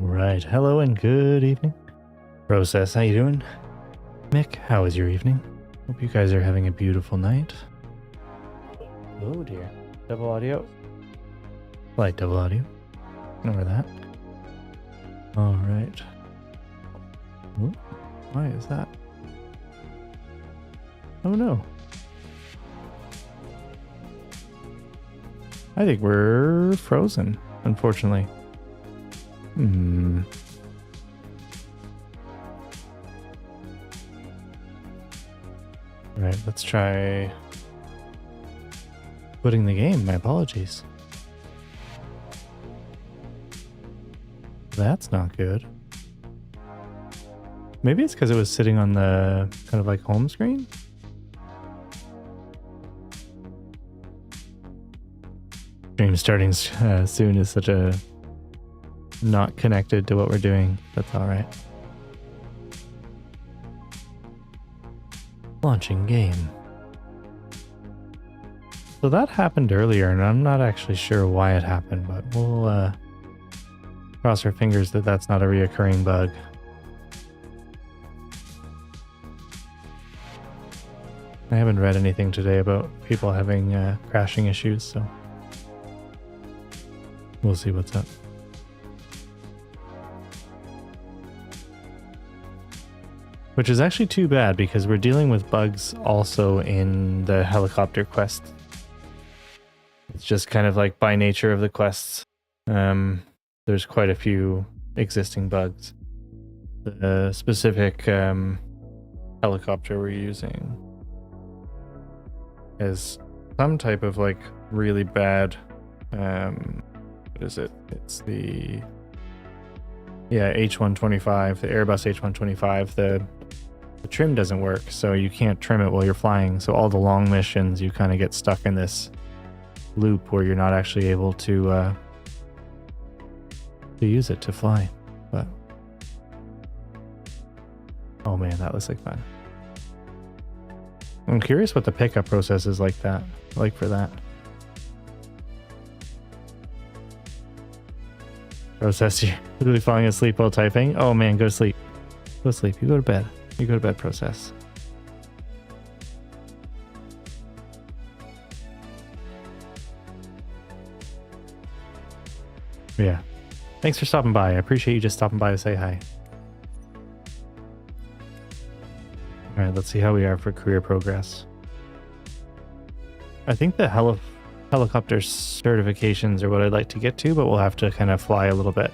right. Hello and good evening. Process, how you doing? Mick, how is your evening? Hope you guys are having a beautiful night. Oh dear. Double audio. Light double audio. Ignore that. Alright. Why is that? Oh no. I think we're frozen, unfortunately. Alright, let's try putting the game. My apologies. That's not good. Maybe it's because it was sitting on the kind of like home screen? Stream starting soon is such a not connected to what we're doing. That's alright. Launching game. So that happened earlier, and I'm not actually sure why it happened, but we'll cross our fingers that that's not a reoccurring bug. I haven't read anything today about people having crashing issues, so we'll see what's up. Which is actually too bad because we're dealing with bugs also in the helicopter quest. It's just kind of like by nature of the quests. There's quite a few existing bugs. The specific helicopter we're using is some type of like really bad, what is it? It's the H125, the Airbus H125. The trim doesn't work, so you can't trim it while you're flying. So all the long missions, you kind of get stuck in this loop where you're not actually able to use it to fly. But oh man, that looks like fun. I'm curious what the pickup process is like for that. Process, you're literally falling asleep while typing. Oh man, go to sleep. Go to sleep. You go to bed. You go to bed, Process. Yeah. Thanks for stopping by. I appreciate you just stopping by to say hi. Alright, let's see how we are for career progress. I think the helicopter certifications are what I'd like to get to, but we'll have to kind of fly a little bit.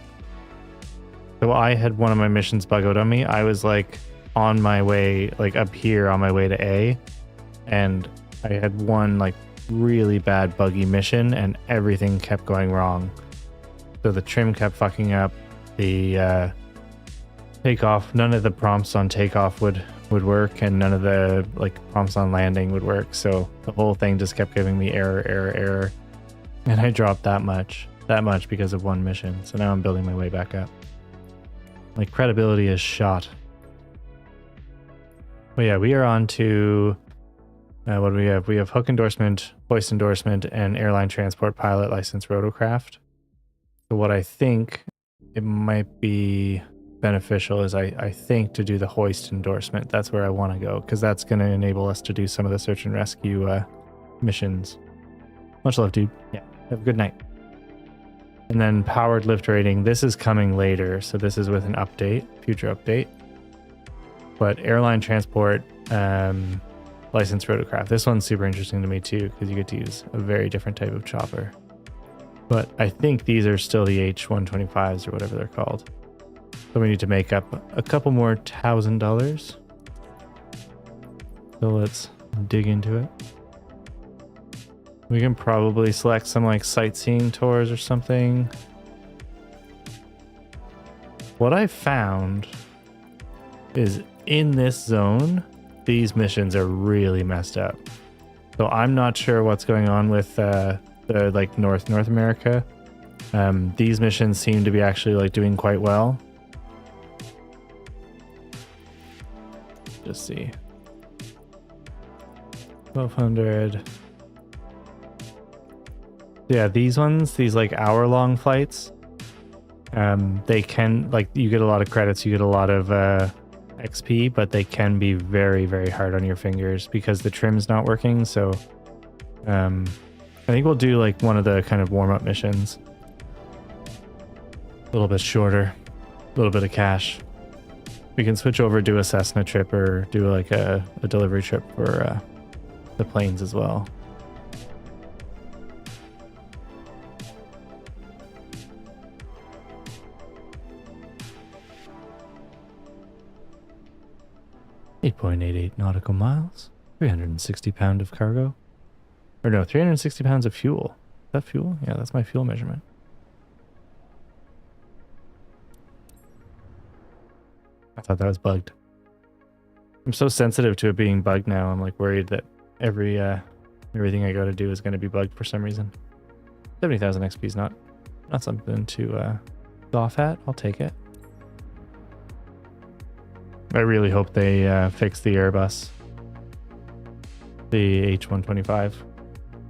So I had one of my missions bug out on me. I was like on my way, like up here on my way to A, and I had one like really bad buggy mission and everything kept going wrong. So the trim kept fucking up, the takeoff, none of the prompts on takeoff would work, and none of the like prompts on landing would work. So the whole thing just kept giving me error. And I dropped that much because of one mission. So now I'm building my way back up. Like credibility is shot. But yeah, we are on to what do we have? We have hook endorsement, hoist endorsement, and airline transport pilot license rotorcraft. So what I think it might be beneficial is I think to do the hoist endorsement. That's where I want to go, because that's going to enable us to do some of the search and rescue missions. Much love, dude. Yeah, have a good night. And then powered lift rating. This is coming later, so this is with an update, future update. But airline transport license rotorcraft. This one's super interesting to me too, because you get to use a very different type of chopper. But I think these are still the H125s or whatever they're called. So we need to make up a couple more $1,000. So let's dig into it. We can probably select some like sightseeing tours or something. What I found is in this zone, these missions are really messed up. So I'm not sure what's going on with the like North America. These missions seem to be actually like doing quite well. Just see. 1200. Yeah, these ones, these like hour-long flights, They can, like, you get a lot of credits, you get a lot of XP, but they can be very, very hard on your fingers because the trim's not working. So I think we'll do like one of the kind of warm-up missions. A little bit shorter, a little bit of cash. We can switch over, do a Cessna trip, or do like a delivery trip for the planes as well. .88 nautical miles, 360 pounds of cargo. Or no, 360 pounds of fuel. Is that fuel? Yeah, that's my fuel measurement. I thought that was bugged. I'm so sensitive to it being bugged now. I'm like worried that everything I go to do is going to be bugged for some reason. 70,000 XP is not something to scoff at. I'll take it. I really hope they fix the Airbus, the H-125.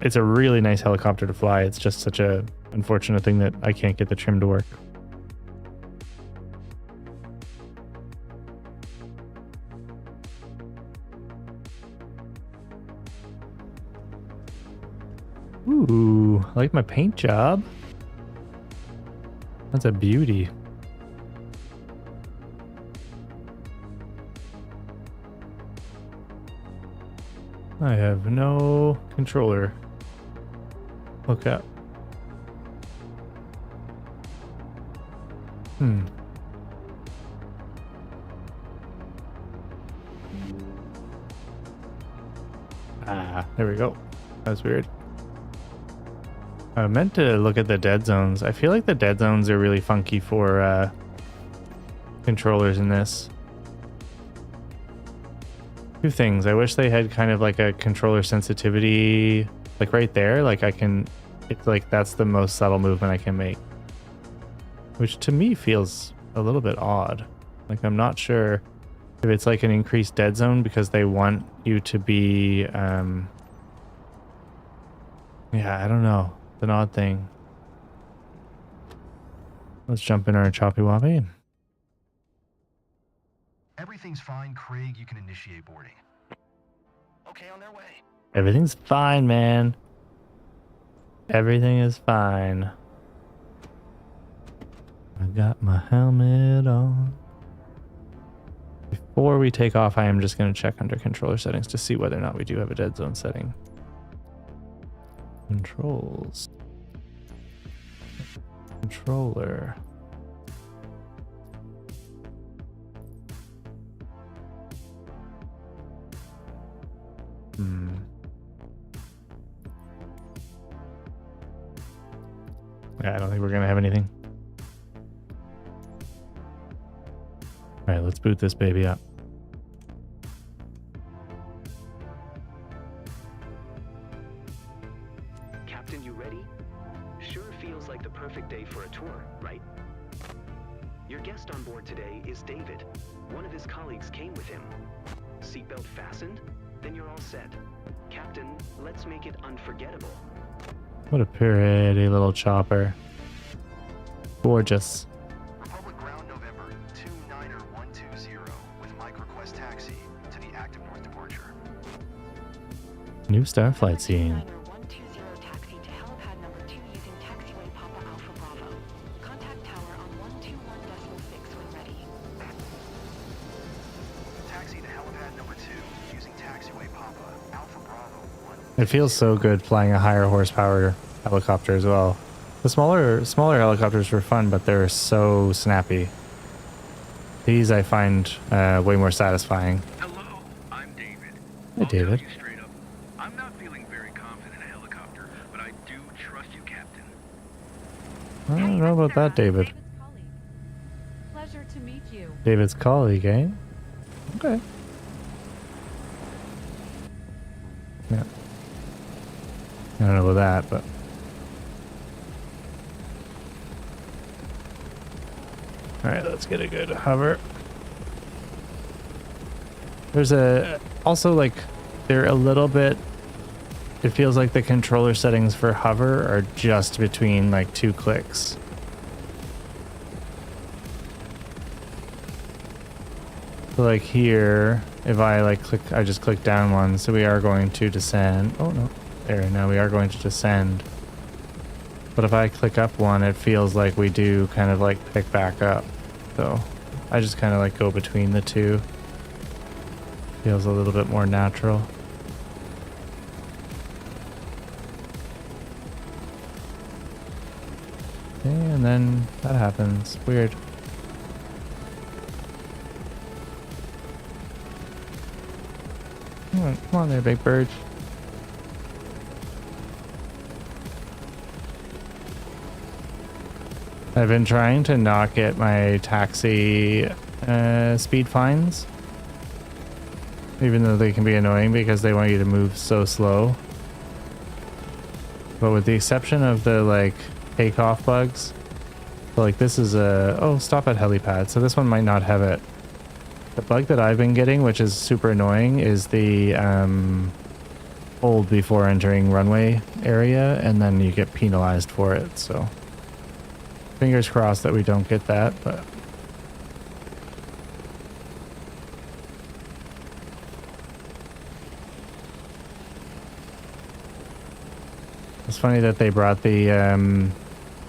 It's a really nice helicopter to fly. It's just such a unfortunate thing that I can't get the trim to work. Ooh, I like my paint job. That's a beauty. I have no controller hookup. Ah, there we go. That's weird. I meant to look at the dead zones. I feel like the dead zones are really funky for controllers in this. Two things. I wish they had kind of like a controller sensitivity, like right there. Like it's like that's the most subtle movement I can make, which to me feels a little bit odd. Like I'm not sure if it's like an increased dead zone because they want you to be, yeah, I don't know. It's an odd thing. Let's jump in our choppy woppy. Everything's fine, Craig. You can initiate boarding. Okay, on their way. Everything's fine, man. Everything is fine. I got my helmet on. Before we take off, I am just going to check under controller settings to see whether or not we do have a dead zone setting. Controls. Controller. Yeah, I don't think we're gonna have anything. All right, let's boot this baby up. Captain, you ready? Sure feels like the perfect day for a tour, right? Your guest on board today is David. One of his colleagues came with him. Seatbelt fastened? Then you're all set. Captain, let's make it unforgettable. What a pretty little chopper. Gorgeous. Republic ground November 29120 with MicroQuest taxi to the active north departure. New Starflight scene. 120 taxi to helipad number 2 using taxiway Papa Alpha Bravo. Contact tower on 121.6 when ready. Taxi to helipad number 2 using taxiway Papa Alpha Bravo 1. It feels so good flying a higher horsepower helicopter as well. The smaller helicopters were fun, but they're so snappy. These I find way more satisfying. Hello, I'm David. Hey, I'll David. tell you straight up, I'm not feeling very confident in a helicopter, but I do trust you, Captain. I don't know about that, David. David's colleague. Pleasure to meet you. David's colleague, eh? Okay. Yeah. I don't know about that, but... Alright, let's get a good hover. There's also like, they're a little bit, it feels like the controller settings for hover are just between like 2 clicks. So like here, if I like click, I just click down one, so we are going to descend. Oh no, there, now we are going to descend. But if I click up one, it feels like we do kind of like pick back up. So I just kind of like go between the two. Feels a little bit more natural. Okay, and then that happens. Weird. Come on there, big bird. I've been trying to not get my taxi speed fines, even though they can be annoying because they want you to move so slow. But with the exception of the like takeoff bugs, so like this is a stop at helipad, so this one might not have it. The bug that I've been getting, which is super annoying, is the hold before entering runway area, and then you get penalized for it. So fingers crossed that we don't get that, but it's funny that they brought the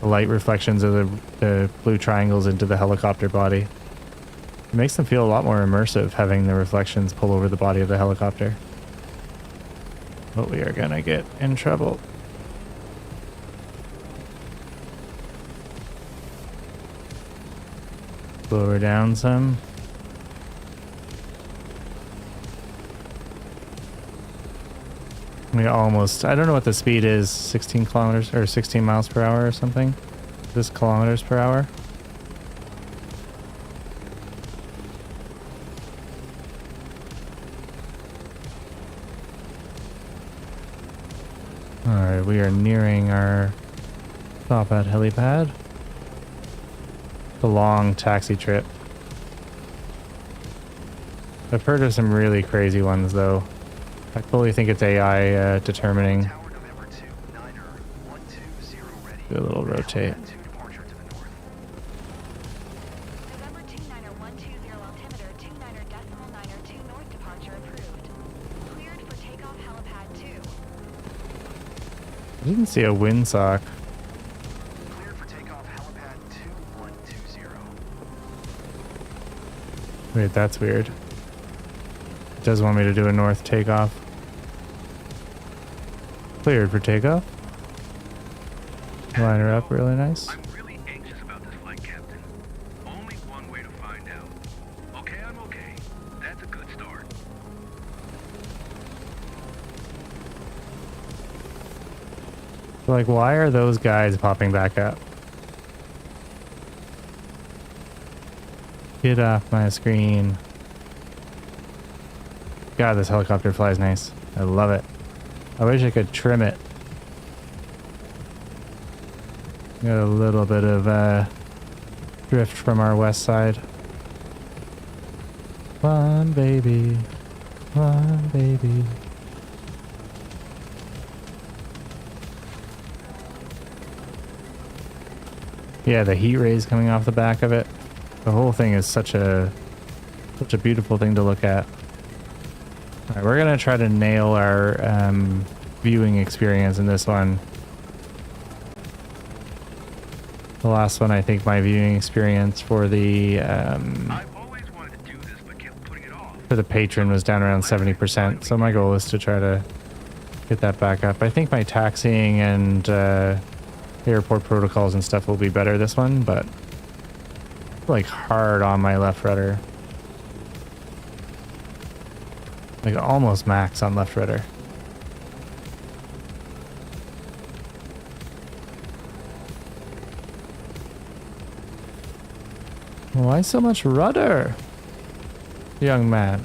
light reflections of the blue triangles into the helicopter body. It makes them feel a lot more immersive having the reflections pull over the body of the helicopter. But we are gonna get in trouble. Slow her down some. We almost, I don't know what the speed is, 16 kilometers or 16 miles per hour or something. This kilometers per hour. Alright, we are nearing our stop at helipad. A long taxi trip. I've heard of some really crazy ones though. I fully think it's AI determining. Tower November 2, Niner 120 ready. Do a little rotate. Alphabet 2 departure to the north. November 290 altimeter 29.92 north departure approved. Cleared for takeoff helipad 2. I didn't see a windsock. Clear for takeoff helipad 2120. Wait, that's weird. It does want me to do a north takeoff. Cleared for takeoff. Line her up really nice. I'm really anxious about this flight, Captain. Only one way to find out. Okay, I'm okay. That's a good start. Like, why are those guys popping back up? Get off my screen. God, this helicopter flies nice. I love it. I wish I could trim it. Got a little bit of drift from our west side. Come on, baby. Come on, baby. Yeah, the heat rays coming off the back of it. The whole thing is such a beautiful thing to look at. Alright, we're gonna try to nail our viewing experience in this one. The last one, I think my viewing experience for the I've always wanted to do this, but kept putting it off. for the patron was down around 70%. So my goal is to try to get that back up. I think my taxiing and airport protocols and stuff will be better this one, but like hard on my left rudder. Like almost max on left rudder. Why so much rudder, young man?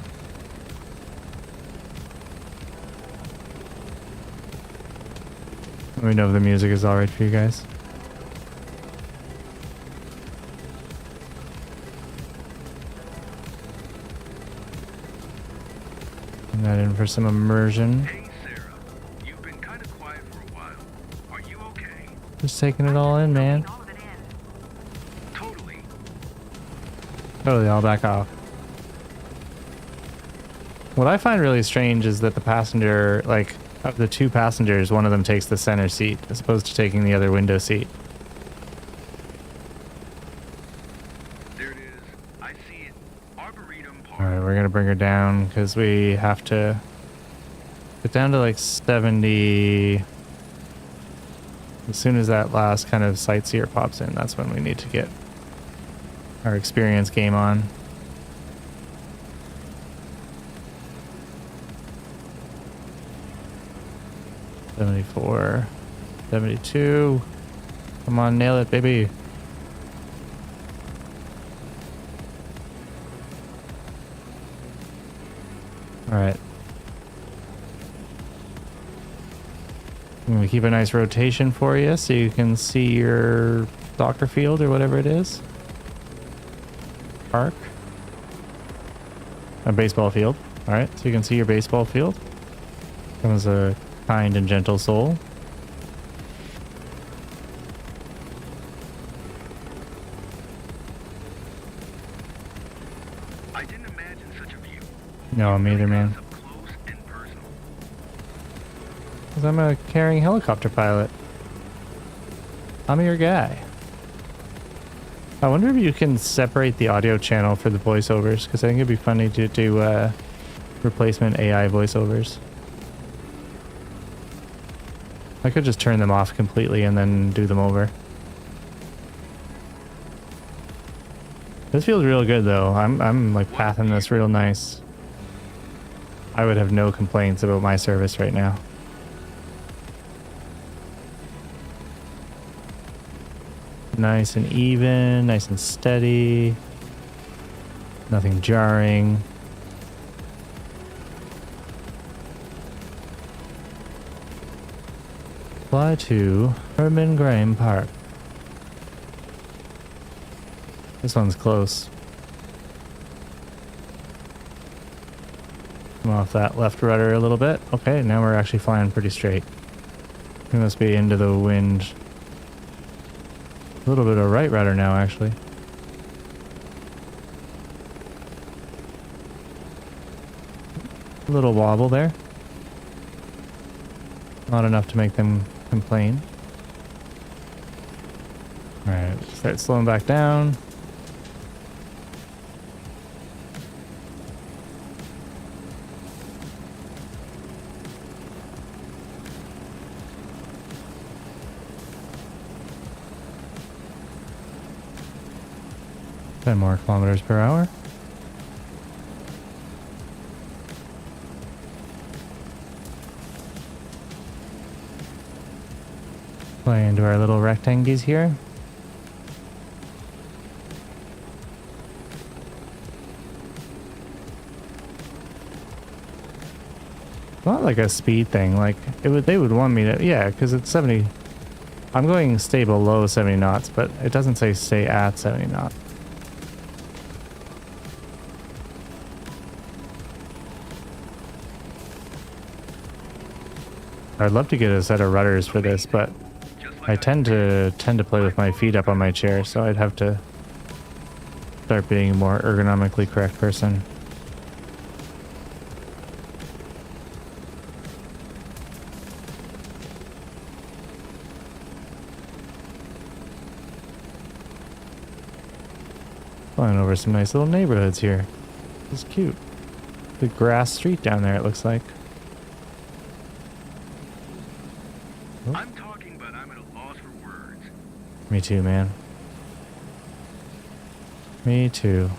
Let me know if the music is alright for you guys. Putting that in for some immersion. Hey, Sarah. You've been kind of quiet for a while. Are you okay? Just taking it all in, man. All of it in. Totally. Totally, I'll back off. What I find really strange is that the passenger, like, of the two passengers, one of them takes the center seat as opposed to taking the other window seat. There it is. I see it. Arboretum Park. Alright, we're gonna bring her down because we have to get down to like 70. As soon as that last kind of sightseer pops in, that's when we need to get our experience game on. $74, $72. Come on, nail it, baby. All right. I'm gonna keep a nice rotation for you so you can see your soccer field or whatever it is. Park. A baseball field. All right, so you can see your baseball field. Comes a kind and gentle soul. I didn't imagine such a view. No, me either, man. Up close and personal. Because I'm a carrying helicopter pilot. I'm your guy. I wonder if you can separate the audio channel for the voiceovers, because I think it'd be funny to do replacement AI voiceovers. I could just turn them off completely and then do them over. This feels real good though. I'm like pathing this real nice. I would have no complaints about my service right now. Nice and even, nice and steady. Nothing jarring. Fly to Herman Graham Park. This one's close. Come off that left rudder a little bit. Okay, now we're actually flying pretty straight. We must be into the wind. A little bit of right rudder now, actually. A little wobble there. Not enough to make them complain. Alright, start slowing back down. More kilometers per hour. Play into our little rectangles here. Not like a speed thing. Like it would, they would want me to, yeah, because it's 70. I'm going stay below 70 knots, but it doesn't say stay at 70 knots. I'd love to get a set of rudders for this, but I tend to play with my feet up on my chair, so I'd have to start being a more ergonomically correct person. Flying over some nice little neighborhoods here. This is cute. The grass street down there, it looks like. I'm talking, but I'm at a loss for words. Me too, man. Me too.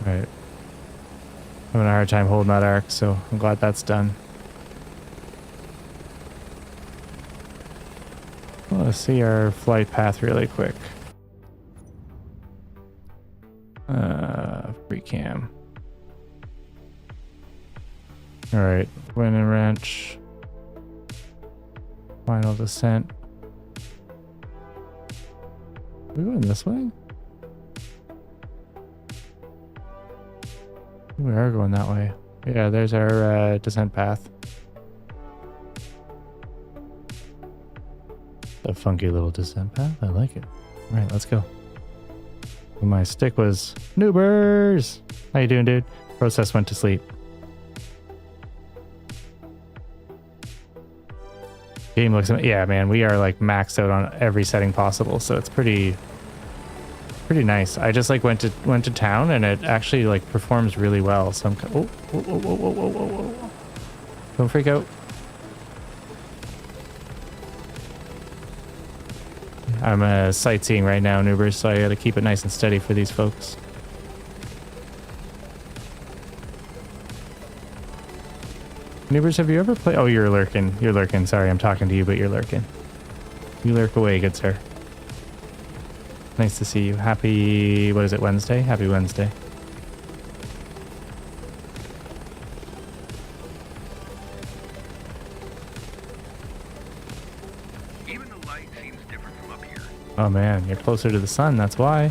Alright. Having a hard time holding that arc, so I'm glad that's done. Well, let's see our flight path really quick. Free cam. Alright, wind and wrench. Final descent. Are we going this way? We are going that way. Yeah, there's our descent path. A funky little descent path. I like it. All right, let's go. My stick was noobers. How you doing, dude? Process went to sleep. Game looks, yeah, man, we are like maxed out on every setting possible, so it's pretty nice. I just like went to town, and it actually like performs really well. So I'm whoa. Don't freak out. I'm sightseeing right now, Noobers, so I gotta keep it nice and steady for these folks. Noobers, have you ever played? Oh, you're lurking. You're lurking. Sorry, I'm talking to you, but you're lurking. You lurk away, good sir. Nice to see you. Happy, what is it, Wednesday? Happy Wednesday. Even the light seems different from up here. Oh man, you're closer to the sun, that's why.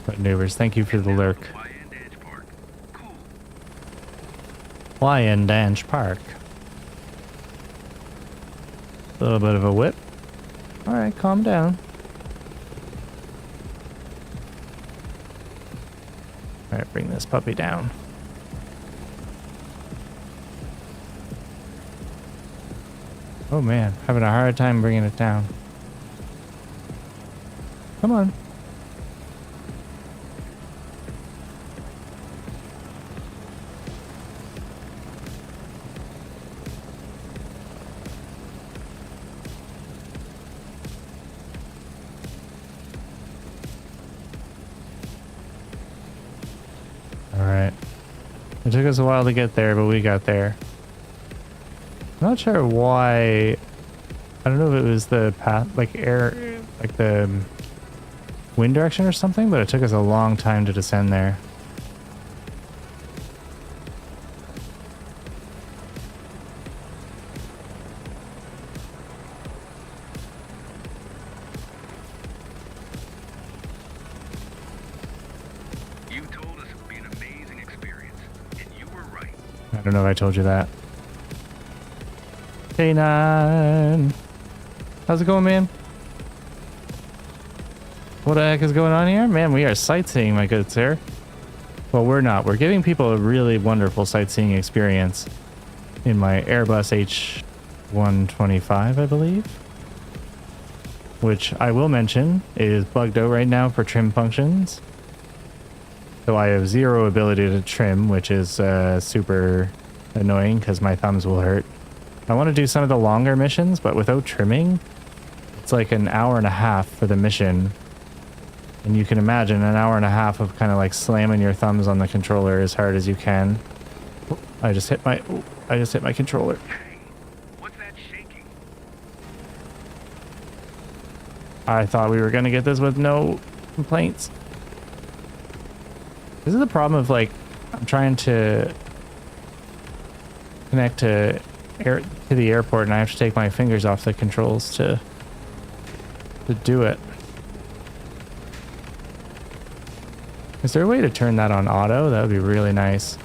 But Noobers, thank you for the lurk. Wyandanch Park. Cool. Wyandanch Park. A little bit of a whip. Alright, calm down. Alright, bring this puppy down. Oh man, having a hard time bringing it down. Come on. Alright. It took us a while to get there, but we got there. I'm not sure why. I don't know if it was the path, like air, like the wind direction or something, but it took us a long time to descend there. You told us it would be an amazing experience, and you were right. I don't know if I told you that. K9! How's it going, man? What the heck is going on here? Man, we are sightseeing, my good sir. Well, we're not. We're giving people a really wonderful sightseeing experience in my Airbus H125, I believe. Which I will mention is bugged out right now for trim functions. So I have zero ability to trim, which is super annoying because my thumbs will hurt. I want to do some of the longer missions, but without trimming, it's like an hour and a half for the mission. And you can imagine an hour and a half of kind of like slamming your thumbs on the controller as hard as you can. Oh, I just hit my controller. Hey, what's that shaking? I thought we were going to get this with no complaints. This is the problem of like, I'm trying to connect to the airport and I have to take my fingers off the controls to do it. Is there a way to turn that on auto? That would be really nice.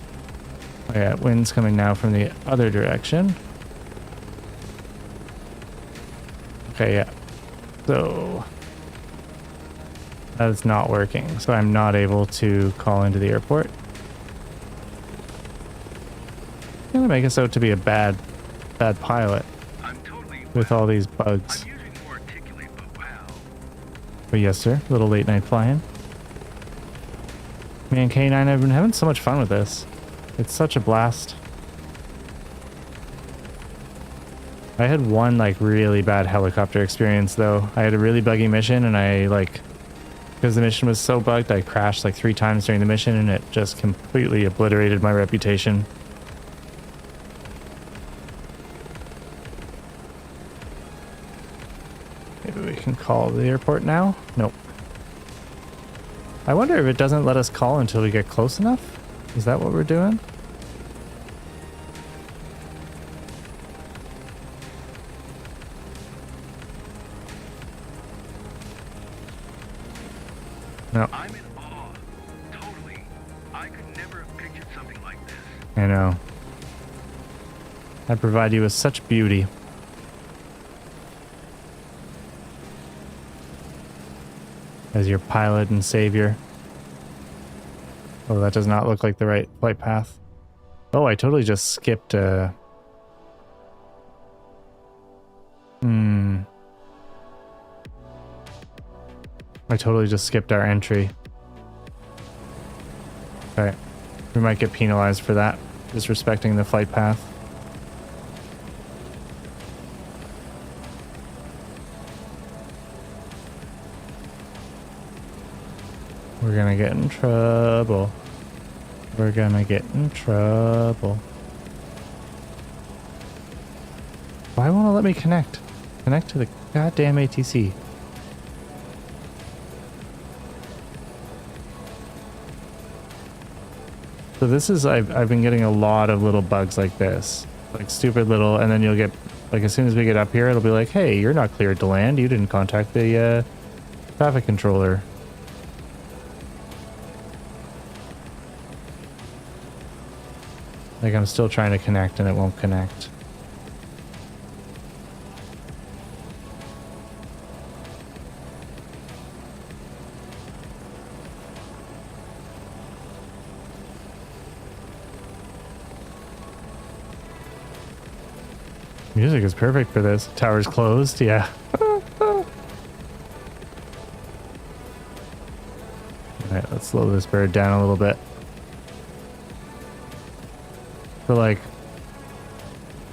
Oh yeah, wind's coming now from the other direction. Okay, yeah. So that is not working. So I'm not able to call into the airport. It's gonna make us out to be a bad pilot I'm totally with all these bugs. I'm usually more articulate, but wow. But yes, sir. Little late night flying. Man, K9, I've been having so much fun with this. It's such a blast. I had one like really bad helicopter experience though. I had a really buggy mission and I like, because the mission was so bugged, I crashed like 3 times during the mission and it just completely obliterated my reputation. Maybe we can call the airport now? Nope. I wonder if it doesn't let us call until we get close enough? Is that what we're doing? No, I'm in awe. Totally. I could never have pictured something like this. I know. I provide you with such beauty. As your pilot and savior. Oh, that does not look like the right flight path. Oh, I totally just skipped I totally just skipped our entry. Okay. We might get penalized for that. Disrespecting the flight path. We're gonna get in trouble. We're gonna get in trouble. Why won't it let me connect? Connect to the goddamn ATC. So this is, I've been getting a lot of little bugs like this. Like stupid little, and then you'll get, like as soon as we get up here, it'll be like, hey, you're not cleared to land. You didn't contact the traffic controller. Like I'm still trying to connect and it won't connect. Music is perfect for this. Tower's closed, yeah. Alright, let's slow this bird down a little bit. So like,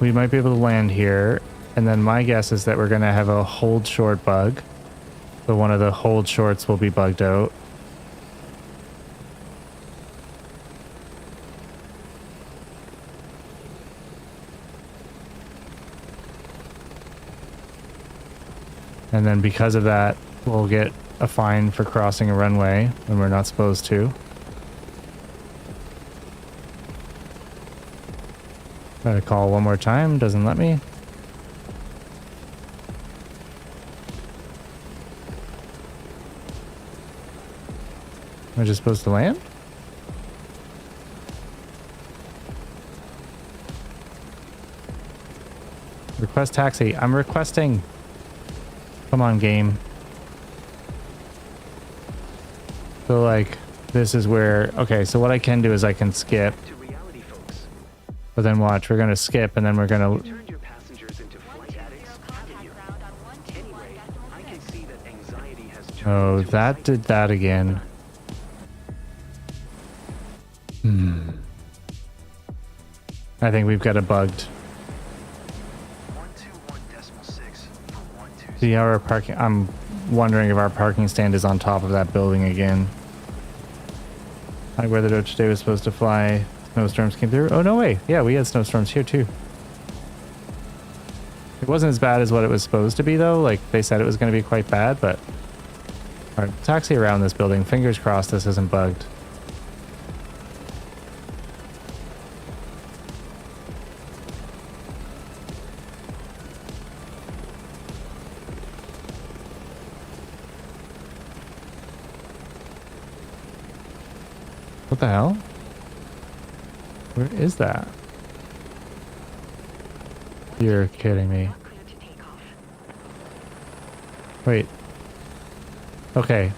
we might be able to land here, and then my guess is that we're gonna have a hold short bug. So one of the hold shorts will be bugged out. And then because of that, we'll get a fine for crossing a runway when we're not supposed to. Try to call one more time, doesn't let me. Am I just supposed to land? Request taxi. I'm requesting. Come on, game. So like, this is where, okay, so what I can do is I can skip. To reality, folks. But then watch, we're gonna skip and then we're gonna... You turned your passengers into flight addicts, haven't you? Anyway, I can see that anxiety has turned Oh, into that a did that again. I think we've got it bugged. 121.6 for 120. See how our parking... I'm wondering if our parking stand is on top of that building again. Like where the Deutsche Day was supposed to fly. Snowstorms came through. Oh, no way. Yeah, we had snowstorms here too. It wasn't as bad as what it was supposed to be though. Like they said it was going to be quite bad, but... Alright, taxi around this building. Fingers crossed this isn't bugged. What the hell? Where is that? You're kidding me. Not clear to take off. Wait. Okay.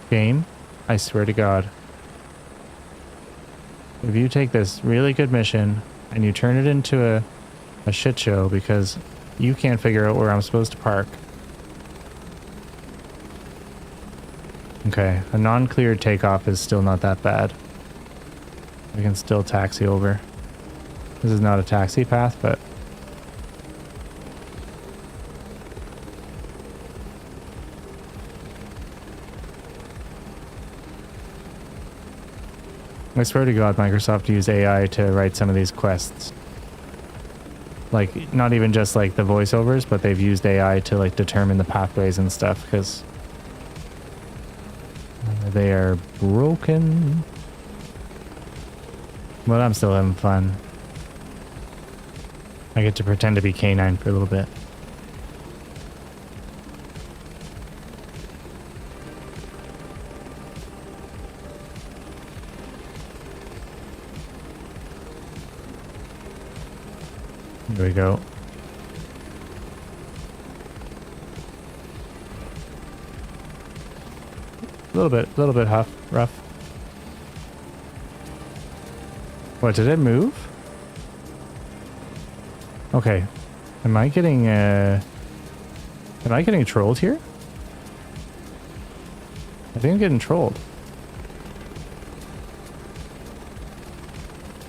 Game, I swear to God. If you take this really good mission and you turn it into a shit show because you can't figure out where I'm supposed to park. Okay, a non-cleared takeoff is still not that bad. I can still taxi over. This is not a taxi path, but... I swear to God, Microsoft used AI to write some of these quests. Like, not even just like the voiceovers, but they've used AI to like determine the pathways and stuff, because they are broken. But I'm still having fun. I get to pretend to be K9 for a little bit. Here we go. A little bit rough. What, did it move? Okay. Am I getting trolled here? I think I'm getting trolled.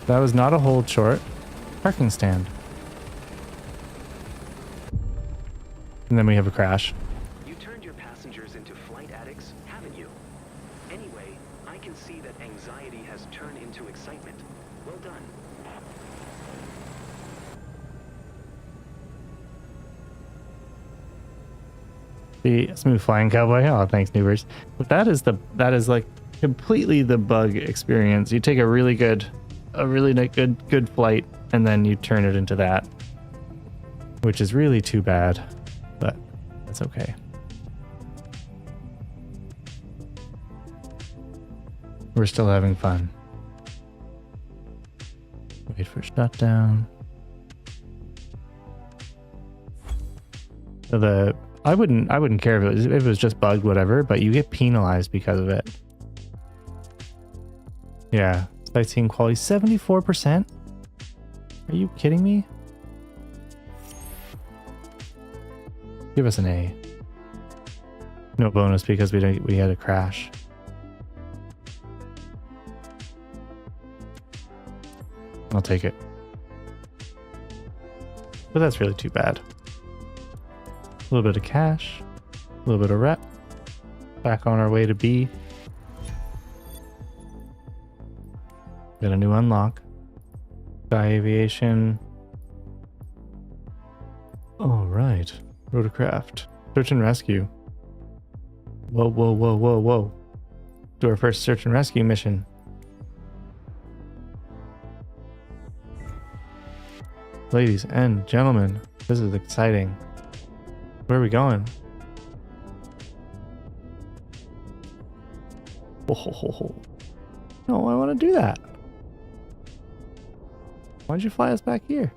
That was not a hold short. Parking stand. And then we have a crash. You turned your passengers into flight addicts, haven't you? Anyway, I can see that anxiety has turned into excitement. Well done. The smooth flying cowboy. Oh, thanks, Newbers. But that is like completely the bug experience. You take a really good flight, and then you turn it into that, which is really too bad, but that's okay. We're still having fun. Wait for shutdown. So I wouldn't care if it was just bugged, whatever, but you get penalized because of it. Yeah, sightseeing quality 74%. Are you kidding me? Give us an A. No bonus because we had a crash. I'll take it. But that's really too bad. A little bit of cash, a little bit of rep. Back on our way to B. Got a new unlock. Sky Aviation. All right. Rotorcraft. Search and rescue. Whoa. Do our first search and rescue mission. Ladies and gentlemen, this is exciting. Where are we going? Oh, no, I want to do that. Why'd you fly us back here?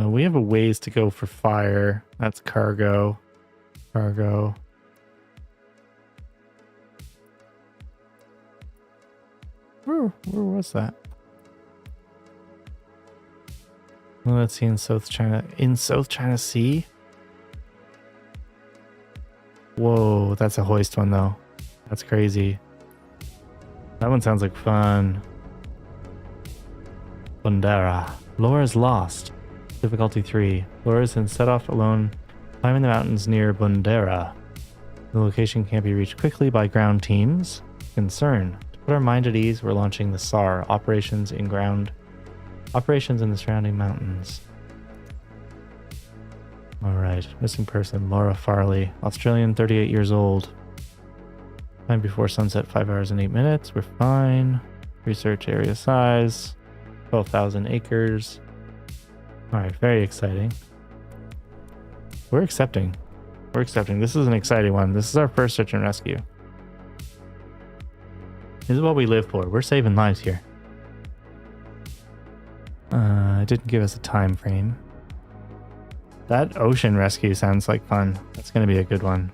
We have a ways to go for fire. That's cargo. Cargo. Where was that? Well, let's see, in South China Sea. Whoa, that's a hoist one though. That's crazy. That one sounds like fun. Bundera. Laura's lost. Difficulty 3. Laura's been set off alone, climbing the mountains near Bundera. The location can't be reached quickly by ground teams. Concern. To put our mind at ease, we're launching the SAR, operations in the surrounding mountains. Alright, missing person, Laura Farley, Australian, 38 years old. Time before sunset, 5 hours and 8 minutes. We're fine. Research area size, 12,000 acres. Alright, very exciting. We're accepting. This is an exciting one. This is our first search and rescue. This is what we live for. We're saving lives here. It didn't give us a time frame. That ocean rescue sounds like fun. That's going to be a good one.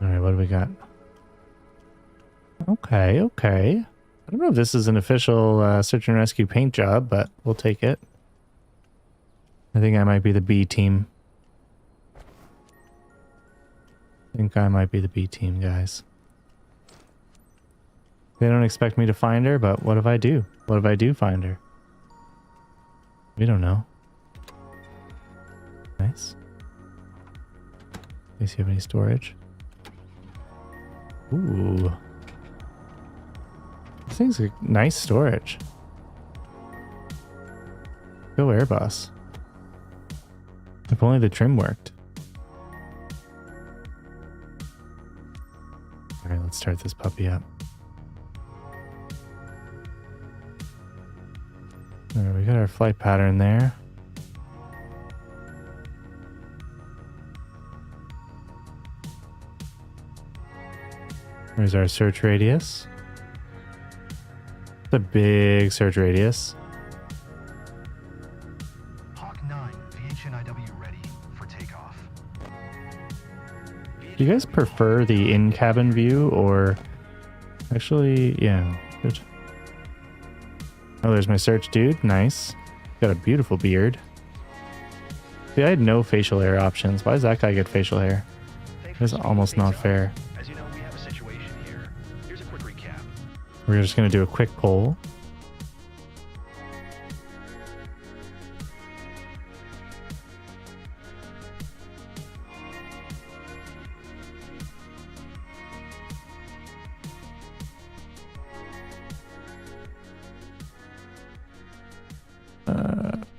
All right, what do we got? Okay. I don't know if this is an official search and rescue paint job, but we'll take it. I think I might be the B team. Guys. They don't expect me to find her, but what if I do? What if I do find her? We don't know. Nice. At least you have any storage. Ooh. This thing's a nice storage. Go Airbus. If only the trim worked. All right, let's start this puppy up. All right, we got our flight pattern there. There's our search radius. It's a big search radius. Hawk 9, VHNIW ready for takeoff. Do you guys prefer the in-cabin view or... Actually, yeah, good. Oh, there's my search dude. Nice. Got a beautiful beard. See, I had no facial hair options. Why does that guy get facial hair? That's almost not fair. As you know, we have a situation here. Here's a quick recap. We're just going to do a quick poll.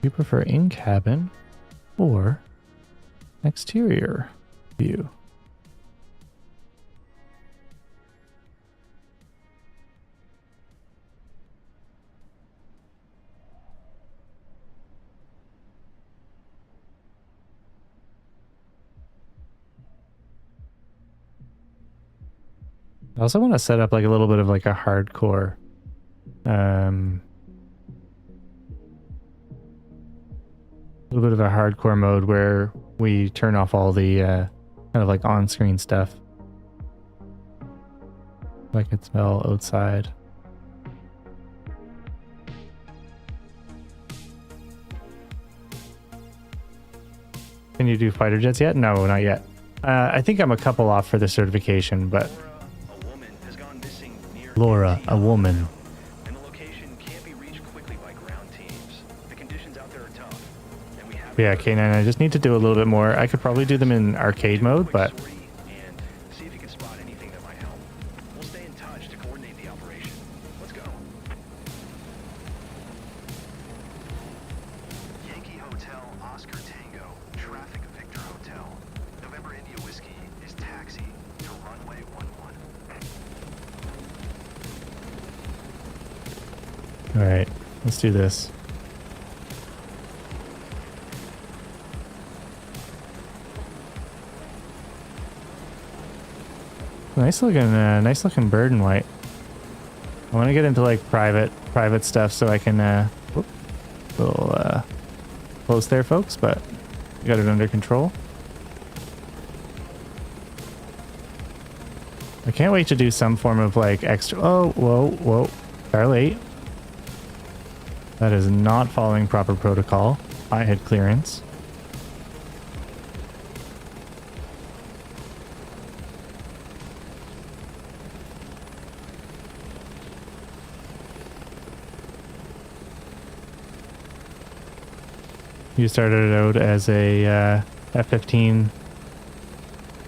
You prefer in-cabin or exterior view? I also want to set up like a little bit of like a hardcore little bit of a hardcore mode where we turn off all the kind of like on-screen stuff. I can smell outside. Can you do fighter jets yet? No, not yet. I think I'm a couple off for the certification, but A woman has gone missing near Laura, a woman. and the location can't be reached quickly by ground teams. The conditions out there are tough, and we have Yeah, K9, I just need to do a little bit more. I could probably do them in arcade mode, but and see if you can spot anything that might help. We'll stay in touch to coordinate the operation. Let's go. Yankee Hotel, Oscar Tango, traffic Victor Hotel. November India Whiskey is taxi to runway 11. all right, let's do this. Nice looking bird in white. I want to get into like private stuff so I can whoop, little close there, folks, but we got it under control. I can't wait to do some form of like extra. Oh, whoa, fire late. That is not following proper protocol. I had clearance. You started out as a F-15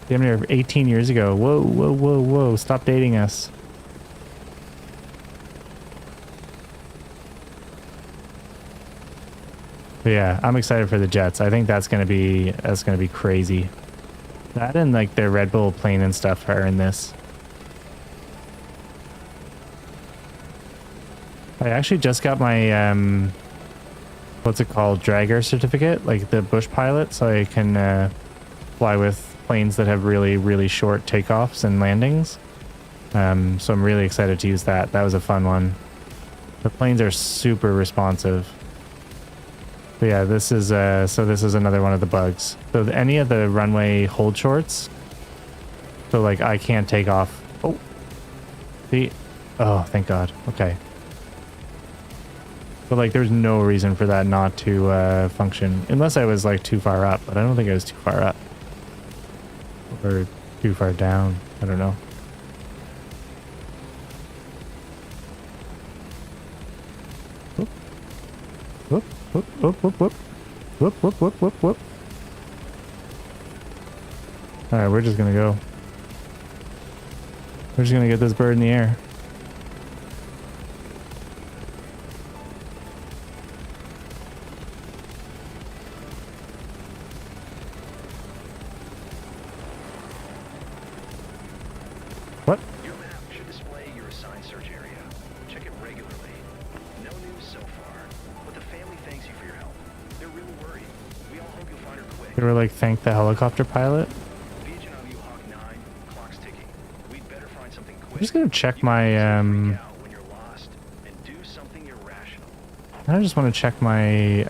damn near 18 years ago. Whoa. Stop dating us. But yeah, I'm excited for the jets. I think that's gonna be crazy. That and like their Red Bull plane and stuff are in this. I actually just got my what's it called, dragger certificate, like the bush pilot, so I can fly with planes that have really short takeoffs and landings. So I'm really excited to use that. That was a fun one. The planes are super responsive. But yeah, this is another one of the bugs. So any of the runway hold shorts, so like I can't take off. Oh, see, oh thank God. Okay. But like there's no reason for that not to function unless I was like too far up, but I don't think I was too far up or too far down. I don't know. Whoop. Whoop. All right, we're just gonna go. We're just gonna get this bird in the air. They were like, thank the helicopter pilot. VHNW Hawk 9, clock's ticking. We'd better find something quick. I'm just gonna check You my can freak out when you're lost and do something irrational. I just want to check my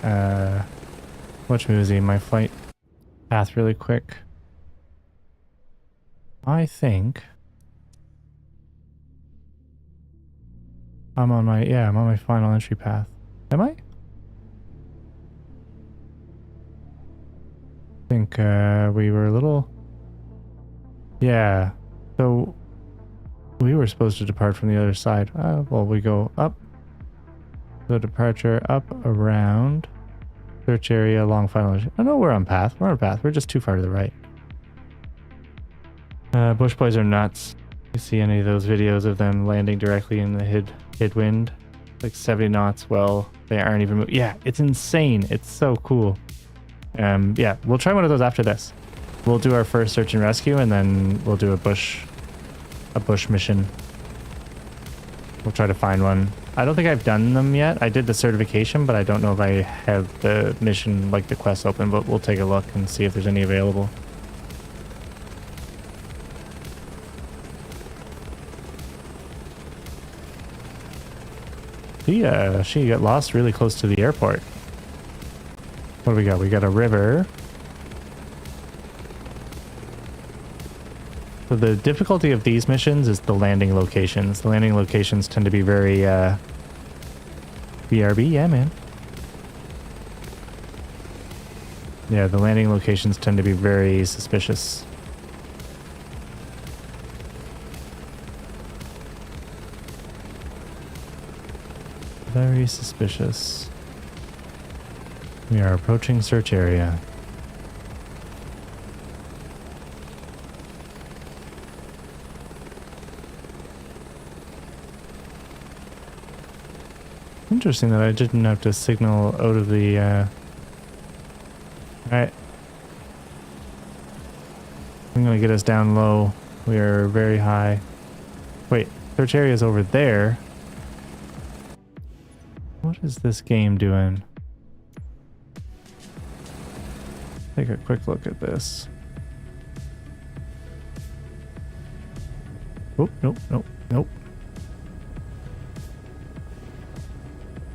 my flight path really quick. I think I'm on my final entry path. Am I? I think we were a little... Yeah, so we were supposed to depart from the other side. Well, we go up. So departure up, around, search area, long final entry. Oh no, we're on path. We're on path. We're just too far to the right. Bush boys are nuts. You see any of those videos of them landing directly in the headwind? Like 70 knots. Well, they aren't even moving. Yeah, it's insane. It's so cool. Yeah, we'll try one of those after this. We'll do our first search and rescue, and then we'll do a bush mission. We'll try to find one. I don't think I've done them yet. I did the certification, but I don't know if I have the mission, like the quest open, but we'll take a look and see if there's any available. She got lost really close to the airport. What do we got? We got a river. So the difficulty of these missions is the landing locations. The landing locations tend to be very BRB, yeah man. Yeah, the landing locations tend to be very suspicious. Very suspicious. We are approaching search area. Interesting that I didn't have to signal out of the Alright. I'm gonna get us down low. We are very high. Wait, search area is over there. What is this game doing? Take a quick look at this. Oh, nope, nope, nope.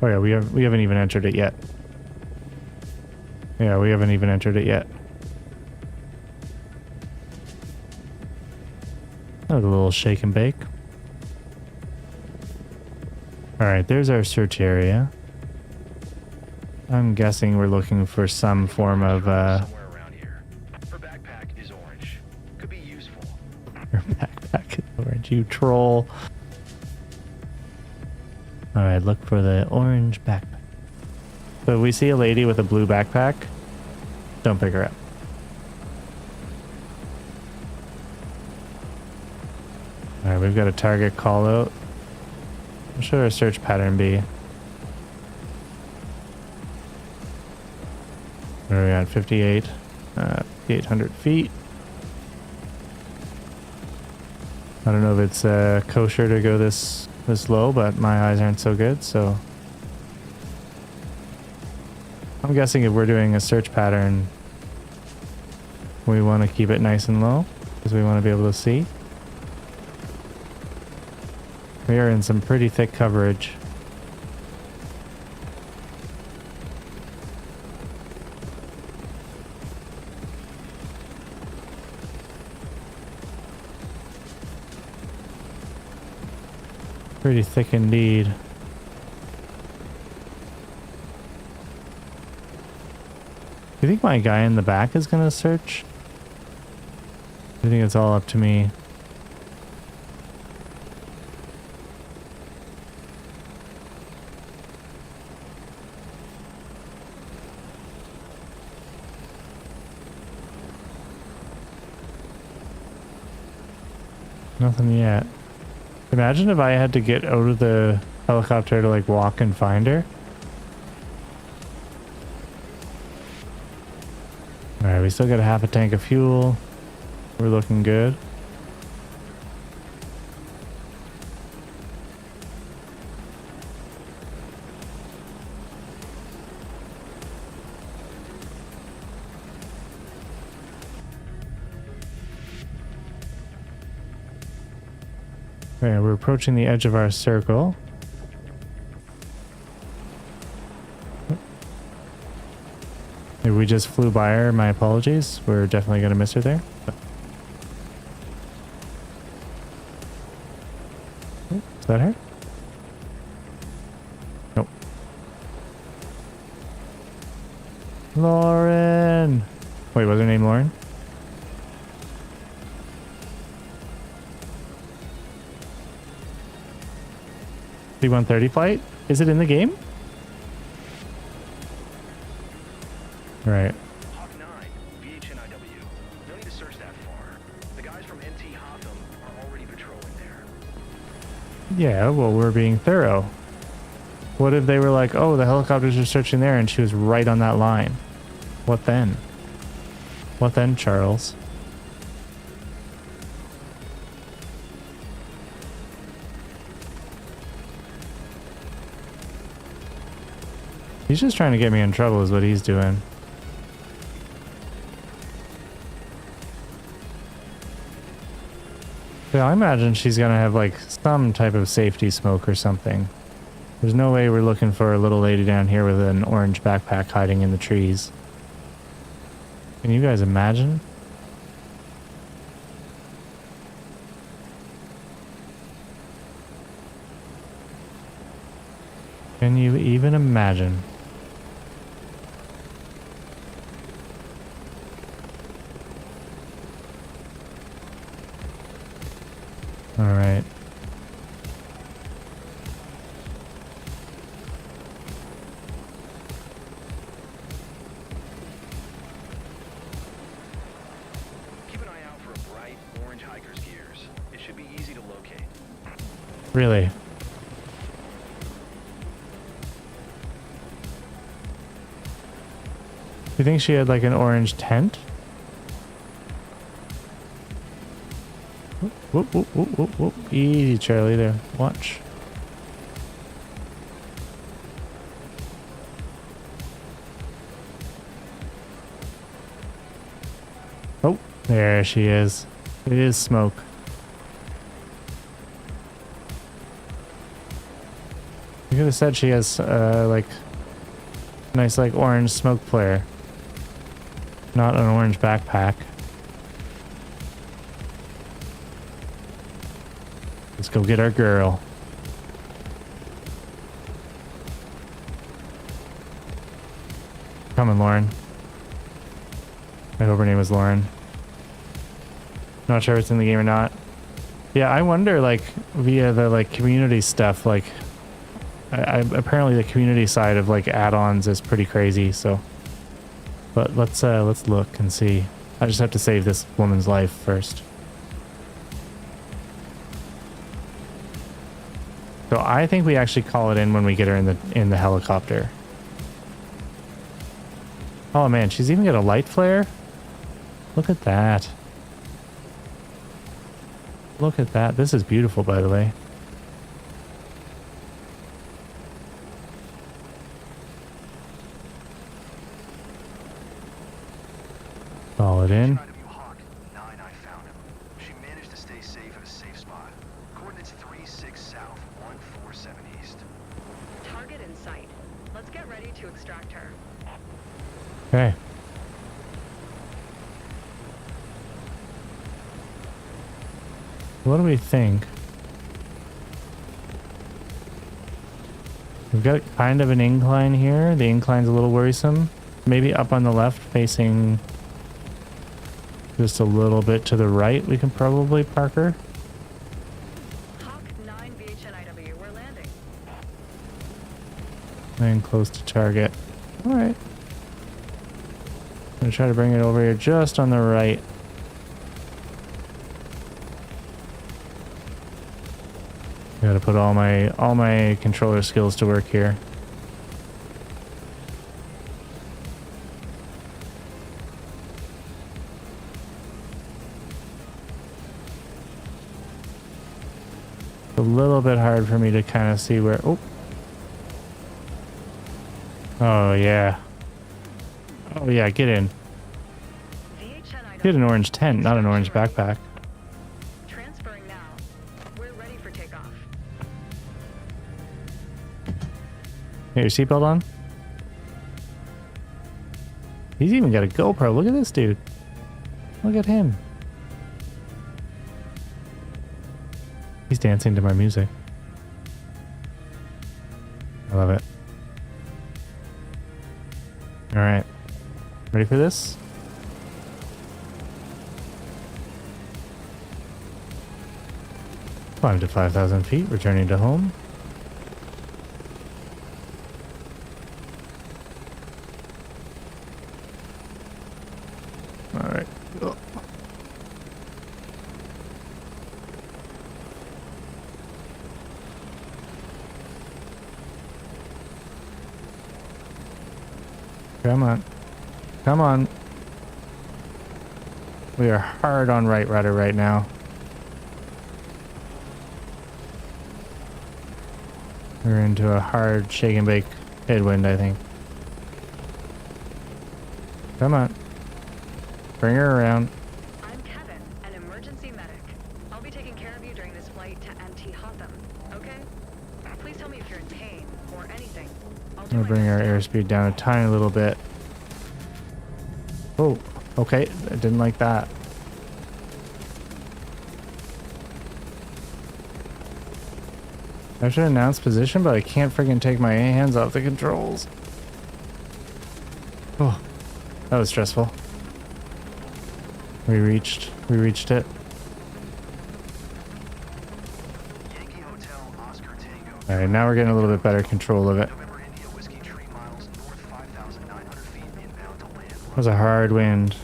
Oh yeah, we haven't even entered it yet. Yeah, we haven't even entered it yet. That was a little shake and bake. Alright, there's our search area. I'm guessing we're looking for some form of somewhere around here. Her backpack is orange. Could be useful. Your backpack is orange, you troll. Alright, look for the orange backpack. So if we see a lady with a blue backpack, don't pick her up. Alright, we've got a target call out. What should our search pattern be? Where are we at? 58. 800 feet. I don't know if it's kosher to go this low, but my eyes aren't so good, so I'm guessing if we're doing a search pattern, we want to keep it nice and low because we want to be able to see. We are in some pretty thick coverage. Pretty thick indeed. Do you think my guy in the back is gonna search? I think it's all up to me. Nothing yet. Imagine if I had to get out of the helicopter to like walk and find her. Alright, we still got a half a tank of fuel. We're looking good. Okay, we're approaching the edge of our circle. Maybe we just flew by her. My apologies. We're definitely going to miss her there. Oh, is that her? Nope. Lauren! Wait, was her name Lauren? C-130 flight? Is it in the game? Right. Hawk 9, VHNIW. No need to search that far. The guys from NT Hotham are already patrolling there. Yeah, well, we're being thorough. What if they were like, oh, the helicopters are searching there, and she was right on that line? What then? What then, Charles? He's just trying to get me in trouble is what he's doing. Yeah, I imagine she's gonna have like some type of safety smoke or something. There's no way we're looking for a little lady down here with an orange backpack hiding in the trees. Can you guys imagine? Can you even imagine? All right. Keep an eye out for a bright orange hiker's gears. It should be easy to locate. Really? You think she had like an orange tent? Whoop, whoop, whoop, whoop, whoop. Easy, Charlie, there. Watch. Oh, there she is. It is smoke. You could have said she has, like, nice, like, orange smoke flare. Not an orange backpack. Let's go get our girl. Coming, Lauren. I hope her name was Lauren. Not sure if it's in the game or not. Yeah, I wonder, like, via the, like, community stuff, like, apparently the community side of, like, add-ons is pretty crazy, so. But let's look and see. I just have to save this woman's life first. So I think we actually call it in when we get her in the helicopter. Oh man, she's even got a light flare. Look at that. Look at that. This is beautiful, by the way. Call it in. VHNIW Hawk 9, I found him. She managed to stay safe at a safe spot. Coordinates 36 south, 147 east. Target in sight. Let's get ready to extract her. Okay. What do we think? We've got kind of an incline here. The incline's a little worrisome. Maybe up on the left facing just a little bit to the right we can probably park her. Hawk 9 VHNIW, we're landing. And close to target. Alright. I'm gonna try to bring it over here just on the right. Gotta put all my controller skills to work here. A little bit hard for me to kind of see where. Oh yeah. Oh yeah, get in. VHNIW. Get an orange tent, not an orange backpack. Transferring now. We're ready for takeoff. Get your seatbelt on. He's even got a GoPro. Look at this dude. Look at him. He's dancing to my music. I love it. All right. Ready for this? Climb to 5,000 feet, returning to home. All right. Oh. Come on. Come on. We are hard on right rudder right now. We're into a hard shake and bake headwind, I think. Come on. Bring her around. I'm Kevin, an emergency medic. I'll be taking care of you during this flight to Antietam, okay? Please tell me if you're in pain or anything. I'll do I'm my gonna bring our best. airspeed down a tiny little bit. Oh, okay. I didn't like that. I should announce position, but I can't freaking take my hands off the controls. Oh, that was stressful. We reached it. Yankee Hotel, Oscar Tango. All right, now we're getting a little bit better control of it. November India Whiskey 3 miles north 5,900 feet inbound to land. It was a hard wind.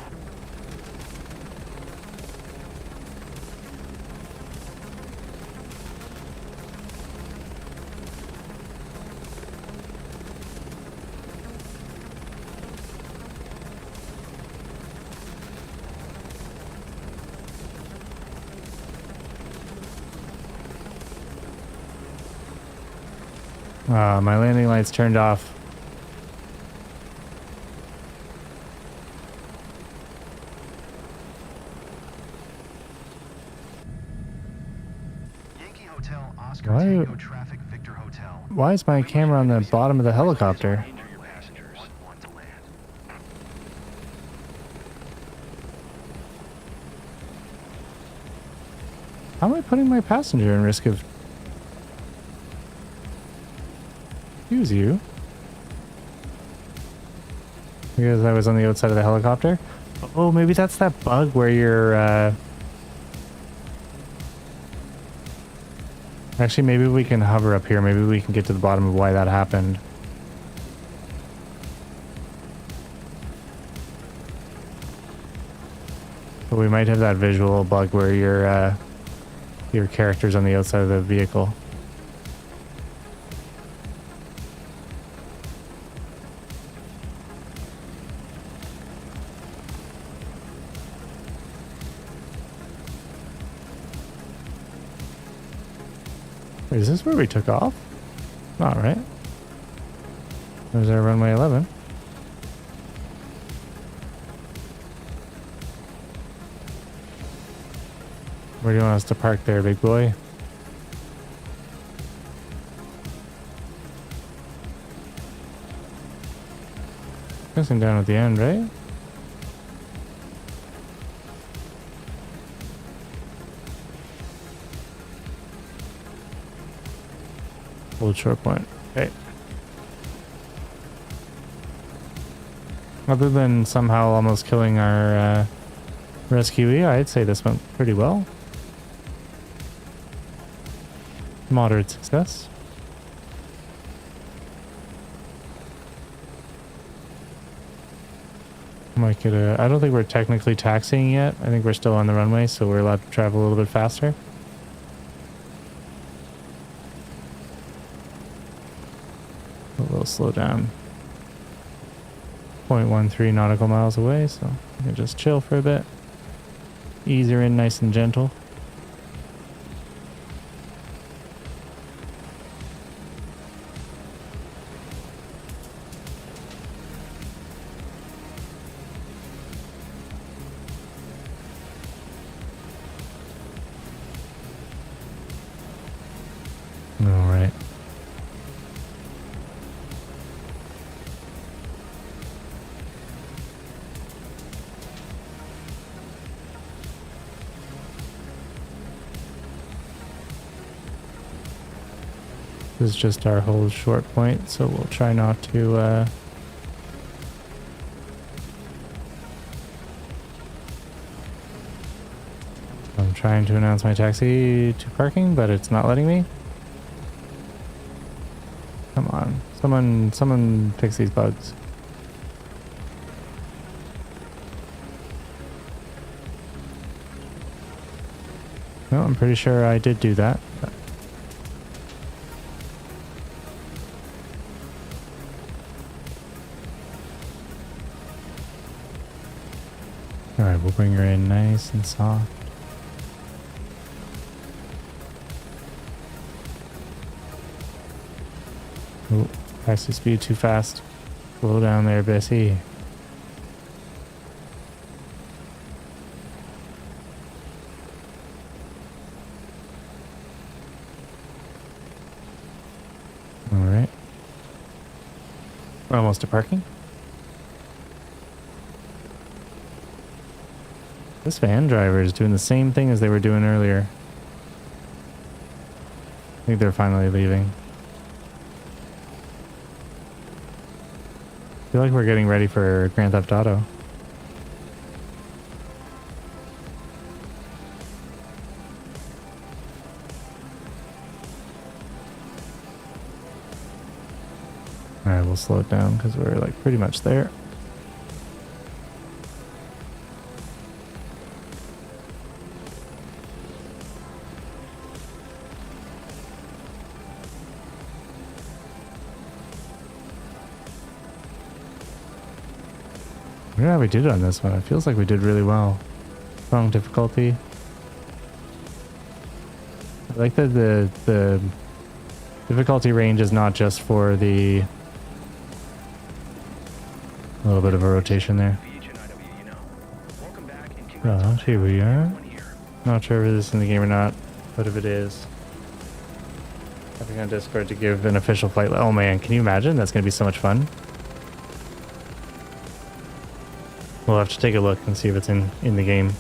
My landing lights turned off. Yankee Hotel, Oscar Why- Tango Traffic Victor Hotel. Why is my camera on the bottom of the helicopter? Injure your passengers. One to land. How am I putting my passenger in risk of... Excuse you. Because I was on the outside of the helicopter? Oh, maybe that's that bug where you're, Actually, maybe we can hover up here. Maybe we can get to the bottom of why that happened. But we might have that visual bug where your character's on the outside of the vehicle. Wait, is this where we took off? Not right. There's our runway 11. Where do you want us to park there, big boy? Guessing down at the end, right? Old short point. Okay. Other than somehow almost killing our rescuee, I'd say this went pretty well. Moderate success. Might get a... I don't think we're technically taxiing yet. I think we're still on the runway, so we're allowed to travel a little bit faster. A little slow down. 0.13 nautical miles away, so we can just chill for a bit. Ease her in nice and gentle. All right. This is just our whole short point, so we'll try not to I'm trying to announce my taxi to parking, but it's not letting me. Come on. Someone fix these bugs. No, I'm pretty sure I did do that. Alright, we'll bring her in nice and soft. Oh, taxi speed too fast. Slow down there, Bessie. Alright. We're almost to parking. This van driver is doing the same thing as they were doing earlier. I think they're finally leaving. I feel like we're getting ready for Grand Theft Auto. Alright, we'll slow it down because we're like pretty much there. I wonder how we did on this one. It feels like we did really well. Strong difficulty. I like that the difficulty range is not just for the... A little bit of a rotation there. Well, here we are. Not sure if this is in the game or not, but if it is, typing on Discord to give an official flight. Oh man, can you imagine? That's going to be so much fun. We'll have to take a look and see if it's in the game.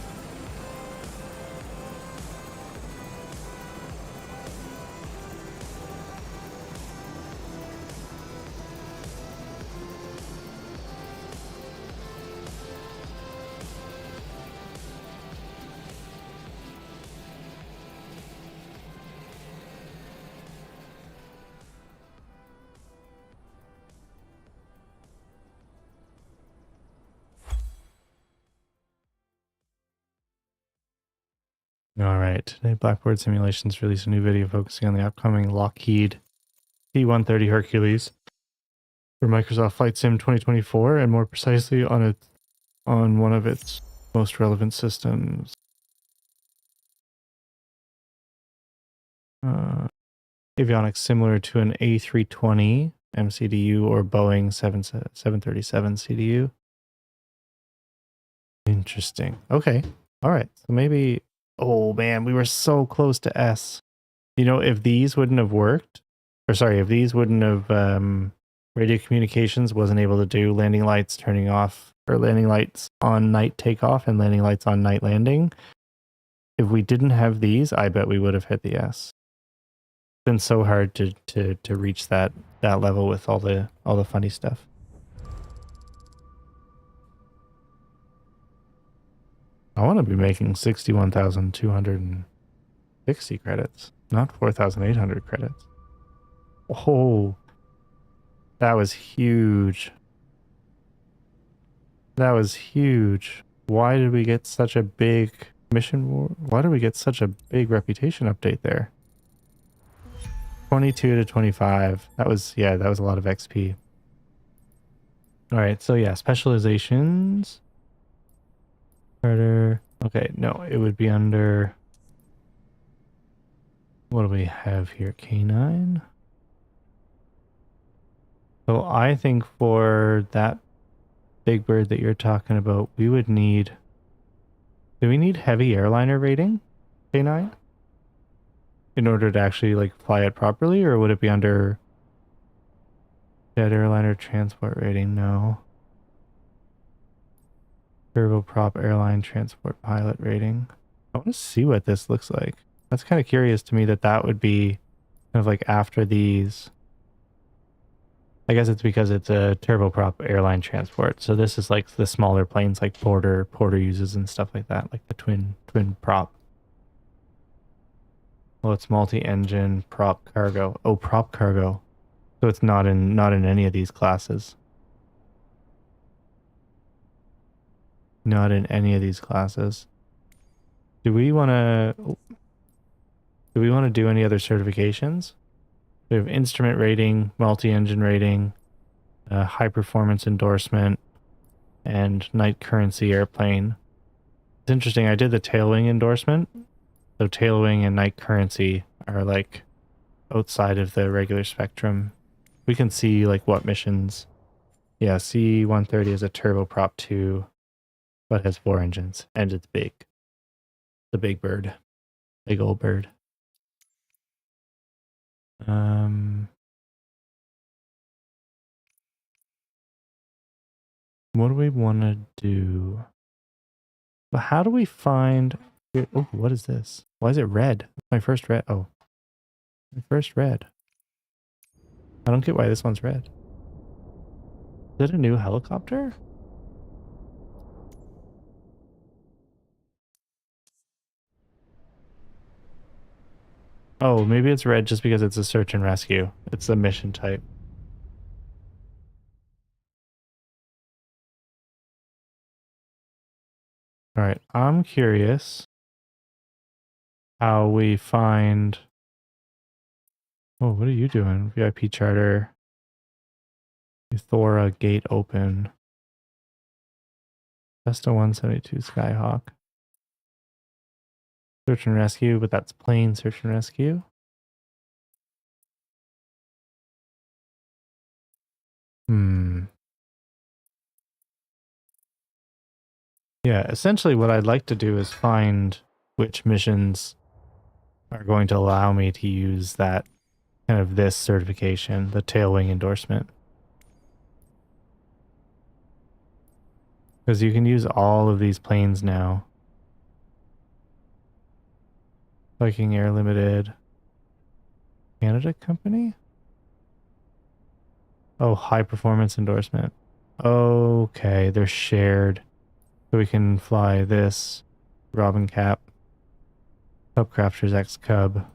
Alright, today Blackboard Simulations released a new video focusing on the upcoming Lockheed P-130 Hercules for Microsoft Flight Sim 2024, and more precisely on one of its most relevant systems. Avionics similar to an A320 MCDU or Boeing 737 CDU. Interesting. Okay. Alright, so maybe... Oh man, we were so close to S. You know, if these wouldn't have worked, or sorry, if these wouldn't have, radio communications wasn't able to do landing lights turning off, or landing lights on night takeoff and landing lights on night landing. If we didn't have these, I bet we would have hit the S. It's been so hard to reach that level with all the funny stuff. I want to be making 61,260 credits, not 4,800 credits. Oh, that was huge. That was huge. Why did we get such a big mission? Why did we get such a big reputation update there? 22 to 25. That was, yeah, that was a lot of XP. All right, so yeah, specializations. Carter. Okay, no, it would be under... What do we have here? K9? So I think for that big bird that you're talking about, we would need... Do we need heavy airliner rating? K9? In order to actually like fly it properly, or would it be under jet airliner transport rating? No. Turboprop airline transport pilot rating. I want to see what this looks like. That's kind of curious to me that would be kind of like after these. I guess it's because it's a turboprop airline transport. So this is like the smaller planes like Porter uses and stuff like that, like the twin prop. Well, it's multi-engine prop cargo. Oh, prop cargo. So it's not in any of these classes. Not in any of these classes. Do we want to do any other certifications? We have instrument rating, multi-engine rating, high performance endorsement, and night currency airplane. It's interesting. I did the tailwing endorsement. So tailwing and night currency are like outside of the regular spectrum. We can see like what missions. Yeah, C-130 is a turboprop 2, but has 4 engines, and it's big. The big bird. Big old bird. What do we want to do? But how do we find... Oh, what is this? Why is it red? My first red. Oh. My first red. I don't get why this one's red. Is it a new helicopter? Oh, maybe it's red just because it's a search and rescue. It's a mission type. All right, I'm curious how we find... Oh, what are you doing? VIP charter. Thora gate open. Cessna 172 Skyhawk. Search and rescue, but that's plain search and rescue. Yeah, essentially what I'd like to do is find which missions are going to allow me to use that kind of this certification, the tailwing endorsement. Because you can use all of these planes now. Viking Air Limited. Canada Company? Oh, high performance endorsement. Okay, they're shared. So we can fly this. Robin Cap. Cub Crafters X Cub.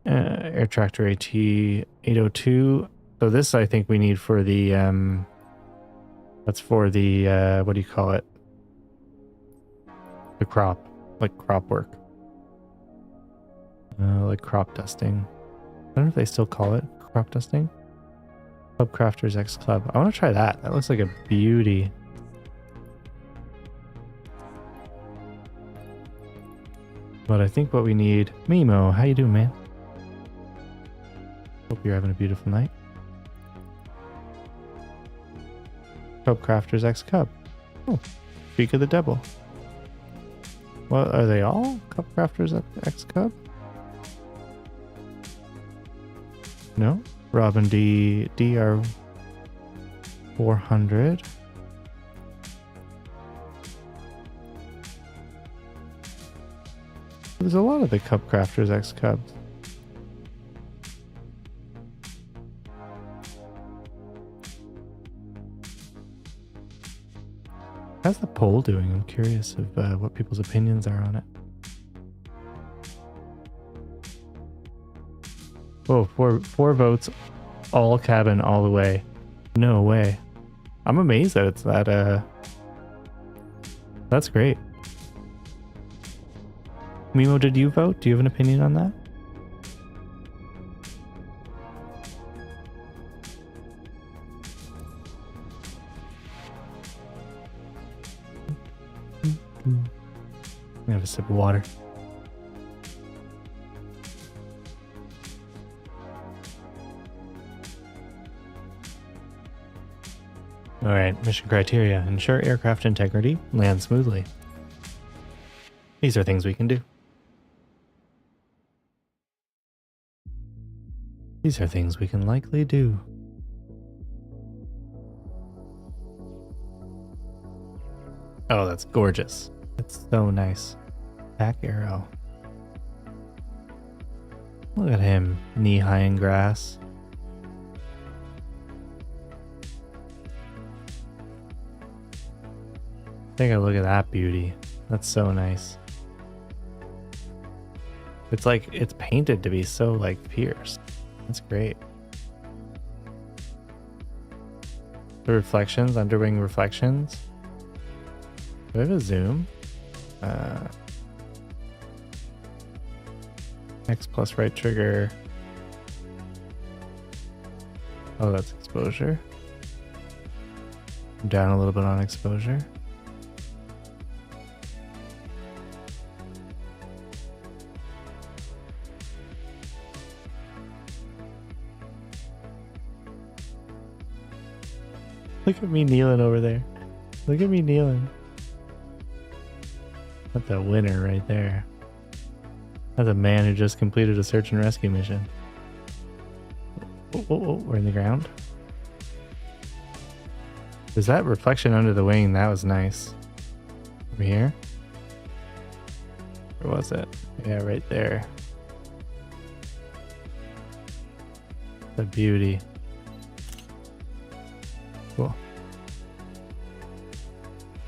Air Tractor AT 802. So this I think we need for the that's for the what do you call it? The crop. Like crop work. Like crop dusting. I don't know if they still call it crop dusting. Club Crafters X Club. I want to try that. That looks like a beauty. But I think what we need... Mimo, how you doing, man? Hope you're having a beautiful night. Cub Crafters X Cub. Oh, speak of the devil. What, are they all Cub Crafters X Cub? No? Robin D. DR 400. There's a lot of the Cub Crafters X Cubs. How's the poll doing? I'm curious of what people's opinions are on it. Whoa, four votes, all cabin, all the way. No way. I'm amazed that it's that, that's great. Mimo, did you vote? Do you have an opinion on that? I have a sip of water. All right, mission criteria. Ensure aircraft integrity, land smoothly. These are things we can do. These are things we can likely do. Oh, that's gorgeous. That's so nice. Back arrow. Look at him, knee high in grass. Take a look at that beauty. That's so nice. It's like it's painted to be so like pierced. That's great. The reflections, underwing reflections. Do I have a zoom? X plus right trigger. Oh, that's exposure. I'm down a little bit on exposure. Look at me kneeling over there. Look at me kneeling. That's a winner right there. That's a man who just completed a search and rescue mission. Oh, we're in the ground. There's that reflection under the wing. That was nice. Over here? Where was it? Yeah, right there. The beauty. Cool.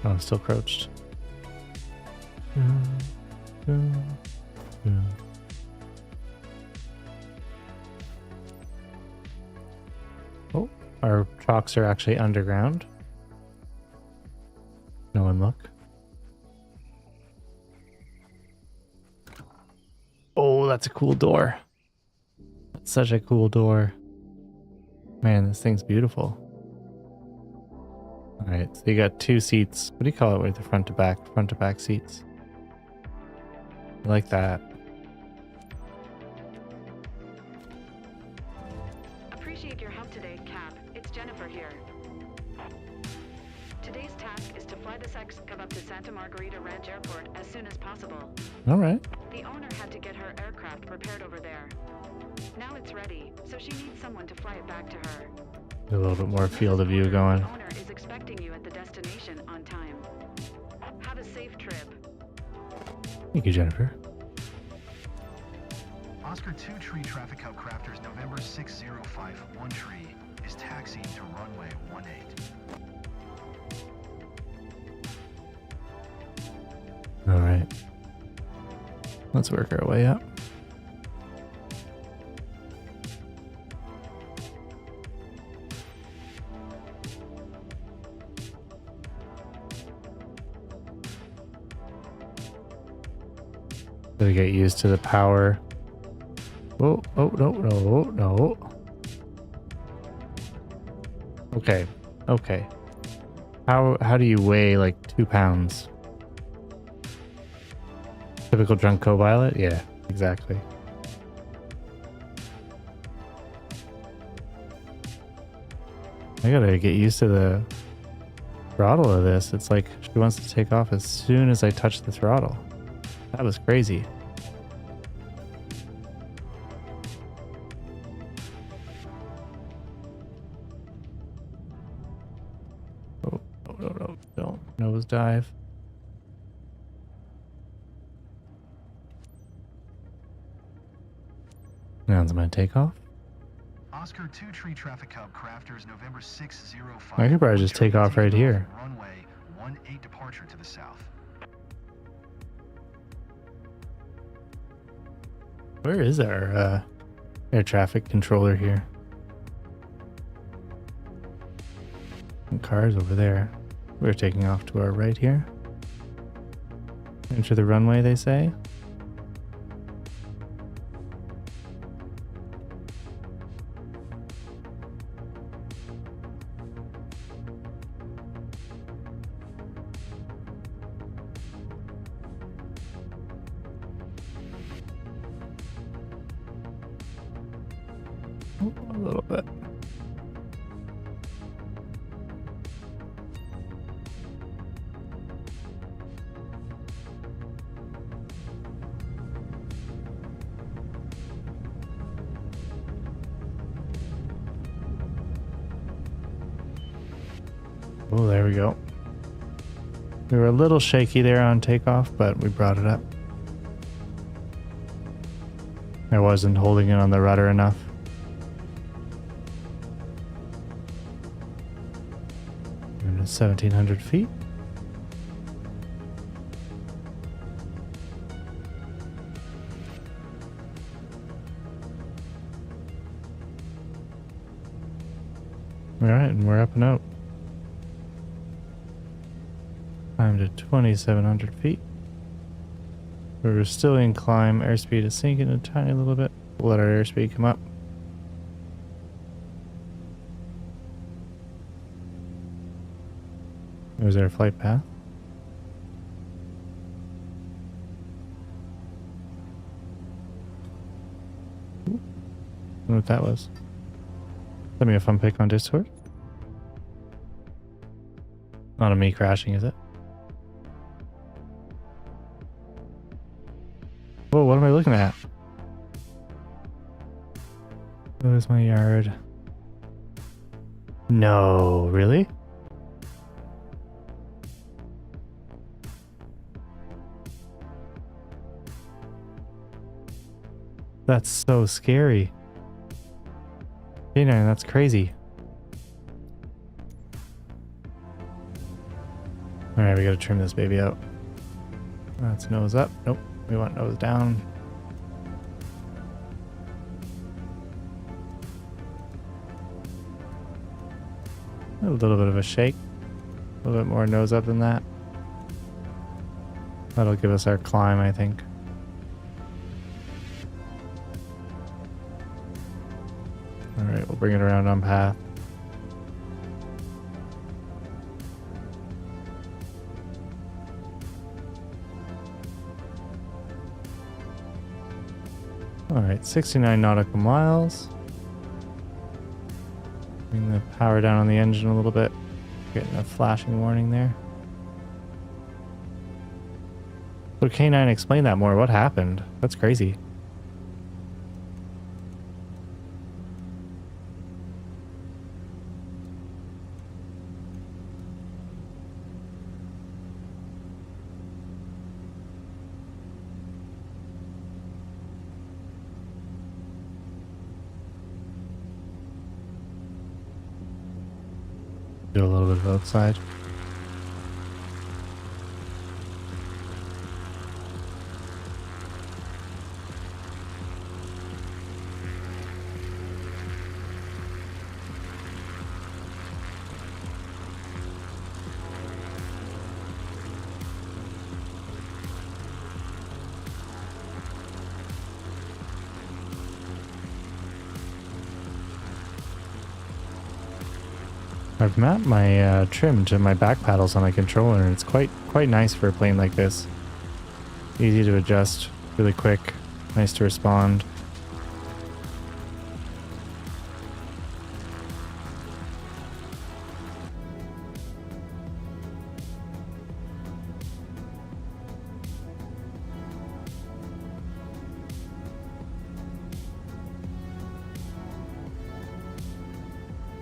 Oh, I'm still crouched. Oh, our chalks are actually underground. No one look. Oh, that's a cool door. That's such a cool door. Man, this thing's beautiful. All right, so you got two seats. What do you call it with the front to back seats? I like that. Appreciate your help today, Cap. It's Jennifer here. Today's task is to fly this Excavator up to Santa Margarita Ranch Airport as soon as possible. All right. The owner had to get her aircraft repaired over there. Now it's ready, so she needs someone to fly it back to her. A little bit more field of view going. The owner is expecting you at the destination on time. Have a safe trip. Thank you, Jennifer. Oscar 2 Tree Traffic Hub Crafters November 6051 Tree is taxiing to runway 18. All right. Let's work our way up. Gotta get used to the power. Oh, no. Okay. How do you weigh like 2 pounds? Typical drunk co-pilot? Yeah, exactly. I gotta get used to the throttle of this. It's like she wants to take off as soon as I touch the throttle. That was crazy. Oh, no. Don't nosedive. Now it's my takeoff. Oscar 2 Tree Traffic Hub Crafters November 605. I could probably just take off right here. Runway 18 departure to the south. Where is our air traffic controller here? And cars over there. We're taking off to our right here. Enter the runway, they say. A little bit. Oh, there we go. We were a little shaky there on takeoff, but we brought it up. I wasn't holding it on the rudder enough. We're at 1,700 feet. Alright, and we're up and out. Climbed to 2,700 feet. We're still in climb. Airspeed is sinking a tiny little bit. We'll let our airspeed come up. There's our flight path. Ooh. I wonder what that was. Send me a fun pic on Discord. Not a me crashing, is it? Whoa, what am I looking at? Where's my yard? No, really? That's so scary. Hey, no, that's crazy. Alright, we gotta trim this baby out. That's nose up. Nope. We want nose down. A little bit of a shake. A little bit more nose up than that. That'll give us our climb, I think. Alright, we'll bring it around on path. Alright, 69 nautical miles. Bring the power down on the engine a little bit. Getting a flashing warning there. So K9, explain that more. What happened? That's crazy. Do a little bit of outside. I've mapped my trim to my back paddles on my controller, and it's quite nice for a plane like this. Easy to adjust, really quick, nice to respond.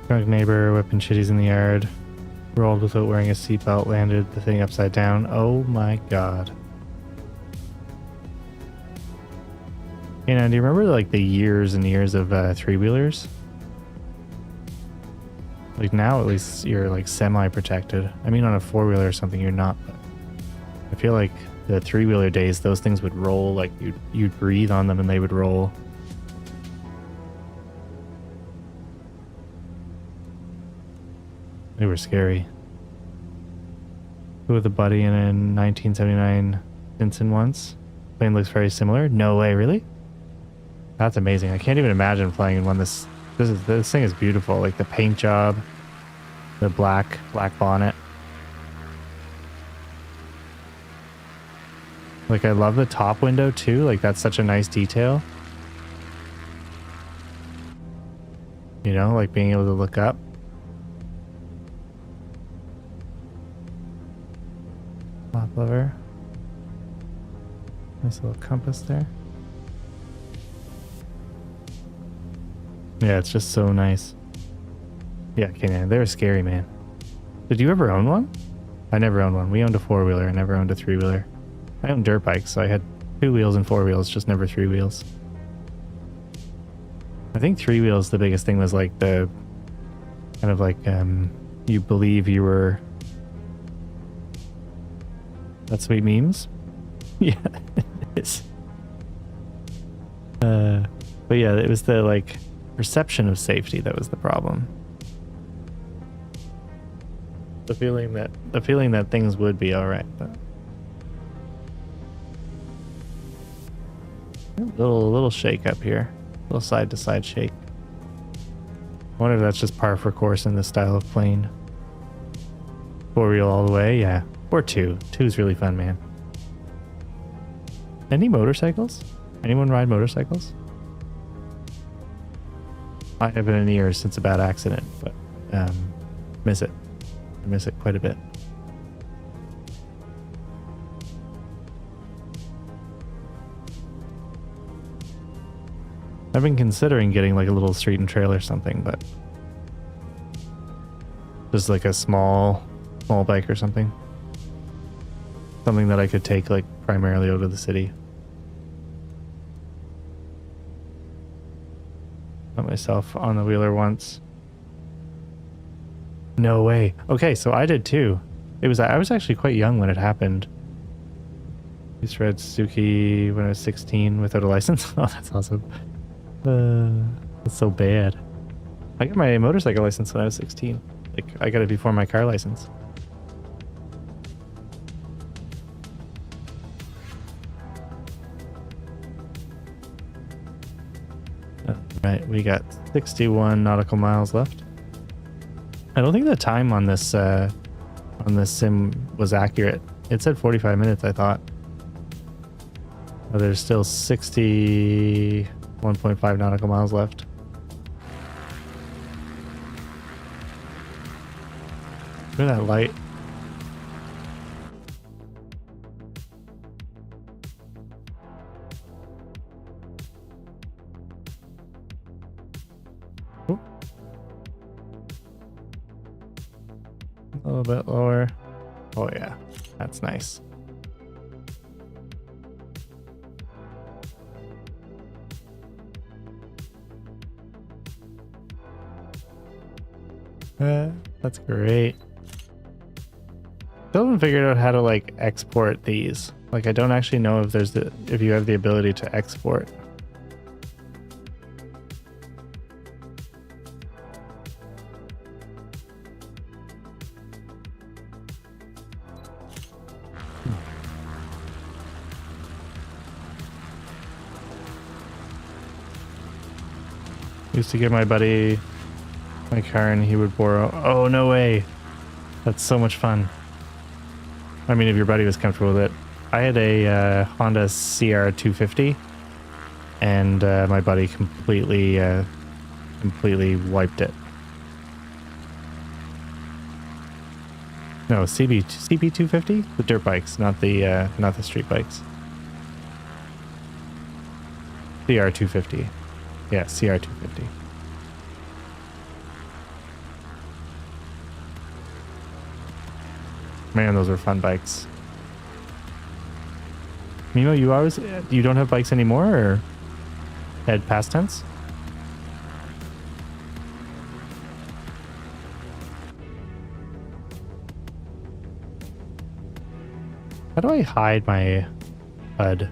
Drunk neighbor whipping shitties in the yard. Rolled without wearing a seatbelt, landed the thing upside down. Oh my god. You know, do you remember like the years and years of three-wheelers? Like now at least you're like semi-protected. I mean on a four-wheeler or something you're not, but I feel like the three-wheeler days those things would roll, like you'd breathe on them and they would roll. They were scary. With a buddy in a 1979 Stinson once. Plane looks very similar. No way, really? That's amazing. I can't even imagine flying in one. This thing is beautiful. Like the paint job, the black bonnet. Like I love the top window too. Like that's such a nice detail. You know, like being able to look up. Flap lever. Nice little compass there. Yeah, it's just so nice. Yeah, okay, man, they were scary, man. Did you ever own one? I never owned one. We owned a four-wheeler. I never owned a three-wheeler. I owned dirt bikes, so I had two wheels and four wheels, just never three wheels. I think 3 wheels, the biggest thing was like the kind of like you believe you were. That's sweet memes. Yeah, it is. But yeah, it was the like perception of safety that was the problem. The feeling that things would be all right, but little shake up here, little side to side shake. I wonder if that's just par for course in this style of plane. 4 wheel all the way, yeah. Or 2. 2 is really fun, man. Any motorcycles? Anyone ride motorcycles? I haven't in years since a bad accident, but miss it. I miss it quite a bit. I've been considering getting like a little street and trail or something, but just like a small bike or something. Something that I could take like primarily out of the city. Put myself on the wheeler once. No way. Okay, so I did too. I was actually quite young when it happened. I used to ride Suzuki when I was 16 without a license. Oh, that's awesome. That's so bad. I got my motorcycle license when I was 16. Like, I got it before my car license. Right, we got 61 nautical miles left. I don't think the time on this sim was accurate. It said 45 minutes, I thought. But there's still 61.5 nautical miles left. Look at that light. Oop. A little bit lower. Oh yeah, that's nice. That's great. Still haven't figured out how to like export these. Like, I don't actually know if if you have the ability to export. Used to give my buddy my car and he would borrow. Oh, no way. That's so much fun. I mean, if your buddy was comfortable with it. I had a Honda CR250 and my buddy completely wiped it. No, CB250? The dirt bikes, not the street bikes. CR250. Yeah, CR250. Man, those are fun bikes. Mimo, you don't have bikes anymore, or had past tense? How do I hide my HUD?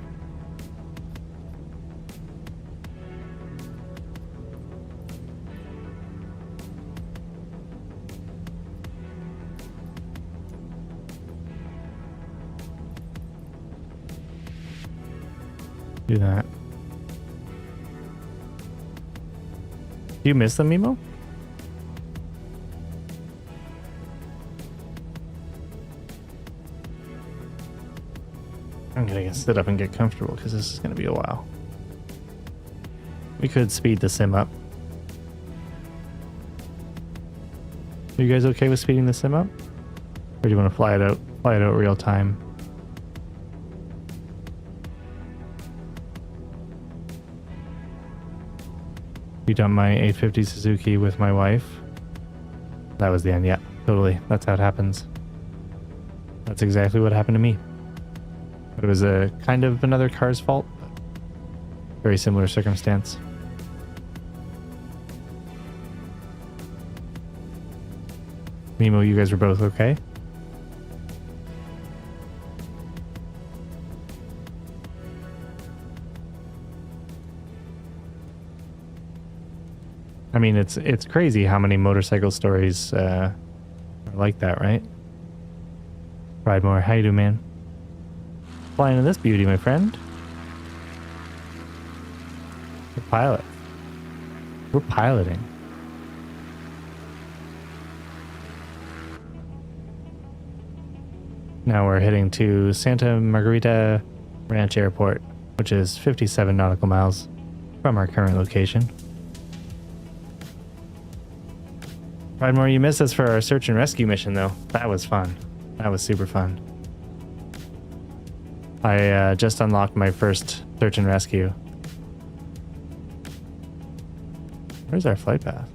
Do that. Do you miss them, Mimo? I'm gonna sit up and get comfortable because this is gonna be a while. We could speed the sim up. Are you guys okay with speeding the sim up? Or do you want to fly it out real time? You dumped my 850 Suzuki with my wife. That was the end. Yeah, totally. That's how it happens. That's exactly what happened to me. It was a kind of another car's fault, but very similar circumstance. Mimo, you guys were both okay? I mean, it's crazy how many motorcycle stories are like that, right? Pridemore, how you doing, man? Flying in this beauty, my friend. The pilot. We're piloting. Now we're heading to Santa Margarita Ranch Airport, which is 57 nautical miles from our current location. Pridemore, you missed us for our search and rescue mission, though. That was fun. That was super fun. I just unlocked my first search and rescue. Where's our flight path?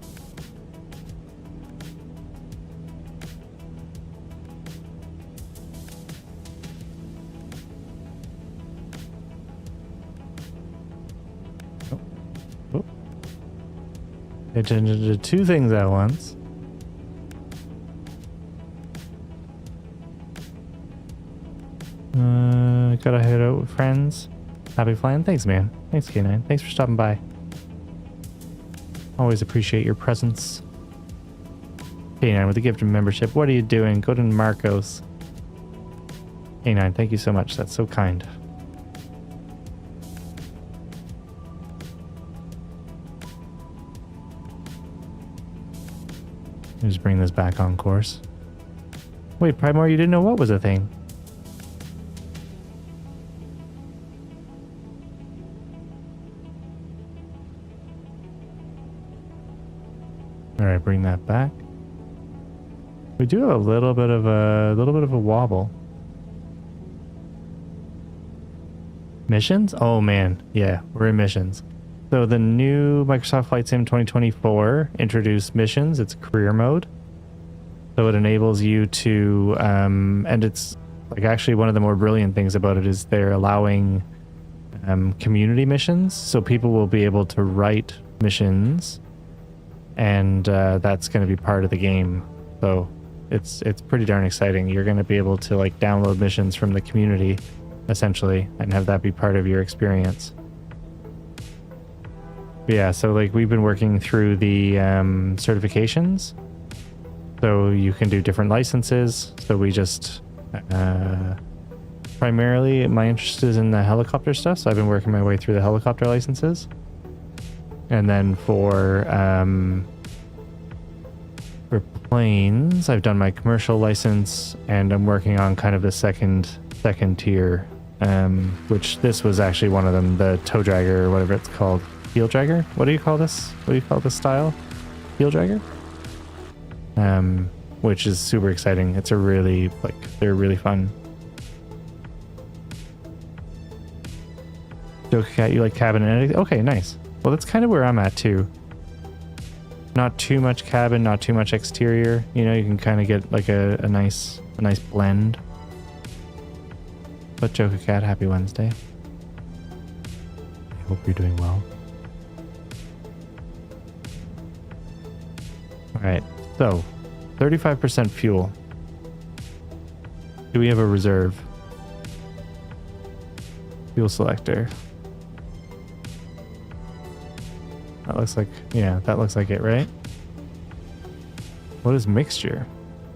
Oh. Pay attention to two things at once. Gotta head out with friends. Happy flying. Thanks, man. Thanks, K9. Thanks for stopping by. Always appreciate your presence. K9 with the gift of membership. What are you doing? Go to Marcos. K9, thank you so much. That's so kind. Let me just bring this back on course. Wait, Pridemore, you didn't know what was a thing? All right, bring that back. We do have a little bit of a wobble. Missions? Oh man, yeah, we're in missions. So the new Microsoft Flight Sim 2024 introduced missions. It's career mode. So it enables you to, and it's like actually one of the more brilliant things about it is they're allowing community missions. So people will be able to write missions, and that's going to be part of the game. So it's pretty darn exciting. You're going to be able to like download missions from the community essentially and have that be part of your experience. But yeah, so like we've been working through the certifications, so you can do different licenses. So we just primarily my interest is in the helicopter stuff, so I've been working my way through the helicopter licenses. And then for planes, I've done my commercial license, and I'm working on kind of the second tier, which this was actually one of them, the tow dragger or whatever it's called. Heel dragger? What do you call this? What do you call this style? Heel dragger? Which is super exciting. It's a really, like, they're really fun. Joker Cat, you like cabin and anything? Okay, nice. Well, that's kind of where I'm at too. Not too much cabin, not too much exterior. You know, you can kind of get like a nice blend. But Joker Cat, happy Wednesday. I hope you're doing well. All right, so 35% fuel. Do we have a reserve? Fuel selector. That looks like, yeah, that looks like it, right? What is mixture?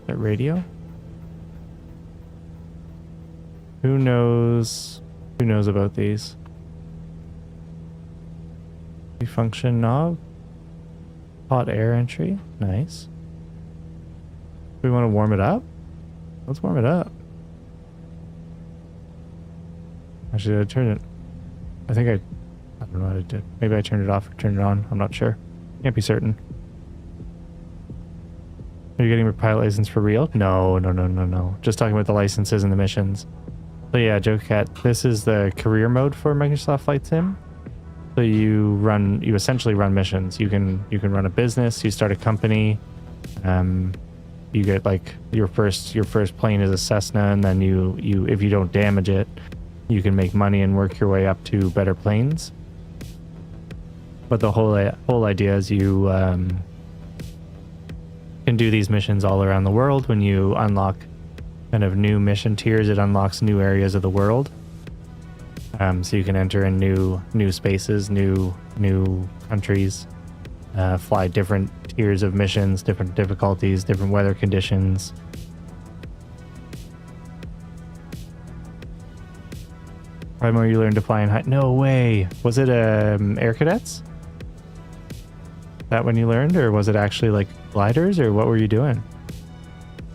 Is that radio? Who knows? Who knows about these? Function knob. Hot air entry. Nice. Do we want to warm it up? Let's warm it up. Actually, I turned it. I think I don't know what I did. Maybe I turned it off or turned it on. I'm not sure. Can't be certain. Are you getting your pilot license for real? No. Just talking about the licenses and the missions. So yeah, Joker Cat, this is the career mode for Microsoft Flight Sim. So you essentially run missions. You can run a business, you start a company, you get like your first plane is a Cessna, and then you if you don't damage it, you can make money and work your way up to better planes. But the whole idea is you can do these missions all around the world. When you unlock kind of new mission tiers, it unlocks new areas of the world. So you can enter in new spaces, new countries, fly different tiers of missions, different difficulties, different weather conditions. Primary, you learned to fly in high. No way. Was it air cadets? That when you learned, or was it actually like gliders, or what were you doing?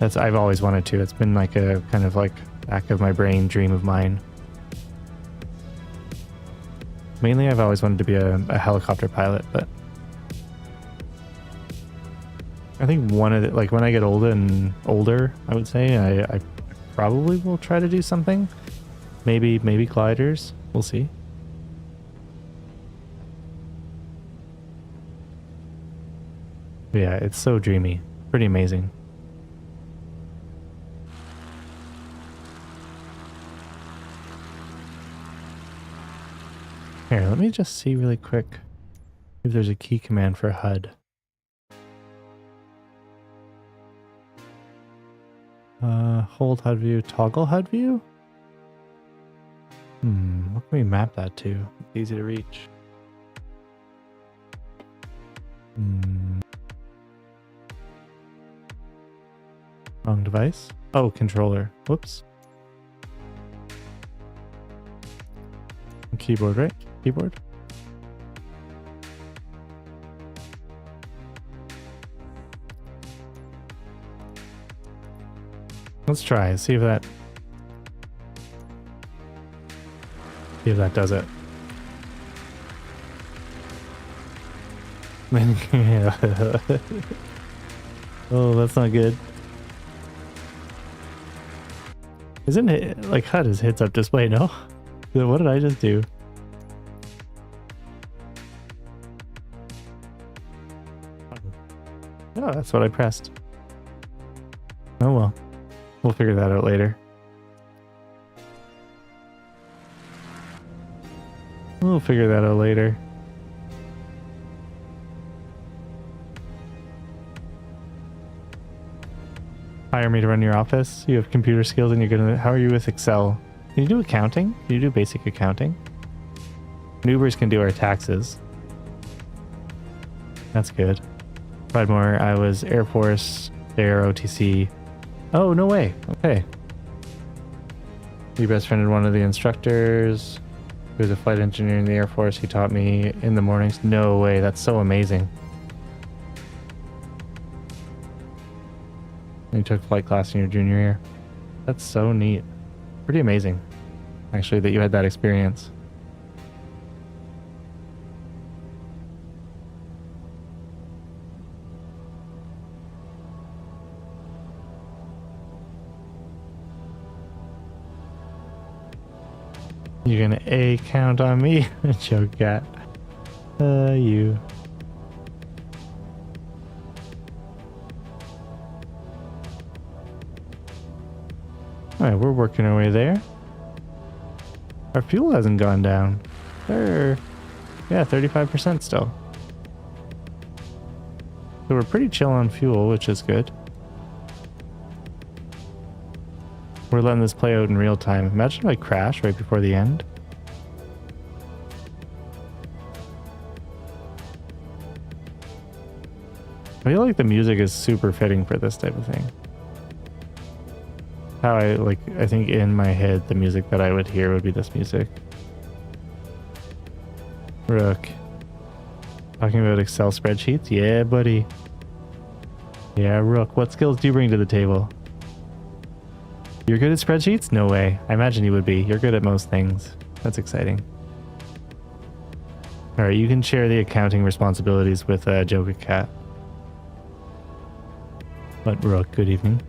I've always wanted to. It's been like a kind of like back of my brain dream of mine. Mainly, I've always wanted to be a helicopter pilot, but I think one of the, like when I get older, I would say I probably will try to do something. Maybe gliders. We'll see. But yeah, it's so dreamy. Pretty amazing. Here, let me just see really quick if there's a key command for HUD. Hold HUD view, toggle HUD view? What can we map that to? It's easy to reach. Wrong device. Oh, controller. Whoops. Keyboard, right? Keyboard. Let's try. See if that does it. Oh, that's not good. Isn't it like HUD is heads up display? No. What did I just do? Oh, that's what I pressed. Oh well. We'll figure that out later. We'll figure that out later. Hire me to run your office. You have computer skills and you're good at it. How are you with Excel? Can you do accounting? Can you do basic accounting? Newbers can do our taxes. That's good. Pridemore, I was Air Force, there, OTC. Oh, no way. Okay. You best friended one of the instructors. He was a flight engineer in the Air Force. He taught me in the mornings. No way. That's so amazing. You took flight class in your junior year. That's so neat. Pretty amazing, actually, that you had that experience. You're gonna A count on me? Joke cat. You. Alright, we're working our way there. Our fuel hasn't gone down. Yeah, 35% still. So we're pretty chill on fuel, which is good. We're letting this play out in real time. Imagine if I crash right before the end. I feel like the music is super fitting for this type of thing. How I think in my head the music that I would hear would be this music. Rook. Talking about Excel spreadsheets? Yeah, buddy. Yeah, Rook. What skills do you bring to the table? You're good at spreadsheets? No way. I imagine you would be. You're good at most things. That's exciting. Alright, you can share the accounting responsibilities with Joker Cat. But Rook, good evening.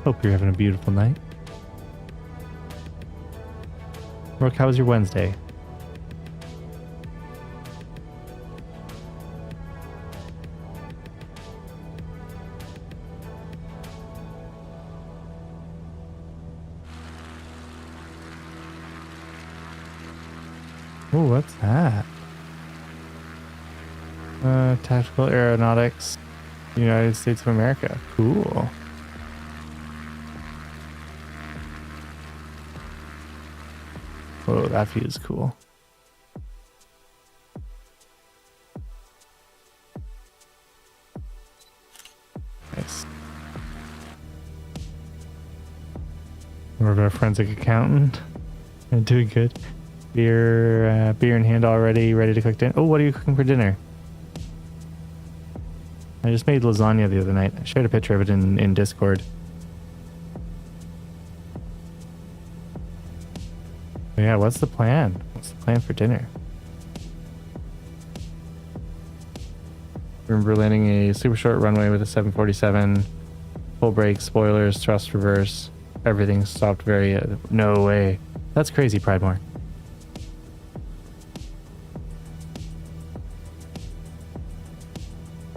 Hope you're having a beautiful night. Rook, how was your Wednesday? Oh, what's that? Tactical Aeronautics, United States of America. Cool. Whoa, that view is cool. Nice. We're our forensic accountant. I'm doing good. Beer in hand already, ready to cook dinner. Oh, what are you cooking for dinner? I just made lasagna the other night. I shared a picture of it in Discord. But yeah, what's the plan? What's the plan for dinner? Remember landing a super short runway with a 747, full brakes, spoilers, thrust reverse, everything stopped very... no way. That's crazy, Pridemore.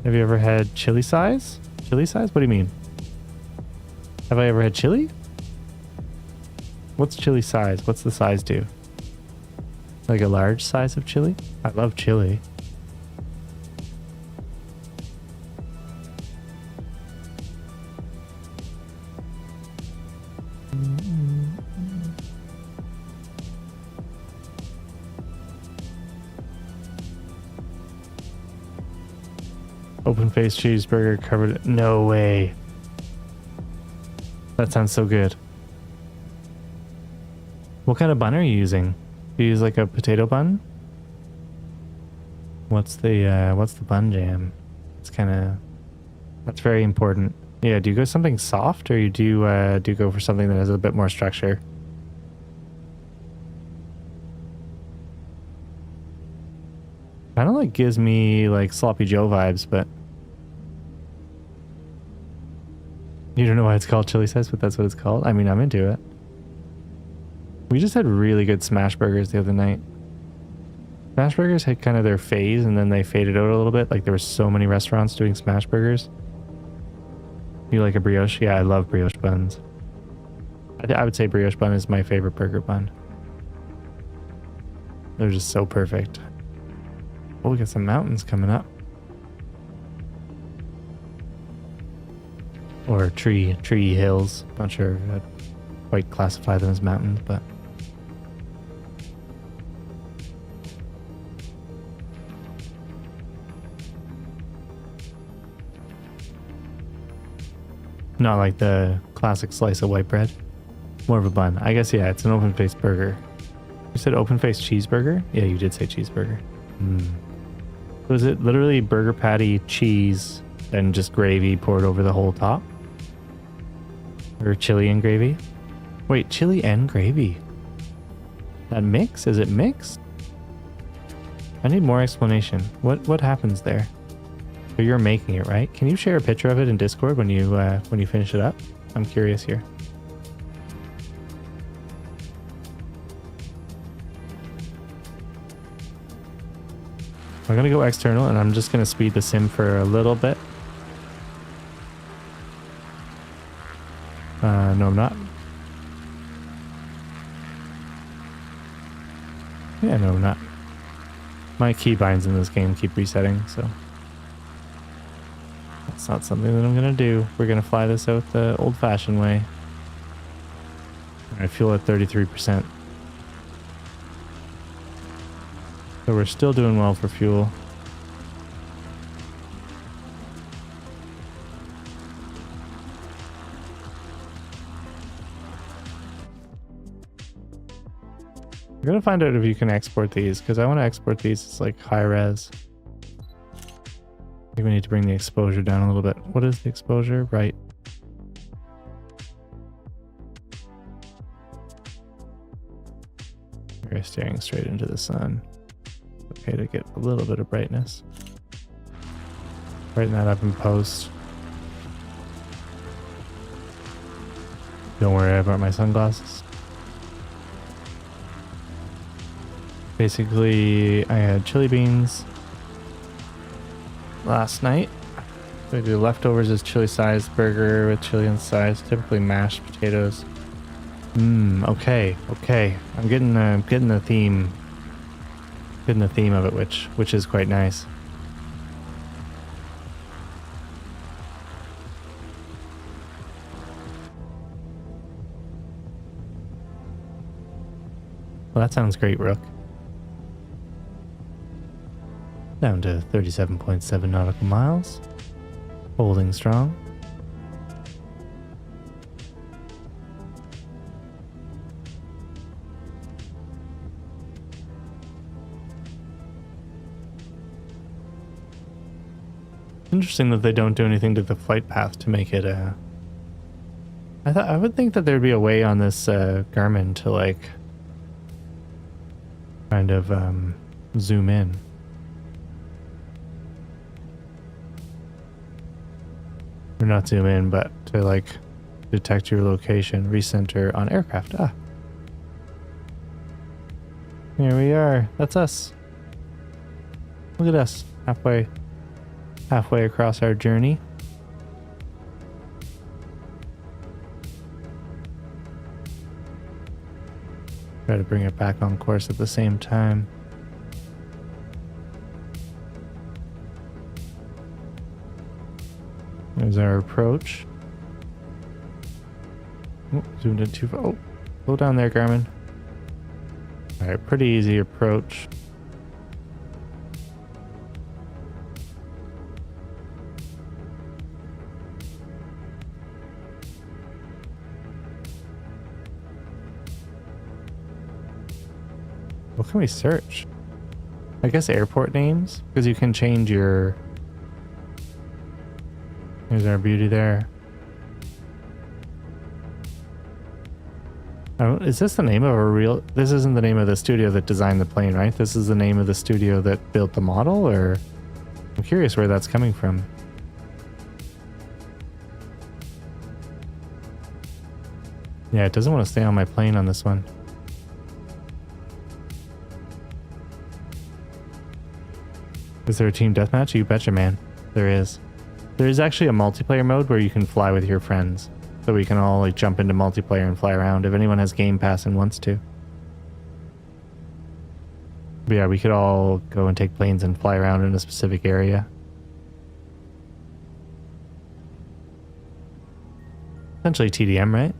Have you ever had chili size? Chili size? What do you mean? Have I ever had chili? What's chili size? What's the size do? Like a large size of chili? I love chili. Open faced cheeseburger covered. No way. That sounds so good. What kind of bun are you using? Do you use like a potato bun? What's the bun jam? It's kind of, that's very important. Yeah, do you go something soft, or do you go for something that has a bit more structure? Kind of like gives me like Sloppy Joe vibes, but you don't know why it's called chili size, but that's what it's called. I mean, I'm into it. We just had really good smash burgers the other night. Smash burgers had kind of their phase, and then they faded out a little bit. Like there were so many restaurants doing smash burgers. You like a brioche? Yeah, I love brioche buns. I would say brioche bun is my favorite burger bun. They're just so perfect. Oh, we got some mountains coming up. Or tree hills. Not sure if I'd quite classify them as mountains, but... not like the classic slice of white bread. More of a bun. I guess, yeah, it's an open-faced burger. You said open-faced cheeseburger? Yeah, you did say cheeseburger. So is it literally burger patty, cheese, and just gravy poured over the whole top? Or chili and gravy? Wait, chili and gravy? That mix? Is it mixed? I need more explanation. What happens there? So you're making it, right? Can you share a picture of it in Discord when you finish it up? I'm curious here. I'm gonna go external, and I'm just gonna speed the sim for a little bit. No, I'm not. Yeah, no, I'm not. My keybinds in this game keep resetting, so that's not something that I'm gonna do. We're gonna fly this out the old-fashioned way. I fuel at 33%. So we're still doing well for fuel. I'm gonna find out if you can export these, because I want to export these as like high res. I think we need to bring the exposure down a little bit. What is the exposure? Right. We're staring straight into the sun. Okay to get a little bit of brightness. Brighten that up in post. Don't worry, I brought my sunglasses. Basically, I had chili beans last night. So I do leftovers as chili size burger with chili on the sides, typically mashed potatoes. Okay. I'm getting the theme. Getting the theme of it, which is quite nice. Well, that sounds great, Rook. Down to 37.7 nautical miles. Holding strong. Interesting that they don't do anything to the flight path to make it I would think that there'd be a way on this Garmin to like kind of zoom in. Or not zoom in, but to like detect your location, recenter on aircraft. Ah. Here we are. That's us. Look at us. Halfway across our journey. Try to bring it back on course at the same time. There's our approach. Oh, zoomed in too far. Oh, slow down there, Garmin. Alright, pretty easy approach. What can we search? I guess airport names, because you can change your... Here's our beauty there. Oh, is this the name of a real... This isn't the name of the studio that designed the plane, right? This is the name of the studio that built the model, or... I'm curious where that's coming from. Yeah, it doesn't want to stay on my plane on this one. Is there a team deathmatch? You betcha, man. There is. There is actually a multiplayer mode where you can fly with your friends. So we can all like jump into multiplayer and fly around if anyone has Game Pass and wants to. But yeah, we could all go and take planes and fly around in a specific area. Essentially TDM, right?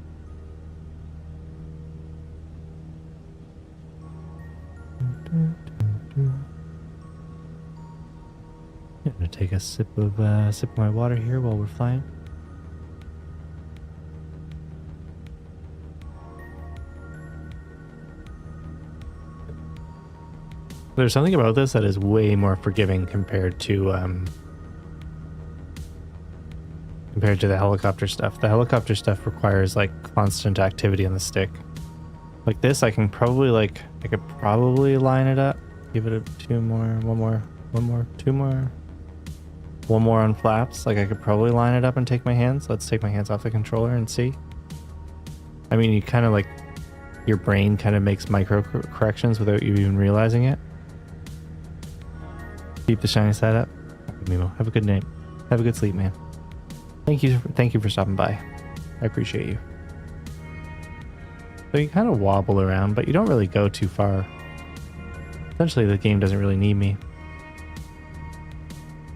I'm gonna take a sip of my water here while we're flying. There's something about this that is way more forgiving compared to the helicopter stuff. The helicopter stuff requires like constant activity on the stick. Like this, I could probably line it up. Give it a two more, two more. One more on flaps. Like I could probably line it up and take my hands. Let's take my hands off the controller and see. I mean, you kind of like, your brain kind of makes micro corrections without you even realizing it. Keep the shiny side up. Mimo, have a good night. Have a good sleep, man. Thank you for stopping by. I appreciate you. So you kind of wobble around, but you don't really go too far. Essentially, the game doesn't really need me.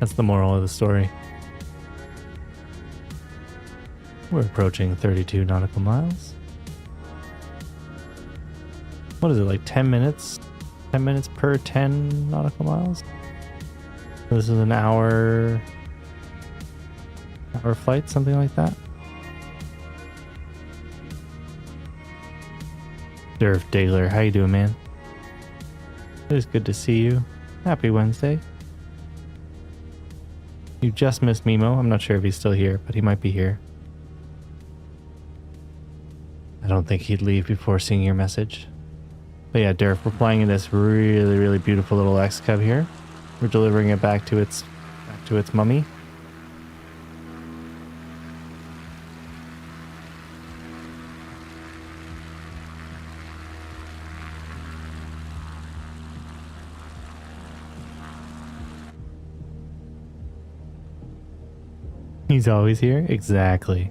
That's the moral of the story. We're approaching 32 nautical miles. What is it, like 10 minutes? 10 minutes per 10 nautical miles? This is an hour flight, something like that. Durf Daler, how you doing, man? It is good to see you. Happy Wednesday. You just missed Mimo. I'm not sure if he's still here, but he might be here. I don't think he'd leave before seeing your message. But yeah, Durf, we're flying in this really, really beautiful little X-Cub here. We're delivering it back to its mummy. He's always here? Exactly.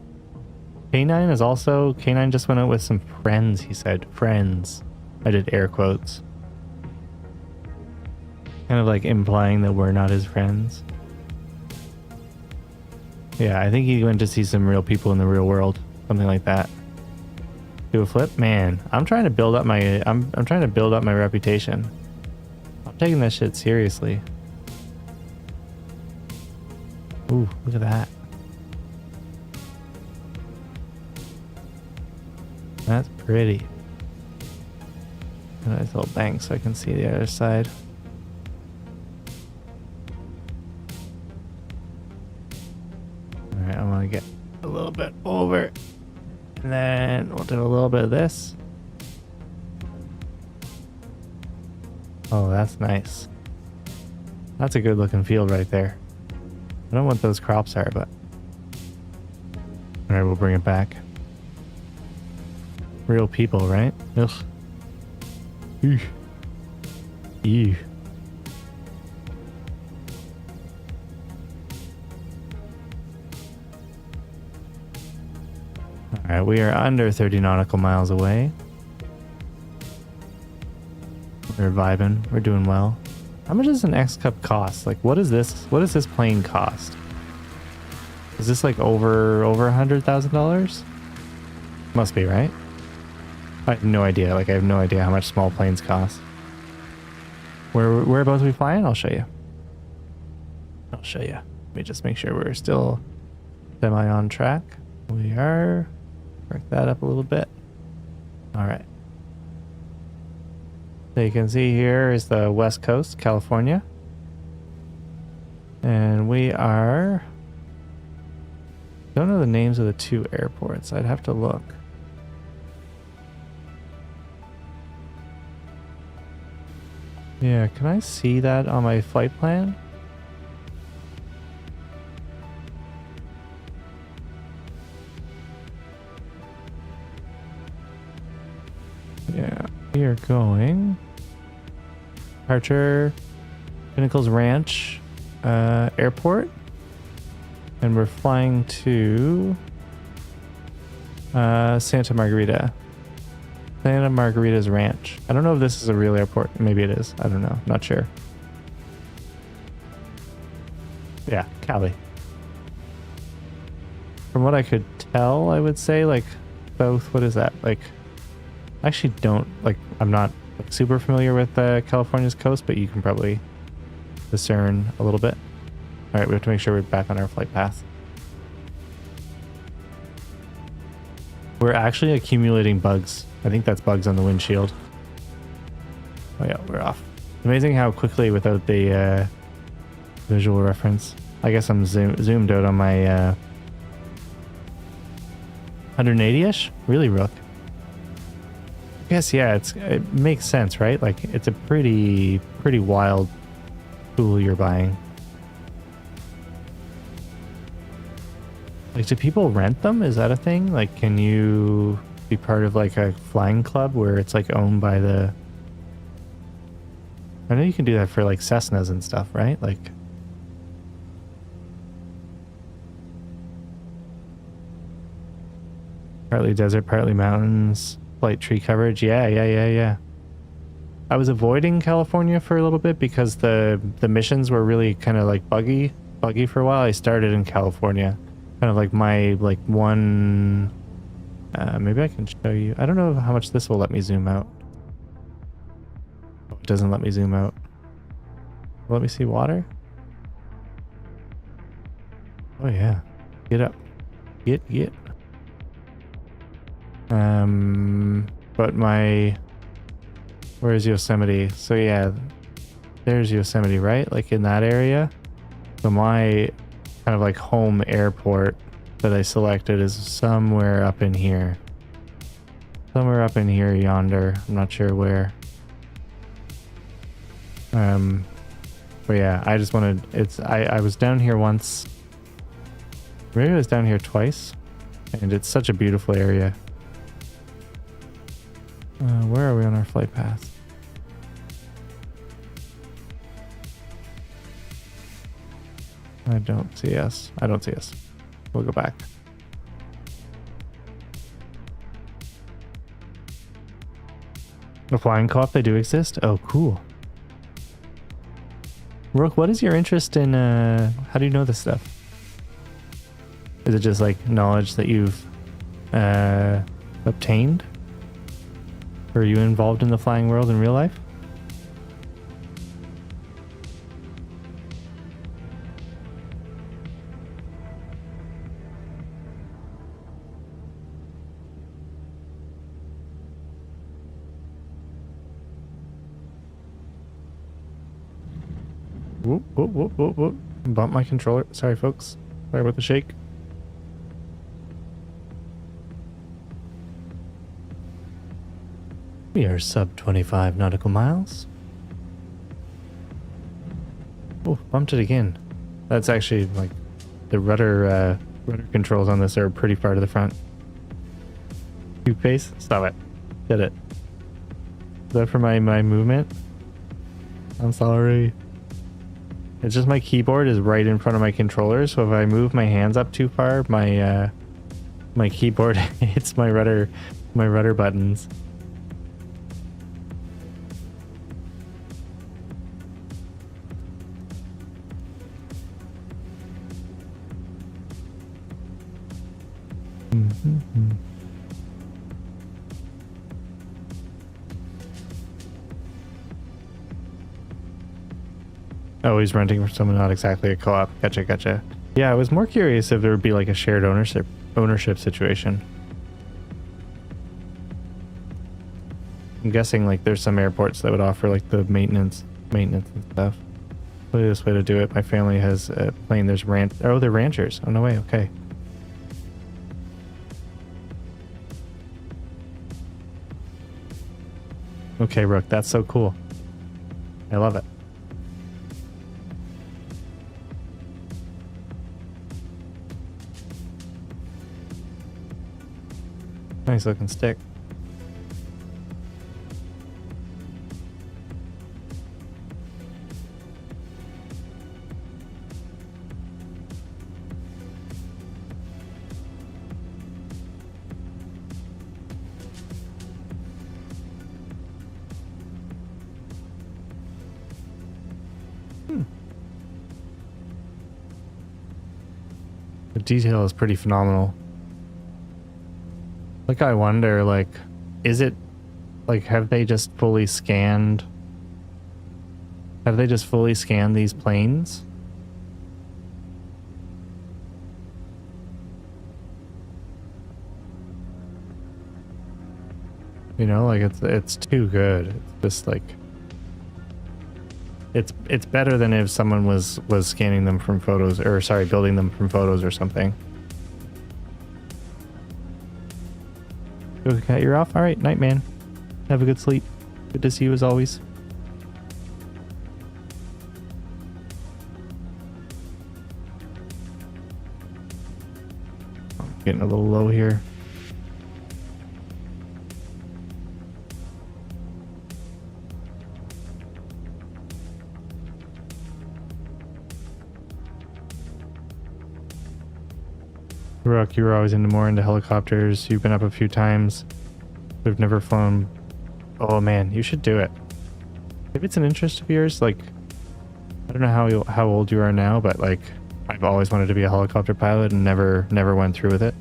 K9 just went out with some friends, he said. Friends. I did air quotes. Kind of like implying that we're not his friends. Yeah, I think he went to see some real people in the real world. Something like that. Do a flip, man. I'm trying to build up my. I'm trying to build up my reputation. I'm taking this shit seriously. Ooh, look at that. That's pretty. A nice little bank so I can see the other side. Alright, I want to get a little bit over. And then we'll do a little bit of this. Oh, that's nice. That's a good looking field right there. I don't know what those crops are, but... Alright, we'll bring it back. Real people, right? Ugh. Ew. Ew. Alright, we are under 30 nautical miles away. We're vibing. We're doing well. How much does an X Cup cost? Like, what is this? What does this plane cost? Is this like over $100,000? Must be, right? I have no idea. Like, I have no idea how much small planes cost. Whereabouts are we flying? I'll show you. I'll show you. Let me just make sure we're still semi on track. We are. Work that up a little bit. All right. So you can see here is the West Coast, California. And we are... Don't know the names of the two airports. I'd have to look. Yeah, can I see that on my flight plan? Yeah, we are going Archer Pinnacles Ranch Airport, and we're flying to Santa Margarita. Santa Margarita's Ranch. I don't know if this is a real airport. Maybe it is. I don't know. Not sure. Yeah, Cali. From what I could tell, I would say like both. What is that? Like, I actually don't like. I'm not like, super familiar with California's coast, but you can probably discern a little bit. All right, we have to make sure we're back on our flight path. We're actually accumulating bugs. I think that's bugs on the windshield. Oh yeah, we're off. Amazing how quickly without the visual reference. I guess I'm zoomed out on my 180-ish? Really, Rook? I guess, yeah, it makes sense, right? Like, it's a pretty wild tool you're buying. Like, do people rent them? Is that a thing? Like, can you be part of like a flying club where it's like owned by the... I know you can do that for like Cessnas and stuff, right? Like... Partly desert, partly mountains, light tree coverage. Yeah. I was avoiding California for a little bit because the missions were really kind of like buggy for a while. I started in California. Kind of like my like one... maybe I can show you. I don't know how much this will let me zoom out. Oh, it doesn't let me zoom out. Let me see water. Oh yeah. Get up. Get. But my... Where's Yosemite? So yeah, there's Yosemite, right? Like in that area. So my kind of like home airport that I selected is somewhere up in here. Somewhere up in here yonder. I'm not sure where. But yeah, I just wanted... I was down here once. Maybe I was down here twice. And it's such a beautiful area. Where are we on our flight path? I don't see us. We'll go back. The flying co-op, they do exist? Oh, cool. Rook, what is your interest in, how do you know this stuff? Is it just like knowledge that you've obtained Are you involved in the flying world in real life? Whoop, whoop, whoop, whoop, whoop. Bump my controller. Sorry, folks. Sorry about the shake. We are sub 25 nautical miles. Oh, bumped it again. That's actually like the rudder controls on this are pretty far to the front. Pace? Stop it. Did it. Is that for my movement? I'm sorry. It's just my keyboard is right in front of my controller, so if I move my hands up too far, my keyboard hits my rudder buttons. Oh, he's renting from someone, not exactly a co-op. Gotcha. Yeah, I was more curious if there would be like a shared ownership situation. I'm guessing like there's some airports that would offer like the maintenance and stuff. Probably this way to do it. My family has a plane. There's they're ranchers. Oh no way. Okay. Okay, Rook, that's so cool. I love it. Nice looking stick. The detail is pretty phenomenal. Like, I wonder, like, is it, like, have they just fully scanned these planes? You know, like, it's too good. It's just, like, it's better than if someone was scanning them from photos, or, sorry, building them from photos or something. Okay, you're off? Alright, night, man. Have a good sleep. Good to see you as always. Getting a little low here. Rook, you were always more into helicopters. You've been up a few times. We've never flown. Oh man, you should do it. If it's an interest of yours, like, I don't know how old you are now, but like, I've always wanted to be a helicopter pilot and never went through with it.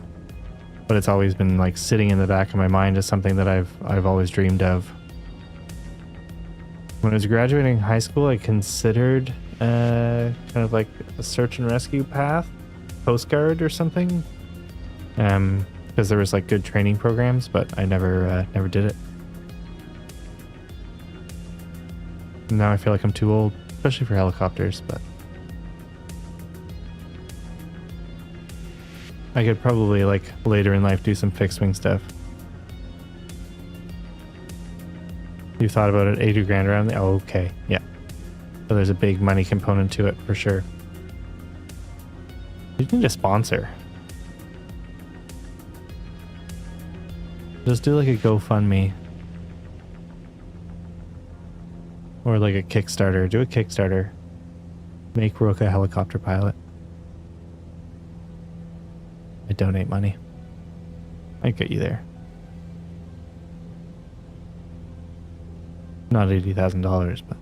But it's always been like sitting in the back of my mind as something that I've always dreamed of. When I was graduating high school, I considered kind of like a search and rescue path, Coast Guard or something, because there was like good training programs, but I never did it. Now I feel like I'm too old, especially for helicopters, but I could probably like later in life do some fixed wing stuff. You thought about it, 80 grand around there? Oh, okay, yeah. So there's a big money component to it for sure. You need a sponsor. Just do like a GoFundMe. Or like a Kickstarter. Do a Kickstarter. Make Rook a helicopter pilot. I donate money. I'd get you there. Not $80,000, but...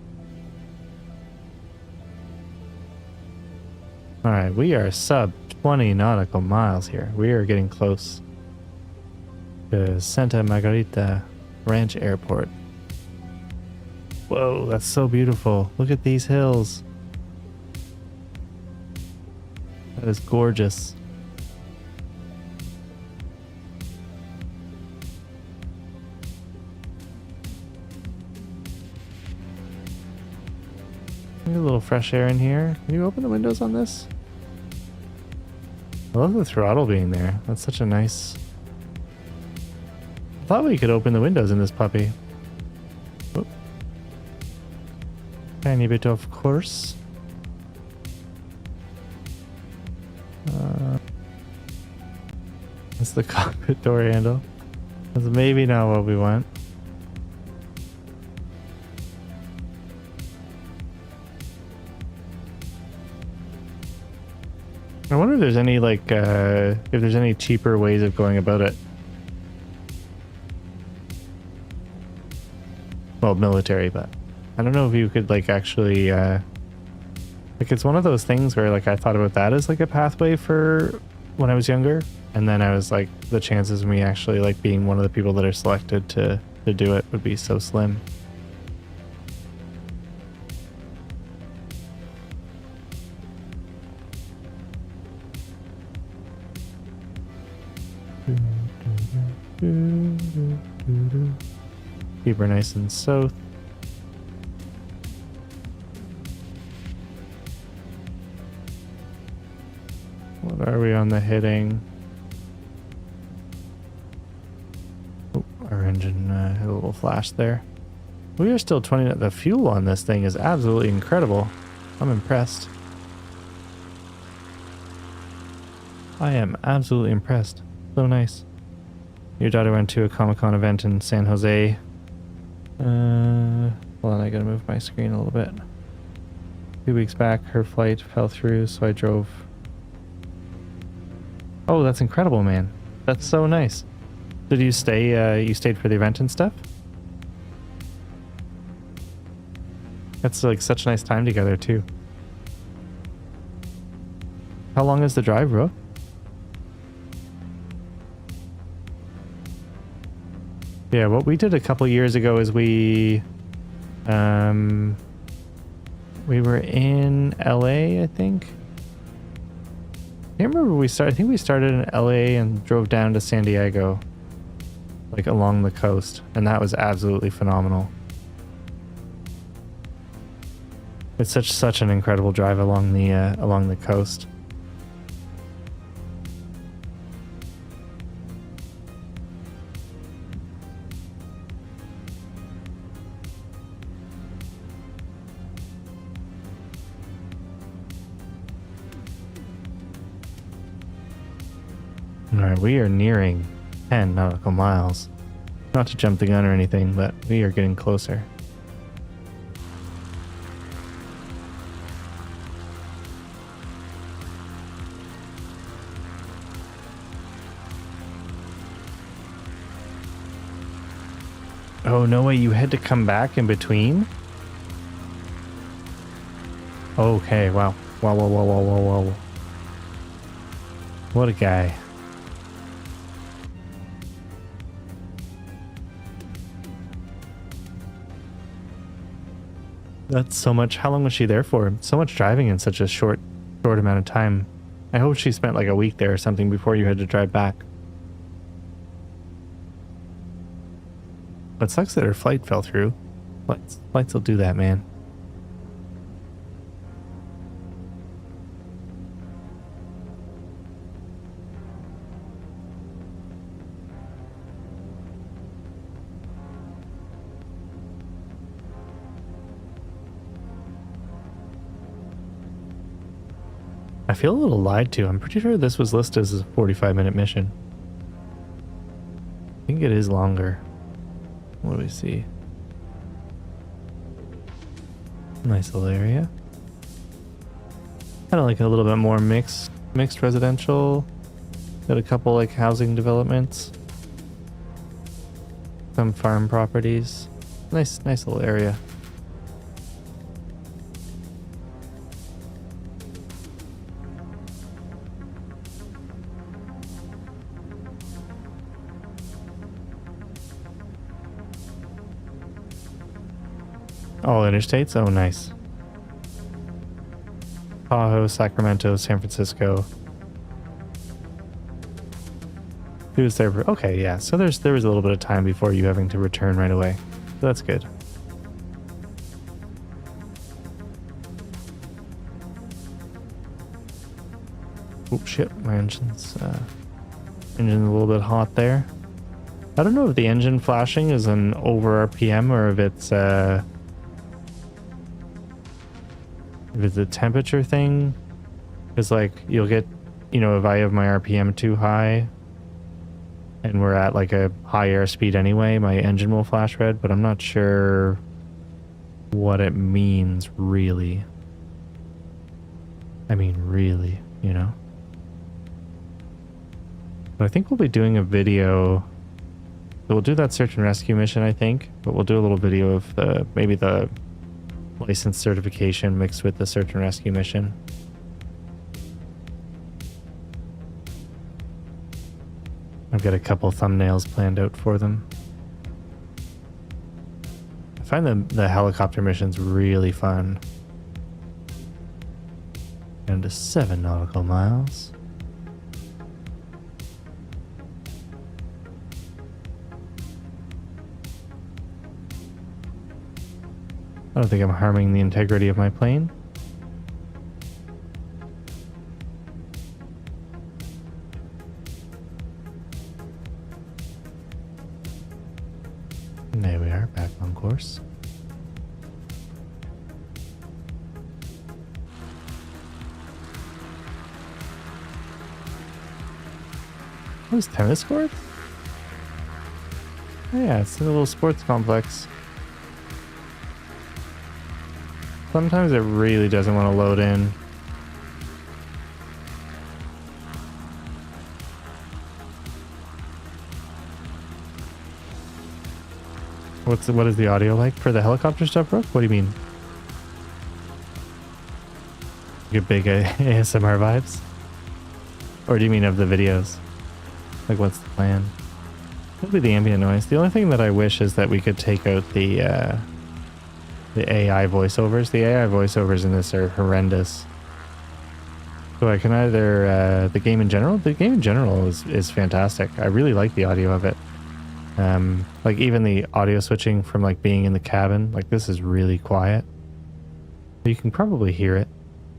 Alright, we are sub 20 nautical miles here. We are getting close to Santa Margarita Ranch Airport. Whoa, that's so beautiful. Look at these hills. That is gorgeous. Maybe a little fresh air in here. Can you open the windows on this? I love the throttle being there. That's such a nice... I thought we could open the windows in this puppy. Oop. Tiny bit of course. That's the cockpit door handle. That's maybe not what we want. I wonder if there's any like if there's any cheaper ways of going about it. Well, military, but I don't know if you could like actually like it's one of those things where like I thought about that as like a pathway for when I was younger, and then I was like the chances of me actually like being one of the people that are selected to do it would be so slim. Keep her nice and south. What are we on the hitting? Oh, our engine had a little flash there. We are still 20. The fuel on this thing is absolutely incredible. I'm impressed. I am absolutely impressed. So nice. Your daughter went to a Comic-Con event in San Jose. Hold on, I gotta move my screen a little bit. 2 weeks back, her flight fell through, so I drove. Oh, that's incredible, man. That's so nice. Did you stay, you stayed for the event and stuff? That's like such a nice time together, too. How long is the drive, bro? Yeah, what we did a couple years ago is we were in LA, I think. I can't remember where we started. I think we started in LA and drove down to San Diego, like along the coast, and that was absolutely phenomenal. It's such an incredible drive along the coast. Alright, we are nearing 10 nautical miles. Not to jump the gun or anything, but we are getting closer. Oh, no way, you had to come back in between? Okay, wow. Wow. What a guy. That's so much. How long was she there for? So much driving in such a short amount of time. I hope she spent like a week there or something before you had to drive back. But it sucks that her flight fell through. Flights will do that, man. I feel a little lied to. I'm pretty sure this was listed as a 45-minute mission. I think it is longer. What do we see? Nice little area. Kind of like a little bit more mixed residential. Got a couple like housing developments. Some farm properties. Nice little area. All interstates? Oh, nice. Tahoe, Sacramento, San Francisco. He was there for, okay, yeah. So there was a little bit of time before you having to return right away. So that's good. Oh shit, my engine's a little bit hot there. I don't know if the engine flashing is an over RPM or if it's a temperature thing. Because like you'll get, you know, if I have my RPM too high and we're at like a high airspeed anyway, my engine will flash red, but I'm not sure what it means really. I mean really, you know? But I think we'll be doing a video. We'll do that search and rescue mission, I think, but we'll do a little video of maybe the license certification mixed with the search and rescue mission. I've got a couple thumbnails planned out for them. I find the helicopter missions really fun. Down to 7 nautical miles. I don't think I'm harming the integrity of my plane. And there we are, back on course. What is tennis court? Oh yeah, it's a little sports complex. Sometimes it really doesn't want to load in. What is the audio like for the helicopter stuff, Brooke? What do you mean? You get big ASMR vibes? Or do you mean of the videos? Like what's the plan? It'll be the ambient noise. The only thing that I wish is that we could take out the AI voiceovers. The AI voiceovers in this are horrendous. So I can either the game in general is fantastic. I really like the audio of it. Like even the audio switching from like being in the cabin, like this is really quiet. You can probably hear it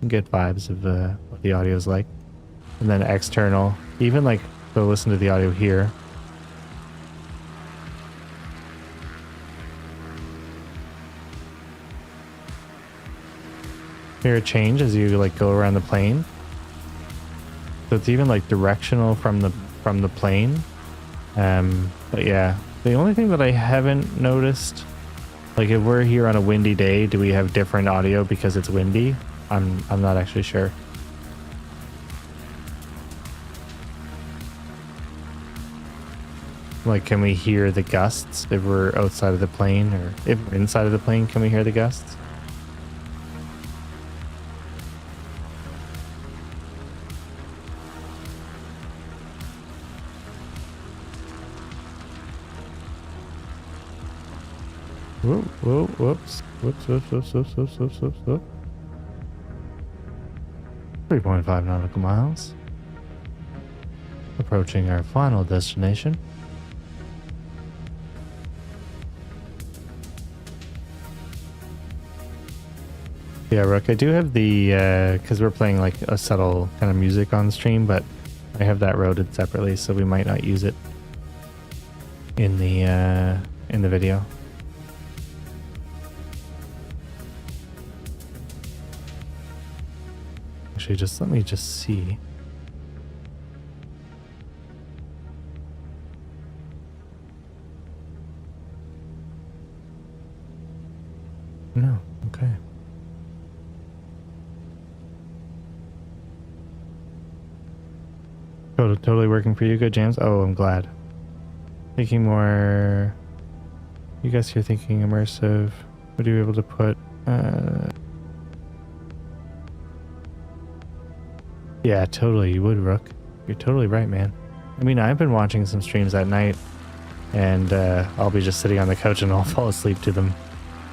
and get vibes of what the audio is like. And then external, even like go listen to the audio here. Hear a change as you like go around the plane. So it's even like directional from the plane. But yeah, the only thing that I haven't noticed, like if we're here on a windy day, do we have different audio because it's windy? I'm not actually sure. Like, can we hear the gusts if we're outside of the plane, or if we're inside of the plane, can we hear the gusts? Whoa, whoa, whoops. Whoops. 3.5 nautical miles. Approaching our final destination. Yeah, Rook, I do have the, because we're playing like a subtle kind of music on the stream, but I have that routed separately, so we might not use it in the video. Actually, let me see. No, okay. Totally working for you, good James. Oh, I'm glad. Thinking more. You guys here thinking immersive? Would you be able to put? Yeah, totally. You would, Rook. You're totally right, man. I mean, I've been watching some streams at night, and I'll be just sitting on the couch and I'll fall asleep to them.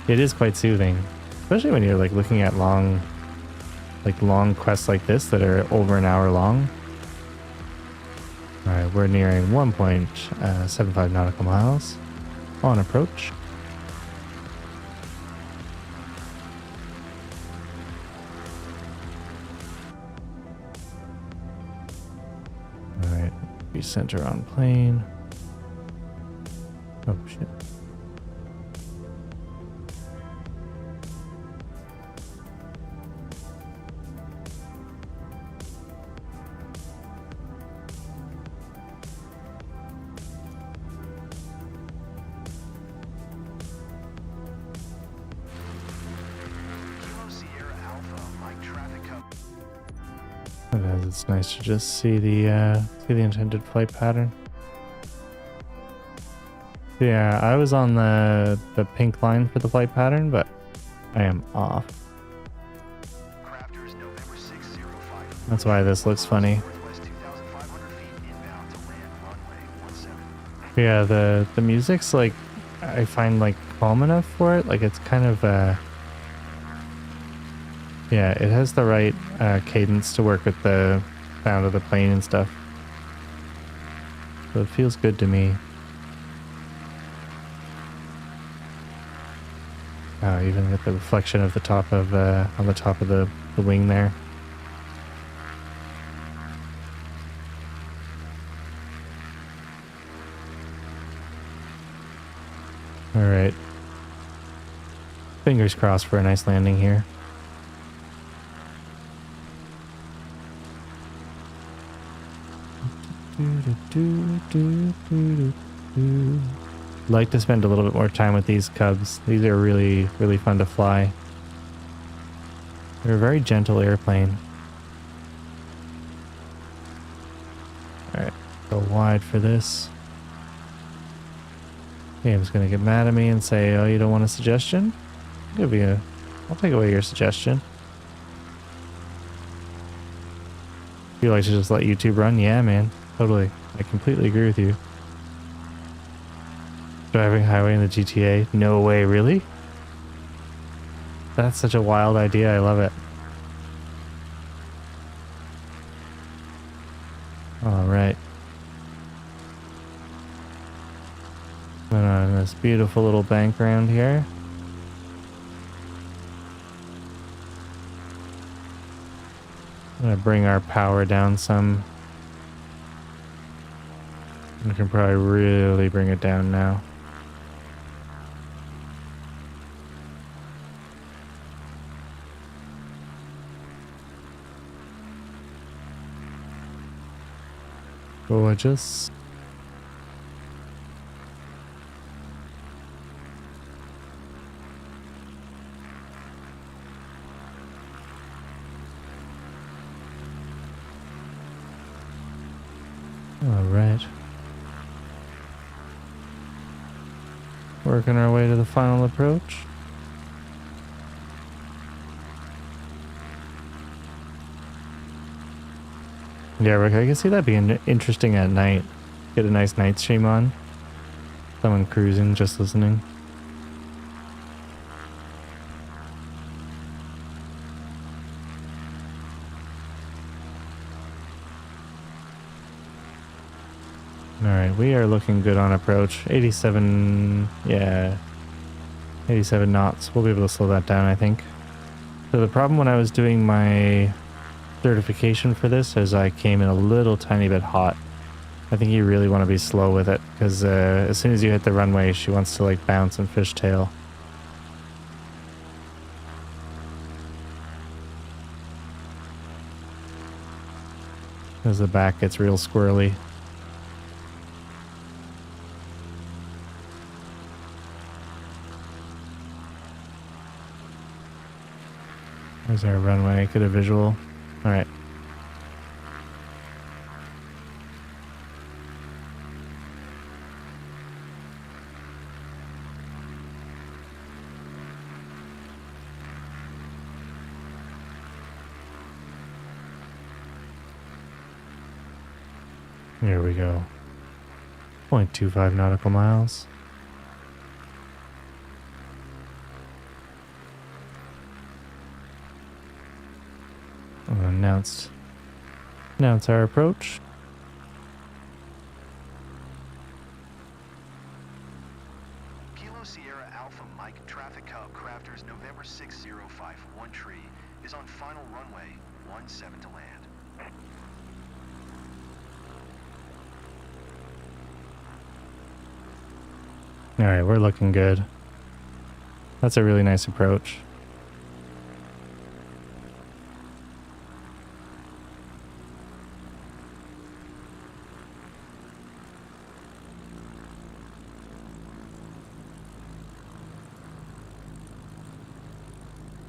It is quite soothing, especially when you're like looking at long quests like this that are over an hour long. All right, we're nearing 1.75 nautical miles on approach. All right, recenter on plane. Oh shit. Kilo Sierra Alpha, Mike traffic code. It's nice to just see the intended flight pattern. Yeah, I was on the pink line for the flight pattern, but I am off. Crafters November 605. That's why this looks funny. Northwest 2,500 feet inbound to land runway 17. Yeah, the music's like, I find like calm enough for it. Like it's kind of yeah, it has the right cadence to work with the sound of the plane and stuff. So it feels good to me. Even with the reflection of the top of on the top of the wing there. All right. Fingers crossed for a nice landing here. Like to spend a little bit more time with these cubs. These are really, really fun to fly. They're a very gentle airplane. Alright, go wide for this. Game's gonna get mad at me and say, oh, you don't want a suggestion? I'll take away your suggestion. You like to just let YouTube run? Yeah, man. Totally. I completely agree with you. Driving highway in the GTA? No way, really? That's such a wild idea. I love it. Alright. On this beautiful little bank around here. I'm gonna bring our power down some. We can probably really bring it down now. Gorgeous. All right. Working our way to the final approach. Yeah, Rick, I can see that being interesting at night. Get a nice night stream on. Someone cruising, just listening. Alright, we are looking good on approach. 87, yeah, 87 knots. We'll be able to slow that down, I think. So the problem when I was doing my certification for this is I came in a little tiny bit hot. I think you really want to be slow with it because as soon as you hit the runway, she wants to like bounce and fishtail. As the back gets real squirrely. There's our runway. Get a visual. All right. Here we go. 0.25 nautical miles. Announce our approach. Kilo Sierra Alpha Mike Traffic Hub Crafters November 6051 tree is on final runway 17 to land. All right, we're looking good. That's a really nice approach.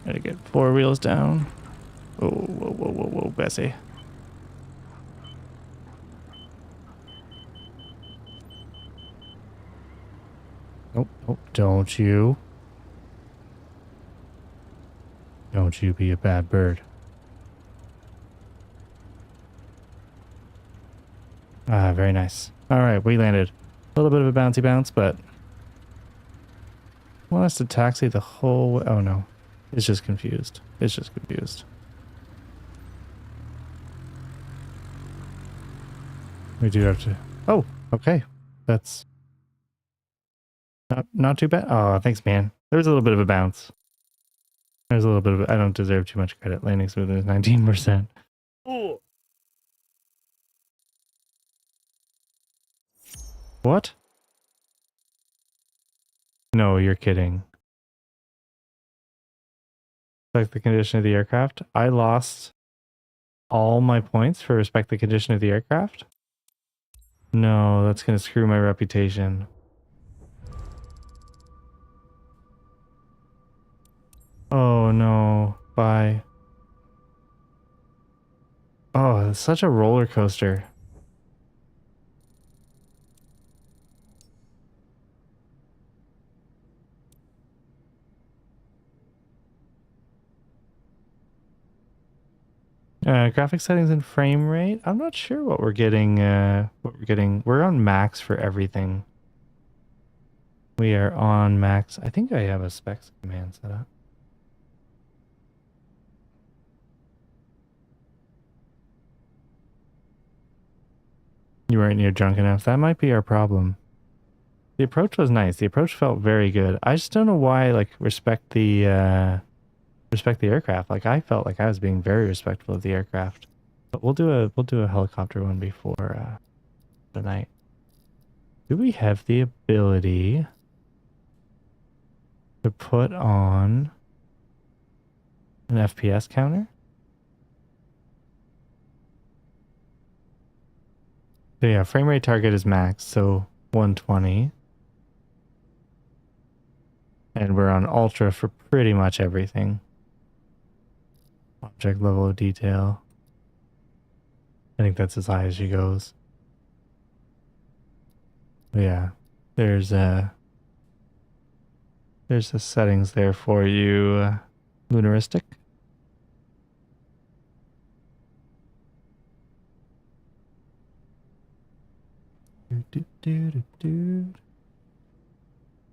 Gotta get 4 wheels down. Whoa, whoa, whoa, whoa, whoa, Bessie. Nope, nope, don't you. Don't you be a bad bird. Ah, very nice. All right, we landed. A little bit of a bouncy bounce, but I want us to taxi the whole way. Oh no, it's just confused. It's just confused. We do have to. Oh, okay. That's not too bad. Oh, thanks, man. There was a little bit of a bounce. There's a little bit of. I don't deserve too much credit. Landing smoothness 19%. Oh. What? No, you're kidding. Respect the condition of the aircraft. I lost all my points for respect the condition of the aircraft. No, that's gonna screw my reputation. Oh no, bye. Oh, it's such a roller coaster. Graphic settings and frame rate. I'm not sure what we're getting. We're on max for everything. We are on max. I think I have a specs command set up. You weren't near drunk enough. That might be our problem. The approach was nice. The approach felt very good. I just don't know why, like, respect the aircraft. Like, I felt like I was being very respectful of the aircraft. But we'll do a helicopter one before the night. Do we have the ability to put on an FPS counter? So yeah, frame rate target is max, so 120. And we're on ultra for pretty much everything. Object level of detail. I think that's as high as she goes. But yeah, there's the settings there for you, Lunaristic.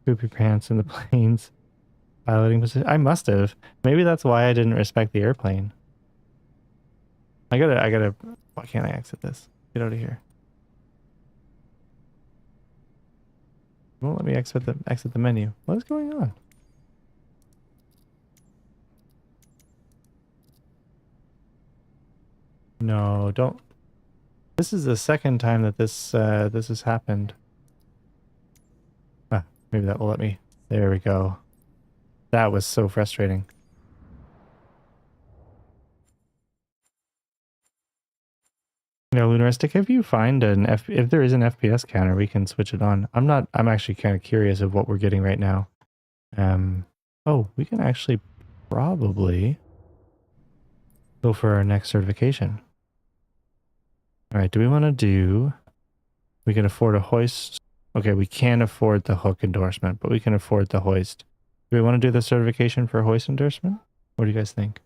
Poop your pants in the plane's piloting position. I must have. Maybe that's why I didn't respect the airplane. I gotta. Why can't I exit this? Get out of here. It won't let me exit the menu. What is going on? No, don't. This is the second time that this has happened. Ah, maybe that will let me. There we go. That was so frustrating. Now, Lunaristic, if you find if there is an FPS counter, we can switch it on. I'm actually kind of curious of what we're getting right now. Oh, we can actually probably go for our next certification. All right, do we want to do... We can afford a hoist. Okay, we can't afford the hook endorsement, but we can afford the hoist. Do we want to do the certification for hoist endorsement? What do you guys think?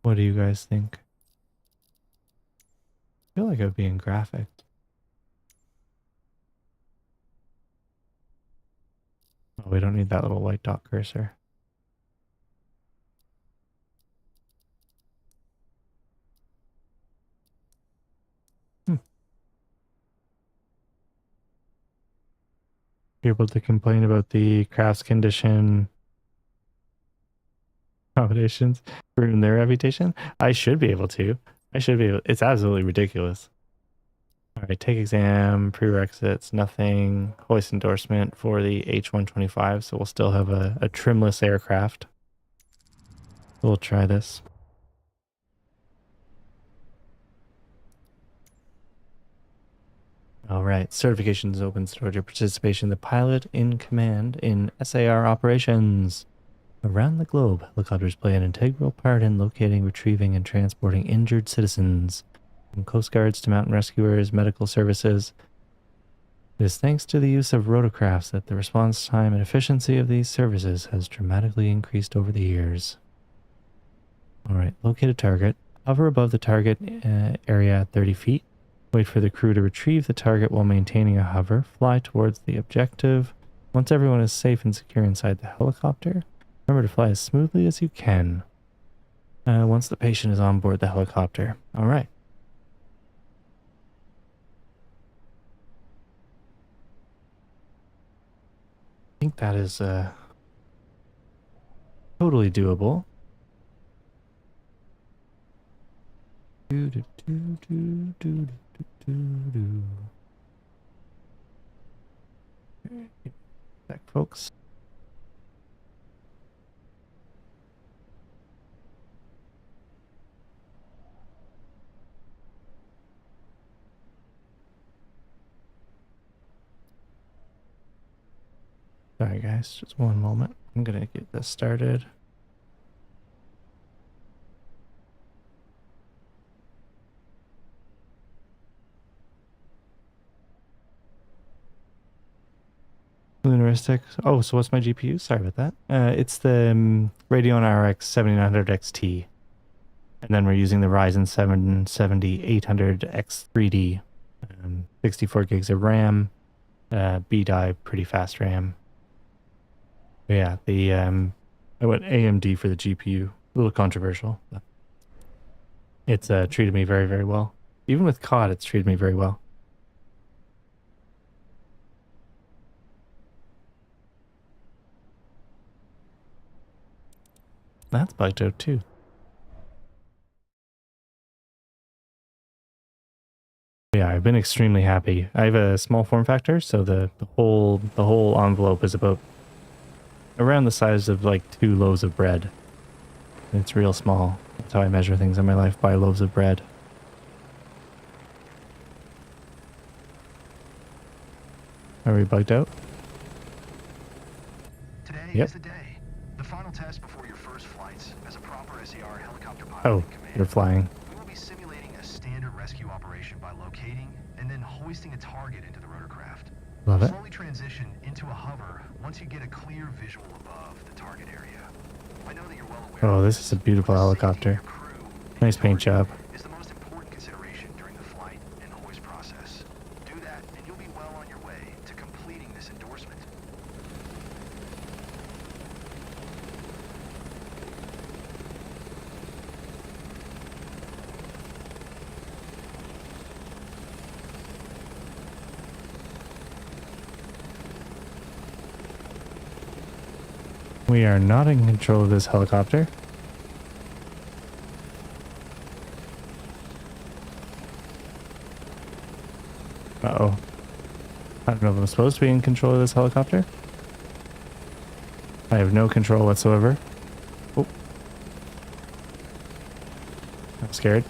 What do you guys think? I feel like it would be in graphics. Oh, we don't need that little white dot cursor. You're able to complain about the craft's condition accommodations ruin their reputation. I should be able to. It's absolutely ridiculous. All right, take exam, prerequisites, nothing. Hoist endorsement for the H-125, so we'll still have a trimless aircraft. We'll try this. All right, certifications opens toward your participation. The pilot in command in SAR operations. Around the globe, helicopters play an integral part in locating, retrieving, and transporting injured citizens. From Coast Guards to mountain rescuers, medical services. It is thanks to the use of rotorcrafts that the response time and efficiency of these services has dramatically increased over the years. All right, locate a target. Hover above the target area at 30 feet. Wait for the crew to retrieve the target while maintaining a hover. Fly towards the objective. Once everyone is safe and secure inside the helicopter, remember to fly as smoothly as you can. Once the patient is on board the helicopter. All right. I think that is totally doable. Back, folks. Sorry guys, just one moment. I'm gonna get this started. Lunaristics. Oh, so what's my GPU? Sorry about that. It's the Radeon RX 7900 XT. And then we're using the Ryzen 7 7800X3D. 64 gigs of RAM. B-die, pretty fast RAM. But yeah, I went AMD for the GPU. A little controversial. But it's treated me very, very well. Even with COD, it's treated me very well. That's bugged out too. Yeah, I've been extremely happy. I have a small form factor, so the whole envelope is about around the size of like 2 loaves of bread. It's real small. That's how I measure things in my life, by loaves of bread. Are we bugged out? Today Yep. is the day. The final test before your first flights as a proper SAR helicopter pilot Oh, in command. you're flying. We will be simulating a standard rescue operation by locating and then hoisting a target into the rotorcraft. Love it. Slowly transition into a hover once you get a clear visual above the target area. I know that you're well aware. Oh, of this is a beautiful but safety of helicopter. your crew and Nice your paint target job. is the most important consideration during the flight and hoist process. Do that, and you'll be well on your way to completing this endorsement. We are not in control of this helicopter. Uh-oh. I don't know if I'm supposed to be in control of this helicopter. I have no control whatsoever. Oh. I'm scared.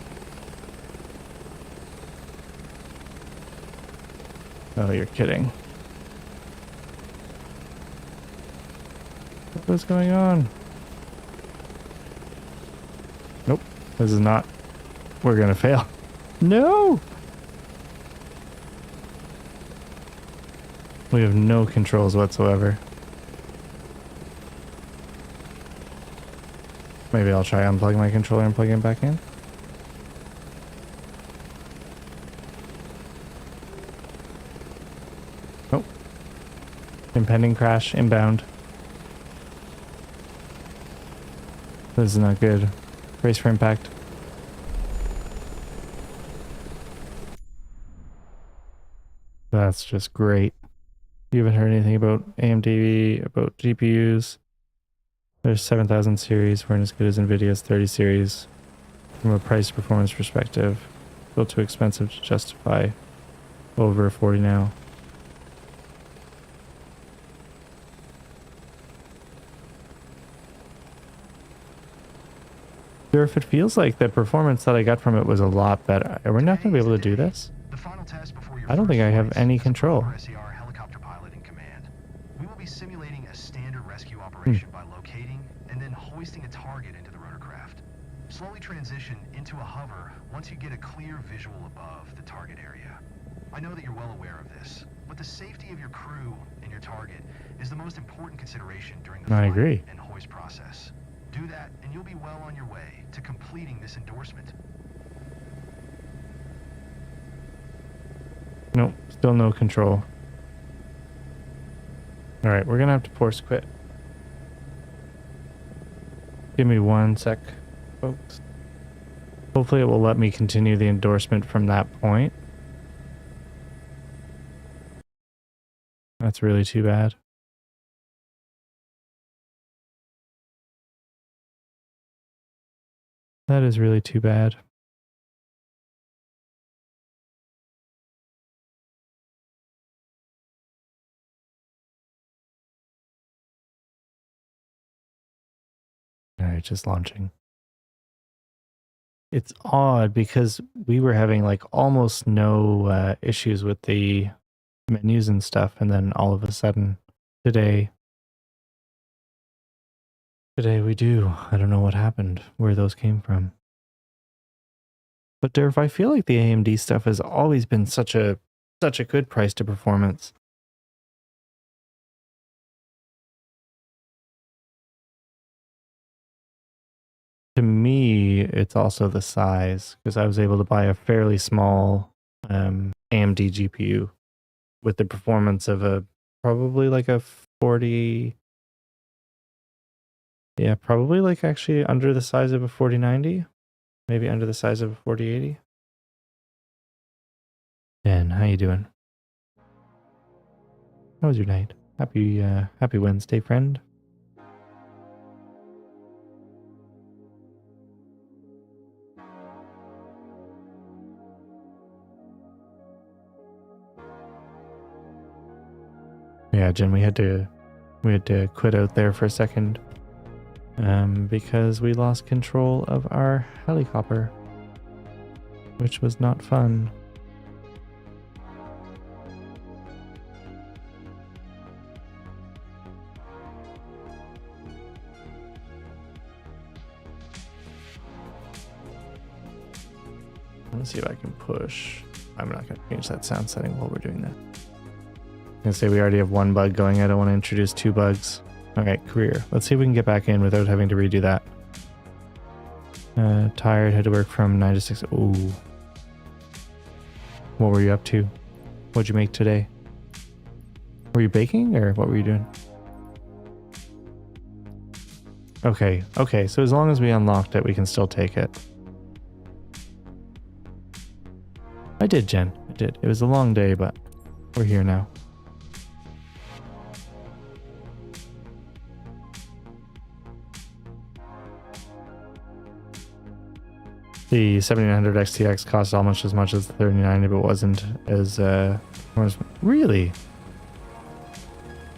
Oh, you're kidding. What's going on? Nope. This is not... We're gonna fail. No! We have no controls whatsoever. Maybe I'll try unplugging my controller and plugging it back in. Nope. Impending crash, inbound. This is not good. Brace for impact. That's just great. You haven't heard anything about AMD, about GPUs. There's 7000 series, weren't as good as NVIDIA's 30 series. From a price performance perspective, still too expensive to justify over 40 now. Sure, if it feels like the performance that I got from it was a lot better. Are we not going to be able to do this? The final test before your I don't think I have first any flight as a control. proper SAR helicopter pilot in command. We will be simulating a standard rescue operation by locating and then hoisting a target into the rotorcraft. Slowly transition into a hover once you get a clear visual above the target area. I know that you're well aware of this, but the safety of your crew and your target is the most important consideration during the I flight agree. and hoist process. Do that and you'll be well on your way to completing this endorsement. Nope, still no control. Alright, we're gonna have to force quit. Give me 1 sec, folks. Hopefully it will let me continue the endorsement from that point. That's really too bad. That is really too bad. Alright, just launching. It's odd because we were having like almost no issues with the menus and stuff, and then all of a sudden today we do. I don't know what happened, where those came from. But Derv, I feel like the AMD stuff has always been such a good price to performance. To me, it's also the size, because I was able to buy a fairly small AMD GPU with the performance of a probably like a 40. Yeah, probably like actually under the size of a 4090, maybe under the size of a 4080. Dan, how you doing? How was your night? Happy Wednesday, friend. Yeah, Jen, we had to quit out there for a second. Because we lost control of our helicopter, which was not fun. Let's see if I can push. I'm not going to change that sound setting while we're doing that. I'm going to say we already have 1 bug going. I don't want to introduce 2 bugs. Okay, career. Let's see if we can get back in without having to redo that. Tired, had to work from 9 to 6. Ooh. What were you up to? What'd you make today? Were you baking or what were you doing? Okay, so as long as we unlocked it, we can still take it. I did, Jen. I did. It was a long day, but we're here now. The 7900 XTX cost almost as much as the 3090, but wasn't as really.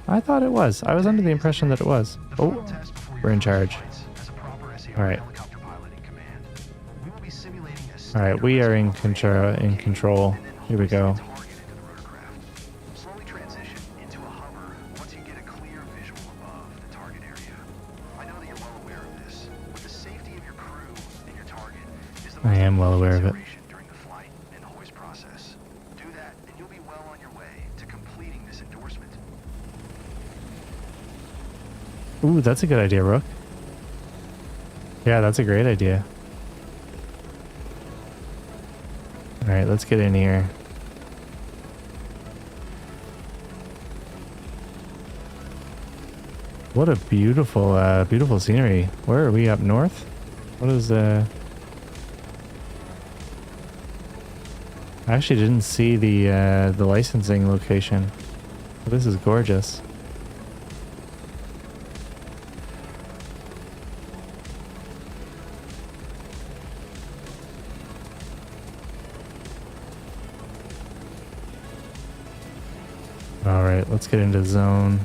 I thought it was. I was under the impression that it was. Oh, we're in charge. All right. All right, we are in control. Here we go. Slowly transition into a hover once you get a clear visual above the target area. I know that you're well aware of this, but the safety of your crew and your target is the I am well aware of it. during the flight and hoist process. Do that, and you'll be well on your way to completing this endorsement. Ooh, that's a good idea, Rook. Yeah, that's a great idea. All right, let's get in here. What a beautiful, beautiful scenery. Where are we, up north? What is I actually didn't see the licensing location. This is gorgeous. All right, let's get into zone.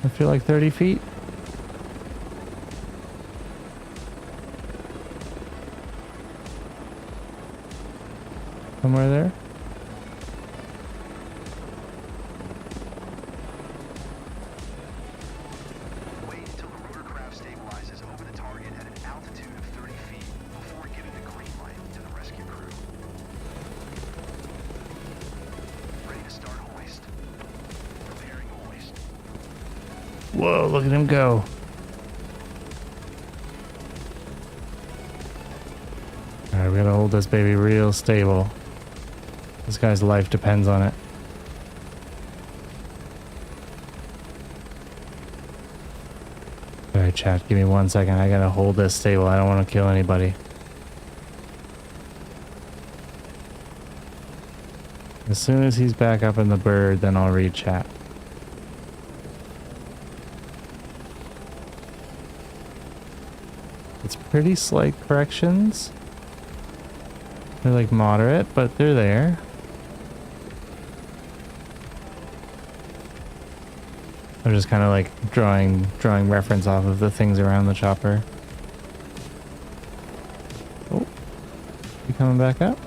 I feel like 30 feet. Somewhere there. Wait until the rotorcraft stabilizes over the target at an altitude of 30 feet before giving the green light to the rescue crew. Ready to start hoist. Preparing hoist. Whoa, look at him go. Alright, we gotta hold this baby real stable. This guy's life depends on it. Alright, chat, give me 1 second. I gotta hold this stable. I don't want to kill anybody. As soon as he's back up in the bird, then I'll read chat. It's pretty slight corrections. They're like moderate, but they're there. I'm just kind of like drawing reference off of the things around the chopper. Oh, you coming back up?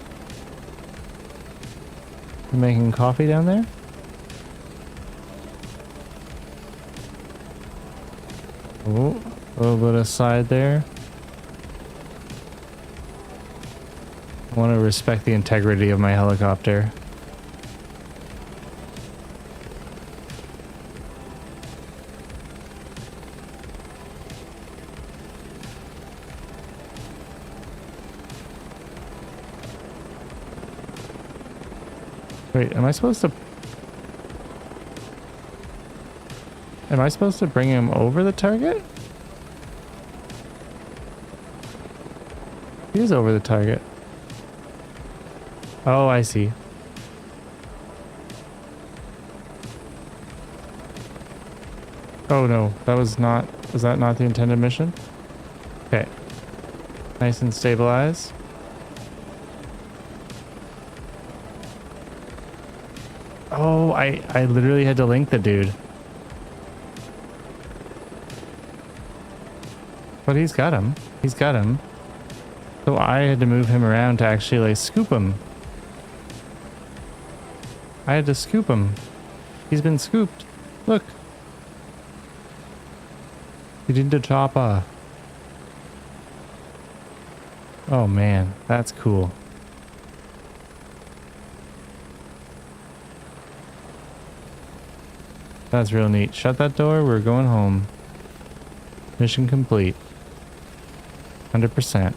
You making coffee down there? Oh, a little bit of side there. I want to respect the integrity of my helicopter. Wait, am I supposed to bring him over the target? He is over the target. Oh, I see. Oh no, was that not the intended mission? Okay. Nice and stabilized. Oh, I literally had to link the dude. But he's got him. He's got him. So I had to move him around to actually like scoop him. I had to scoop him. He's been scooped. Look. He did the chopper. Oh man, that's cool. That's real neat. Shut that door. We're going home. Mission complete. 100%.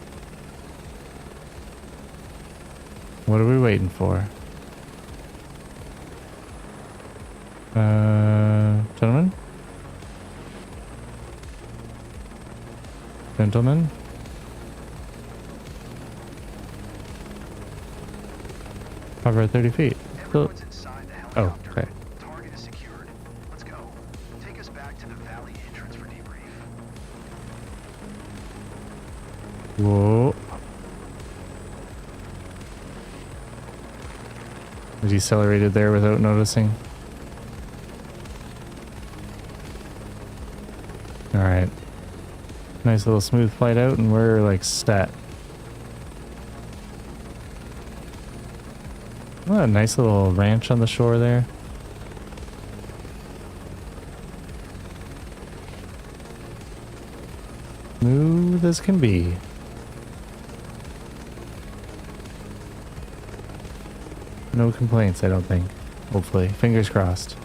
What are we waiting for? Gentlemen? Gentlemen? Hover at 30 feet. Everyone's inside the Oh, helicopter. okay. Target is secured. Let's go. Take us back to the valley entrance for debrief. Whoa. I decelerated there without noticing. Alright. Nice little smooth flight out and we're like set. Oh, a nice little ranch on the shore there. Smooth as can be. No complaints, I don't think. Hopefully. Fingers crossed.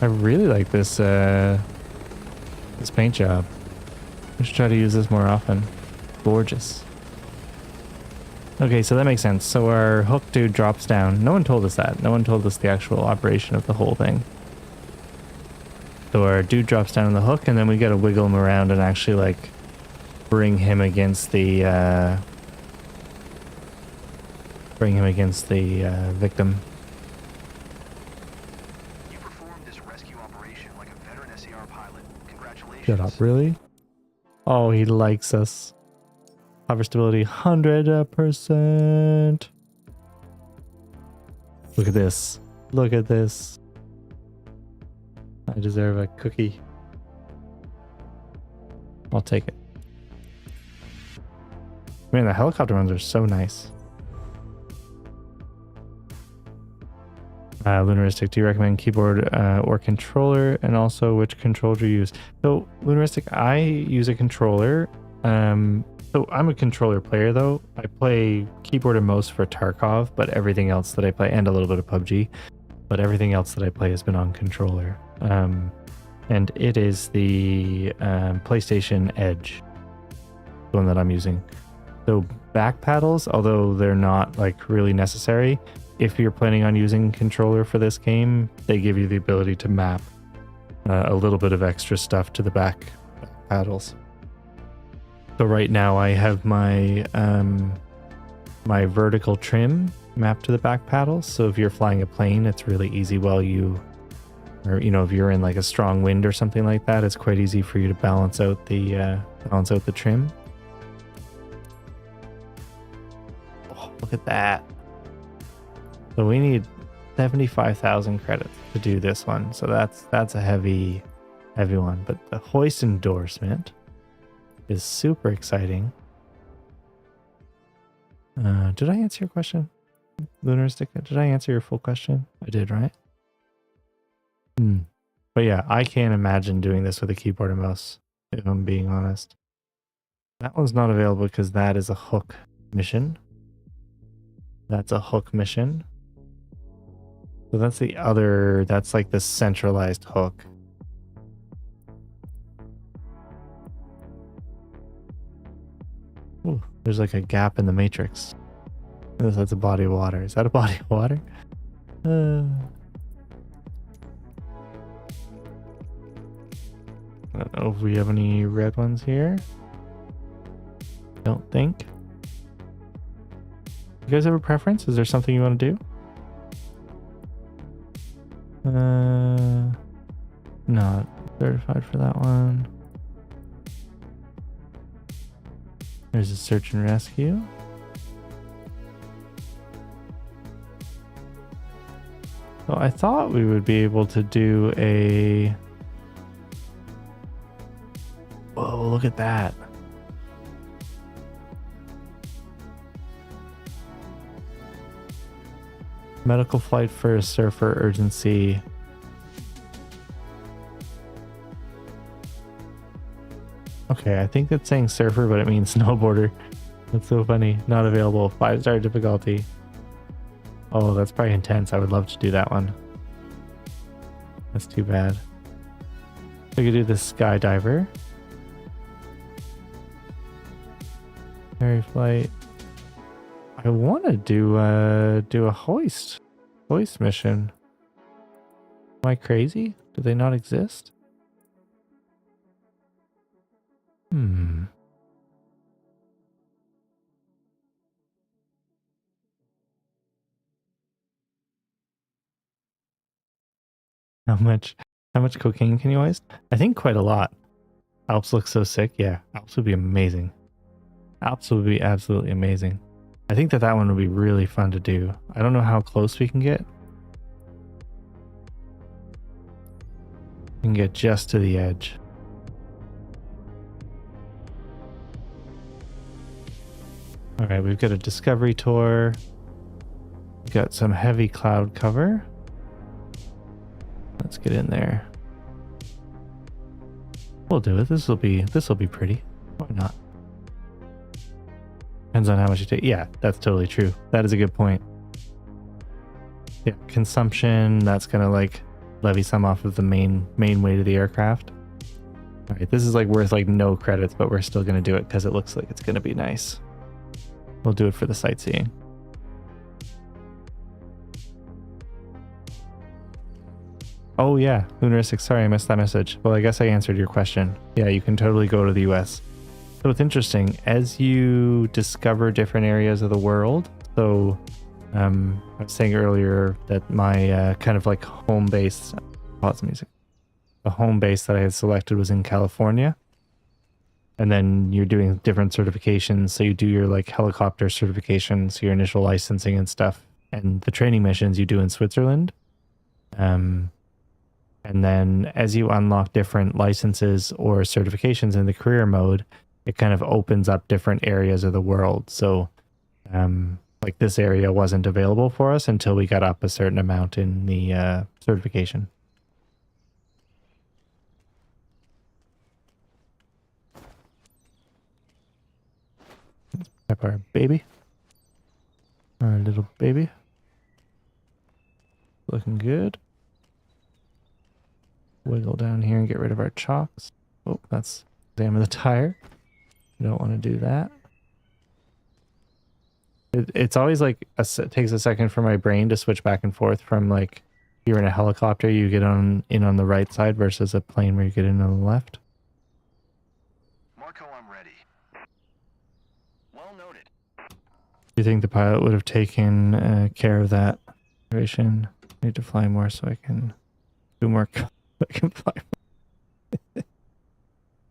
I really like this this paint job. I should try to use this more often. Gorgeous. Okay, so that makes sense. So our hook dude drops down. No one told us that. No one told us the actual operation of the whole thing. So our dude drops down on the hook, and then we gotta wiggle him around and actually like bring him against the victim. You performed this rescue operation like a veteran SCR pilot. Congratulations. Shut up, really? Oh, he likes us. Hover stability 100%. Look at this. Look at this. I deserve a cookie. I'll take it. Man, the helicopter ones are so nice. Lunaristic, do you recommend keyboard or controller? And also which controller do you use? So, Lunaristic, I use a controller. So I'm a controller player though. I play keyboard and mouse for Tarkov, but everything else that I play, and a little bit of PUBG, but everything else that I play has been on controller. And it is the PlayStation Edge, the one that I'm using. So back paddles, although they're not like really necessary, if you're planning on using controller for this game, they give you the ability to map a little bit of extra stuff to the back paddles. So right now I have my my vertical trim mapped to the back paddles. So if you're flying a plane, it's really easy while you, or you know, if you're in like a strong wind or something like that, it's quite easy for you to balance out the trim. Oh, look at that. So we need 75,000 credits to do this one. So that's a heavy one. But the hoist endorsement is super exciting. Did I answer your question, Lunaristic? Did I answer your full question? I did, right? But yeah, I can't imagine doing this with a keyboard and mouse, if I'm being honest. That one's not available because that is a hook mission. That's a hook mission. So that's the other, that's like the centralized hook. Ooh, there's like a gap in the matrix. That's a body of water. Is that a body of water? I don't know if we have any red ones here. Don't think. You guys have a preference? Is there something you want to do? Not certified for that one. There's a search and rescue. So I thought we would be able to do a... Whoa, look at that. Medical flight for a surfer urgency. Okay, I think that's saying surfer, but it means snowboarder. That's so funny. Not available. 5-star difficulty. Oh, that's probably intense. I would love to do that one. That's too bad. We could do the skydiver. Ferry flight. I want to do a hoist mission. Am I crazy? Do they not exist? How much cocaine can you hoist? I think quite a lot. Alps looks so sick. Yeah, Alps would be amazing. Alps would be absolutely amazing. I think that one would be really fun to do. I don't know how close we can get. We can get just to the edge. All right, we've got a discovery tour. We've got some heavy cloud cover. Let's get in there. We'll do it. This will be pretty. Why not? Depends on how much you take. Yeah, that's totally true. That is a good point. Yeah, consumption, that's gonna like levy some off of the main weight of the aircraft. All right, this is like worth like no credits, but we're still gonna do it because it looks like it's gonna be nice. we'll do it for the sightseeing. Oh yeah, Lunaristic, sorry I missed that message. Well, I guess I answered your question. Yeah, you can totally go to the US. So it's interesting, as you discover different areas of the world, so I was saying earlier that my kind of like home base, pause music, the home base that I had selected was in California. And then you're doing different certifications. So you do your like helicopter certifications, your initial licensing and stuff, and the training missions you do in Switzerland. And then as you unlock different licenses or certifications in the career mode, it kind of opens up different areas of the world. So like this area wasn't available for us until we got up a certain amount in the certification. Let's prep our baby. Our little baby. Looking good. Wiggle down here and get rid of our chocks. Oh, that's examine the tire. You don't want to do that. It's always like it takes a second for my brain to switch back and forth from like you're in a helicopter, you get in on the right side versus a plane where you get in on the left. Marco, I'm ready. Well noted. Do you think the pilot would have taken care of that situation? I need to fly more so I can do more. I can fly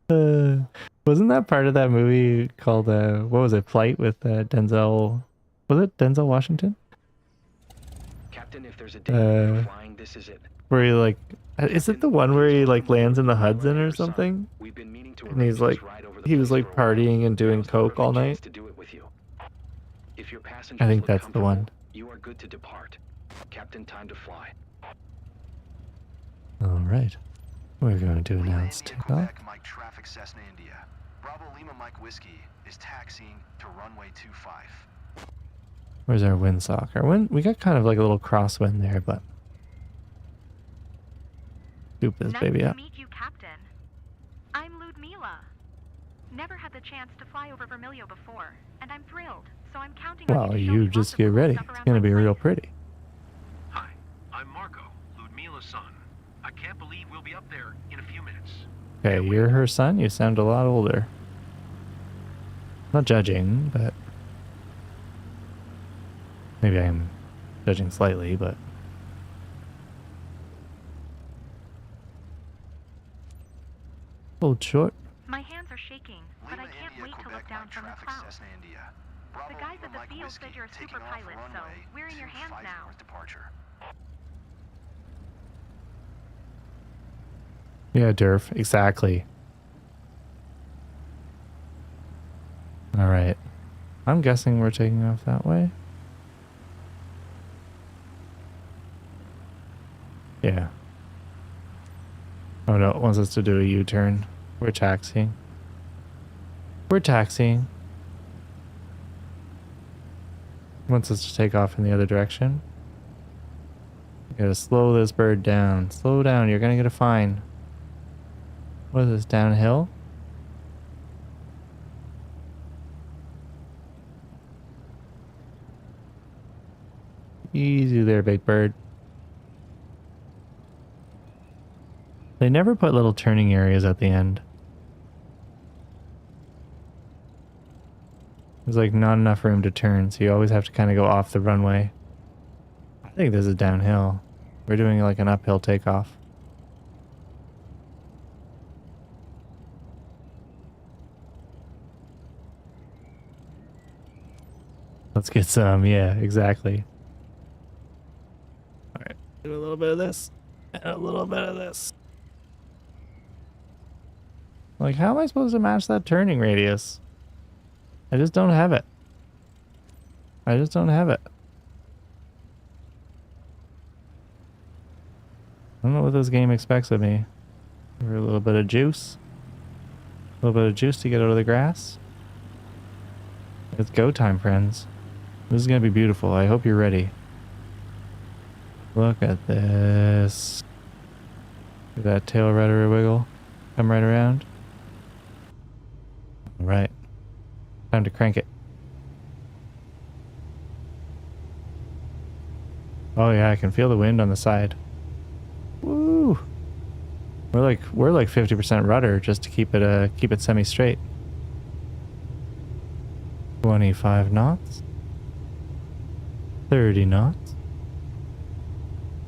more. Wasn't that part of that movie called what was it? Flight with Denzel? Was it Denzel Washington? Captain, if there's a day you're flying, this is it. Where he like, is it the one where he like lands in the Hudson or something? We've been meaning to And he's like, he was like partying and doing coke all night. to do it with you. If your passengers I think look that's the one. comfortable, you are good to depart. Captain, time to fly. All right, we're going to Lima announce India, takeoff. Quebec, Mike traffic Cessna India. Bravo Lima Mike Whiskey is taxiing to runway 25. Where's our windsock? Our wind, we got kind of like a little crosswind there, but scoop this baby up. Nice to meet you, Captain. I'm Ludmila. Never had the chance to fly over Vermilio before, and I'm thrilled. So I'm counting on Well, you to show you me just lots of get cool ready. stuff It's around gonna my be real place. pretty. Hi, I'm Marco, Ludmila's son. I can't believe we'll be up there in a few minutes. Okay, you're her son. You sound a lot older. Not judging, but maybe I am judging slightly, but hold short. My hands are shaking, but I Lima can't India, wait to Quebec look down Mike from the traffic clouds. Cessna India. Bravo The guys Lima at the Mike field Whiskey said you're a taking super off pilot, so runway we're in your hands 25 now. north departure. Yeah, Durf, exactly. All right. I'm guessing we're taking off that way. Yeah. Oh no, it wants us to do a U-turn. We're taxiing. We're taxiing. Wants us to take off in the other direction. You gotta slow this bird down. Slow down, you're gonna get a fine. What is this, downhill? Easy there, big bird. They never put little turning areas at the end. There's like not enough room to turn, so you always have to kind of go off the runway. I think this is downhill. We're doing like an uphill takeoff. Let's get some, yeah, exactly. Alright, do a little bit of this, and a little bit of this. Like, how am I supposed to match that turning radius? I just don't have it. I just don't have it. I don't know what this game expects of me. For a little bit of juice. A little bit of juice to get out of the grass. It's go time, friends. This is going to be beautiful. I hope you're ready. Look at this. Look at that tail rudder wiggle. Come right around. All right. Time to crank it. Oh yeah, I can feel the wind on the side. Woo! We're like 50% rudder just to keep it semi straight. 25 knots. 30 knots.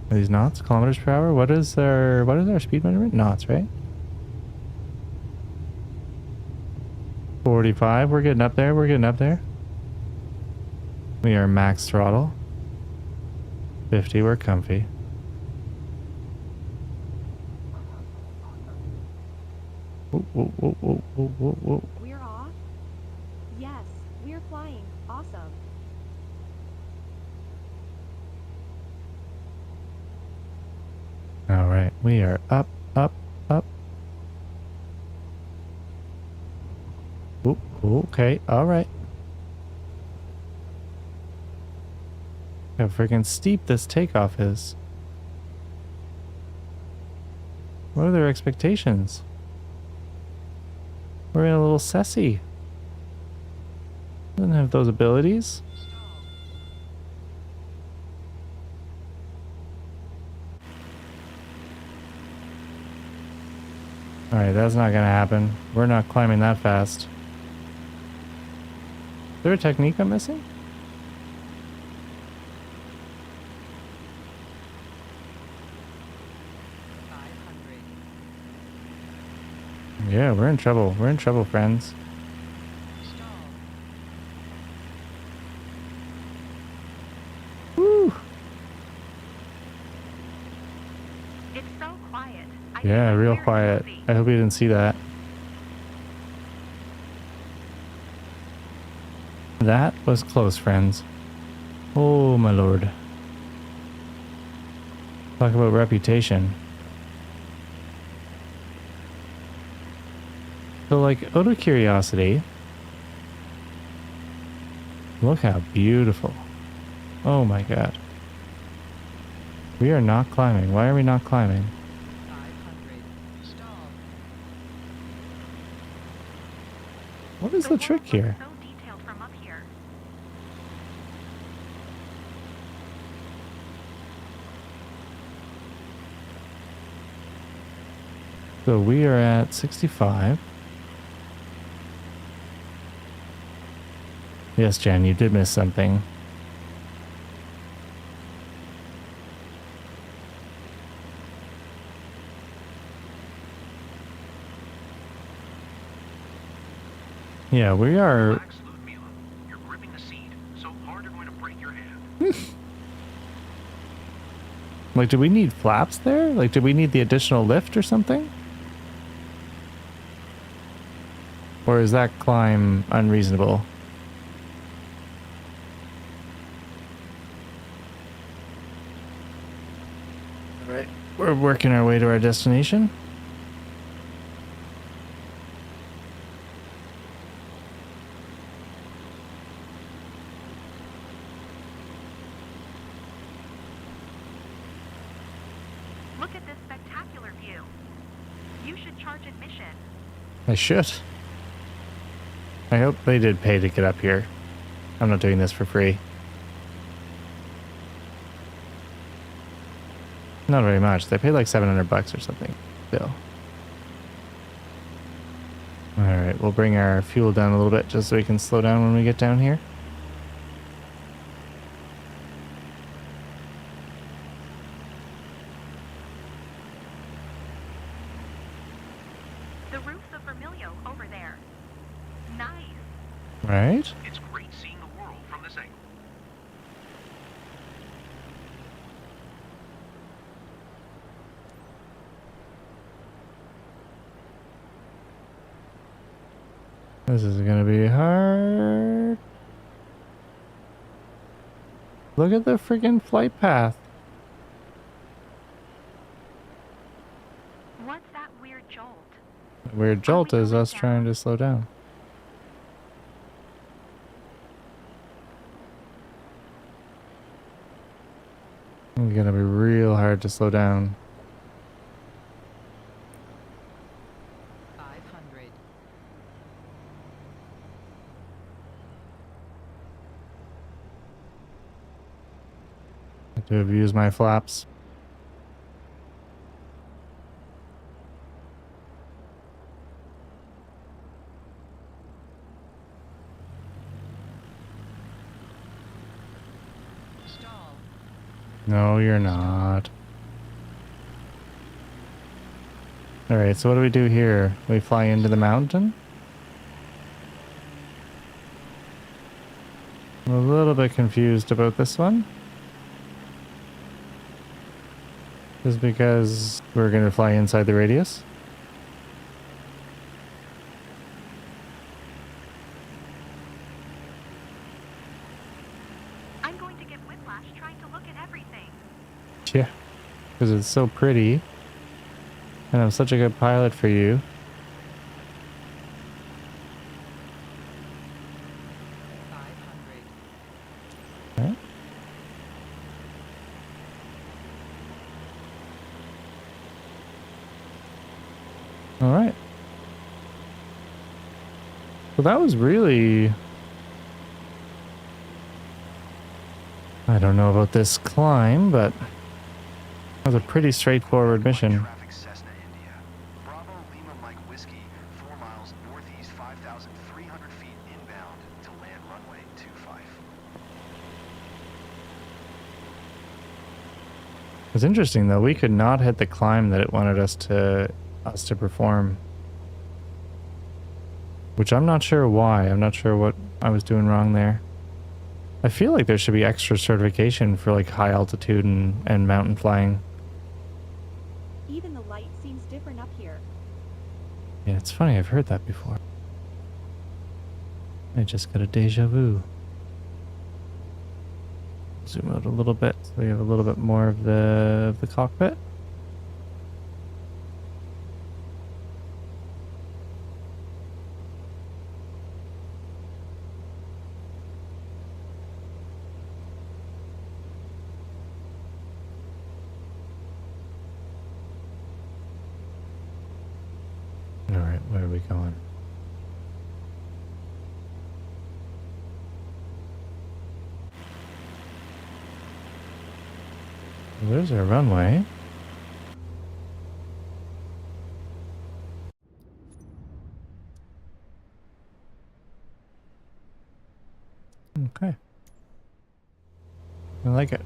Are these knots? Kilometers per hour? What is our speed measurement? Knots, right? 45. We're getting up there. We're getting up there. We are max throttle. 50. We're comfy. Whoa, whoa, whoa, whoa, whoa, whoa, whoa. We're off? Yes, we're flying. Awesome. All right, we are up, up, up. Ooh, okay, all right. How freaking steep this takeoff is. What are their expectations? We're in a little Cessy. Doesn't have those abilities. Alright, that's not gonna happen. We're not climbing that fast. Is there a technique I'm missing? Yeah, we're in trouble. We're in trouble, friends. Woo! It's so quiet. Yeah, real quiet. I hope you didn't see that. That was close, friends. Oh, my lord. Talk about reputation. So, like, out of curiosity, look how beautiful. Oh my god. We are not climbing. Why are we not climbing? 500. Stall. What is the trick here? So detailed from up here. So we are at 65. Yes, Jen, you did miss something. Yeah, we are. Relax, Ludmilla. You're gripping the seat so hard you're going to break your hand. Like, do we need flaps there? Like, do we need the additional lift or something? Or is that climb unreasonable? Alright, we're working our way to our destination. Look at this spectacular view. You should charge admission. I should. I hope they did pay to get up here. I'm not doing this for free. Not very much. They paid like $700 or something. Still. Alright, we'll bring our fuel down a little bit just so we can slow down when we get down here. The roofs of Vermilio over there. Nice. Right? It's great seeing the world from this angle. This is gonna be hard. Look at the freaking flight path. What's that weird jolt? The weird jolt is us trying to slow down. It's gonna be real hard to slow down. 500. To have used my flaps. Stall. No, you're not. Alright, so what do we do here? We fly into the mountain? I'm a little bit confused about this one. Just because we're going to fly inside the radius? I'm going to get whiplash trying to look at everything. Yeah, because it's so pretty. And I'm such a good pilot for you. 500. Okay. All right. So that was really... I don't know about this climb, but that was a pretty straightforward mission. Traffic Cessna India. Bravo Lima Mike Whiskey, 4 miles northeast, 5,300 feet inbound to land runway 25. It's interesting though, we could not hit the climb that it wanted us to perform. Which I'm not sure why. I'm not sure what I was doing wrong there. I feel like there should be extra certification for like high altitude and mountain flying. Even the light seems different up here. Yeah, it's funny, I've heard that before. I just got a deja vu. Zoom out a little bit so we have a little bit more of the cockpit. Alright, where are we going? Well, there's our runway. Okay. I like it.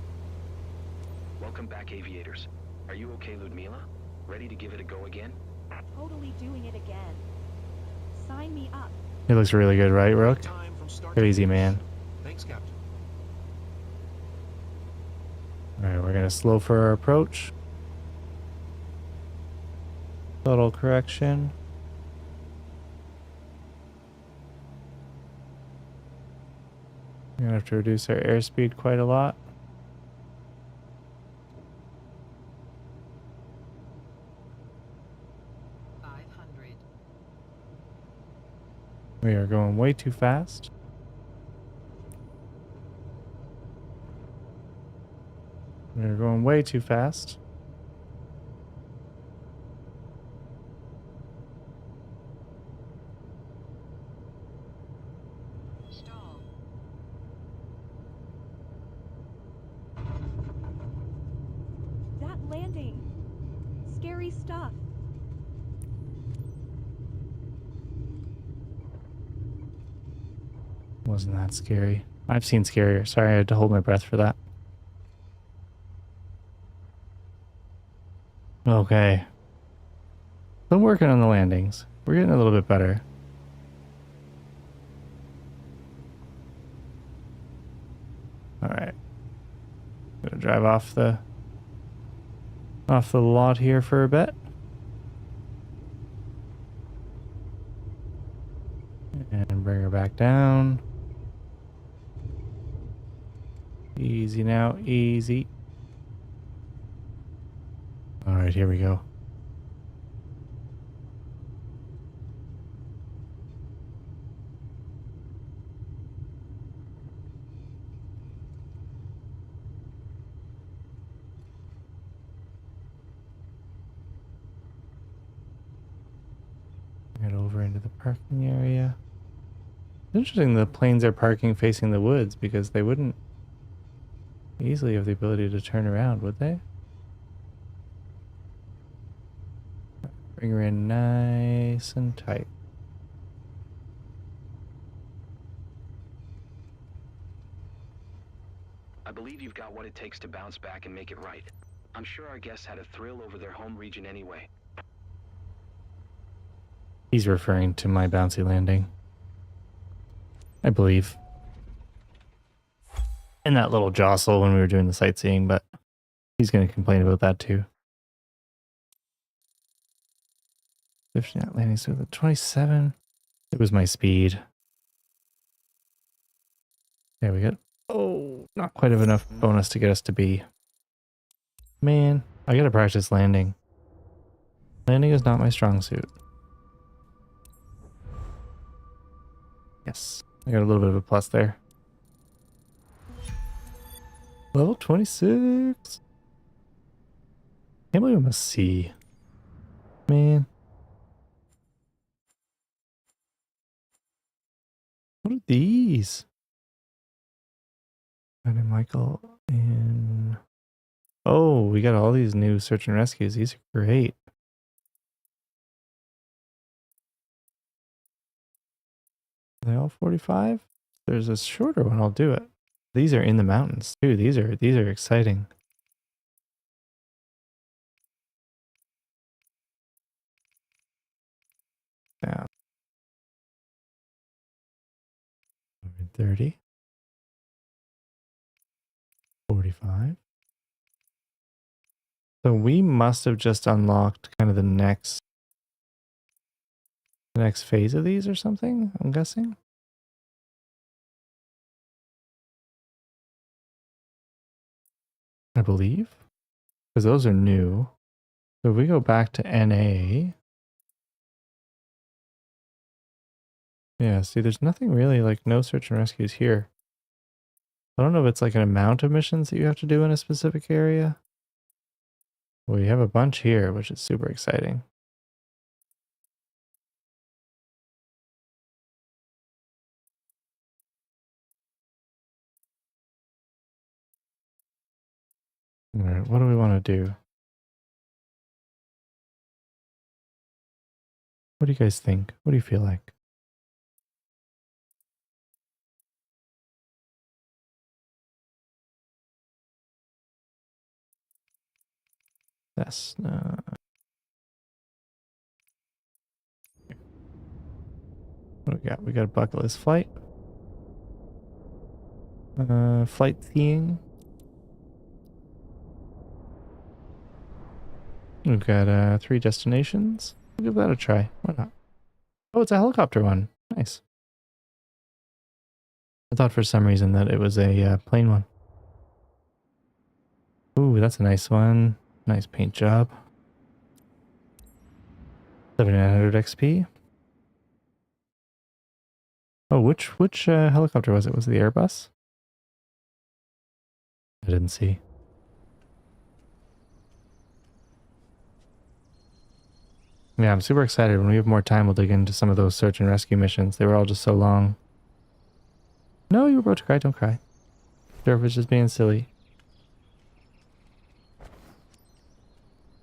Welcome back, aviators. Are you okay, Ludmila? Ready to give it a go again? Totally doing it again. Sign me up. It looks really good, right, Rook? Time from start Go to easy, finish. man. Thanks, Captain. Alright, we're gonna slow for our approach. Total correction. We're gonna have to reduce our airspeed quite a lot. We are going way too fast. We are going way too fast. Stall. That landing. Scary stuff. Wasn't that scary? I've seen scarier. Sorry, I had to hold my breath for that. Okay. Been working on the landings. We're getting a little bit better. Alright. Gonna drive off the lot here for a bit. And bring her back down. Easy now, easy. Alright, here we go. Get over into the parking area. It's interesting the planes are parking facing the woods because they wouldn't easily have the ability to turn around, would they? Bring her in nice and tight. I believe you've got what it takes to bounce back and make it right. I'm sure our guests had a thrill over their home region anyway. He's referring to my bouncy landing, I believe. And that little jostle when we were doing the sightseeing, but he's going to complain about that too. 50 knot landing, so the 27. It was my speed. Yeah, we got, oh, not quite enough bonus to get us to B. Man, I gotta practice landing. Landing is not my strong suit. Yes, I got a little bit of a plus there. Level 26. Can't believe I'm a C. Man. What are these? And Michael and... Oh, we got all these new search and rescues. These are great. Are they all 45? There's a shorter one. I'll do it. These are in the mountains too. These are exciting. Yeah. 30. 45. So we must have just unlocked kind of the next phase of these or something, I'm guessing. I believe. Because those are new. So if we go back to NA. Yeah, see, there's nothing really, like no search and rescues here. I don't know if it's like an amount of missions that you have to do in a specific area. We have a bunch here, which is super exciting. All right, what do we want to do? What do you guys think? What do you feel like? Yes. What do we got? We got a bucket list flight. Flight theming. We've got 3 destinations. We'll give that a try. Why not? Oh, it's a helicopter one. Nice. I thought for some reason that it was a plane one. Ooh, that's a nice one. Nice paint job. 7900 XP. Oh, which helicopter was it? Was it the Airbus? I didn't see. Yeah, I'm super excited. When we have more time, we'll dig into some of those search and rescue missions. They were all just so long. No, you were about to cry. Don't cry. Derv is just being silly.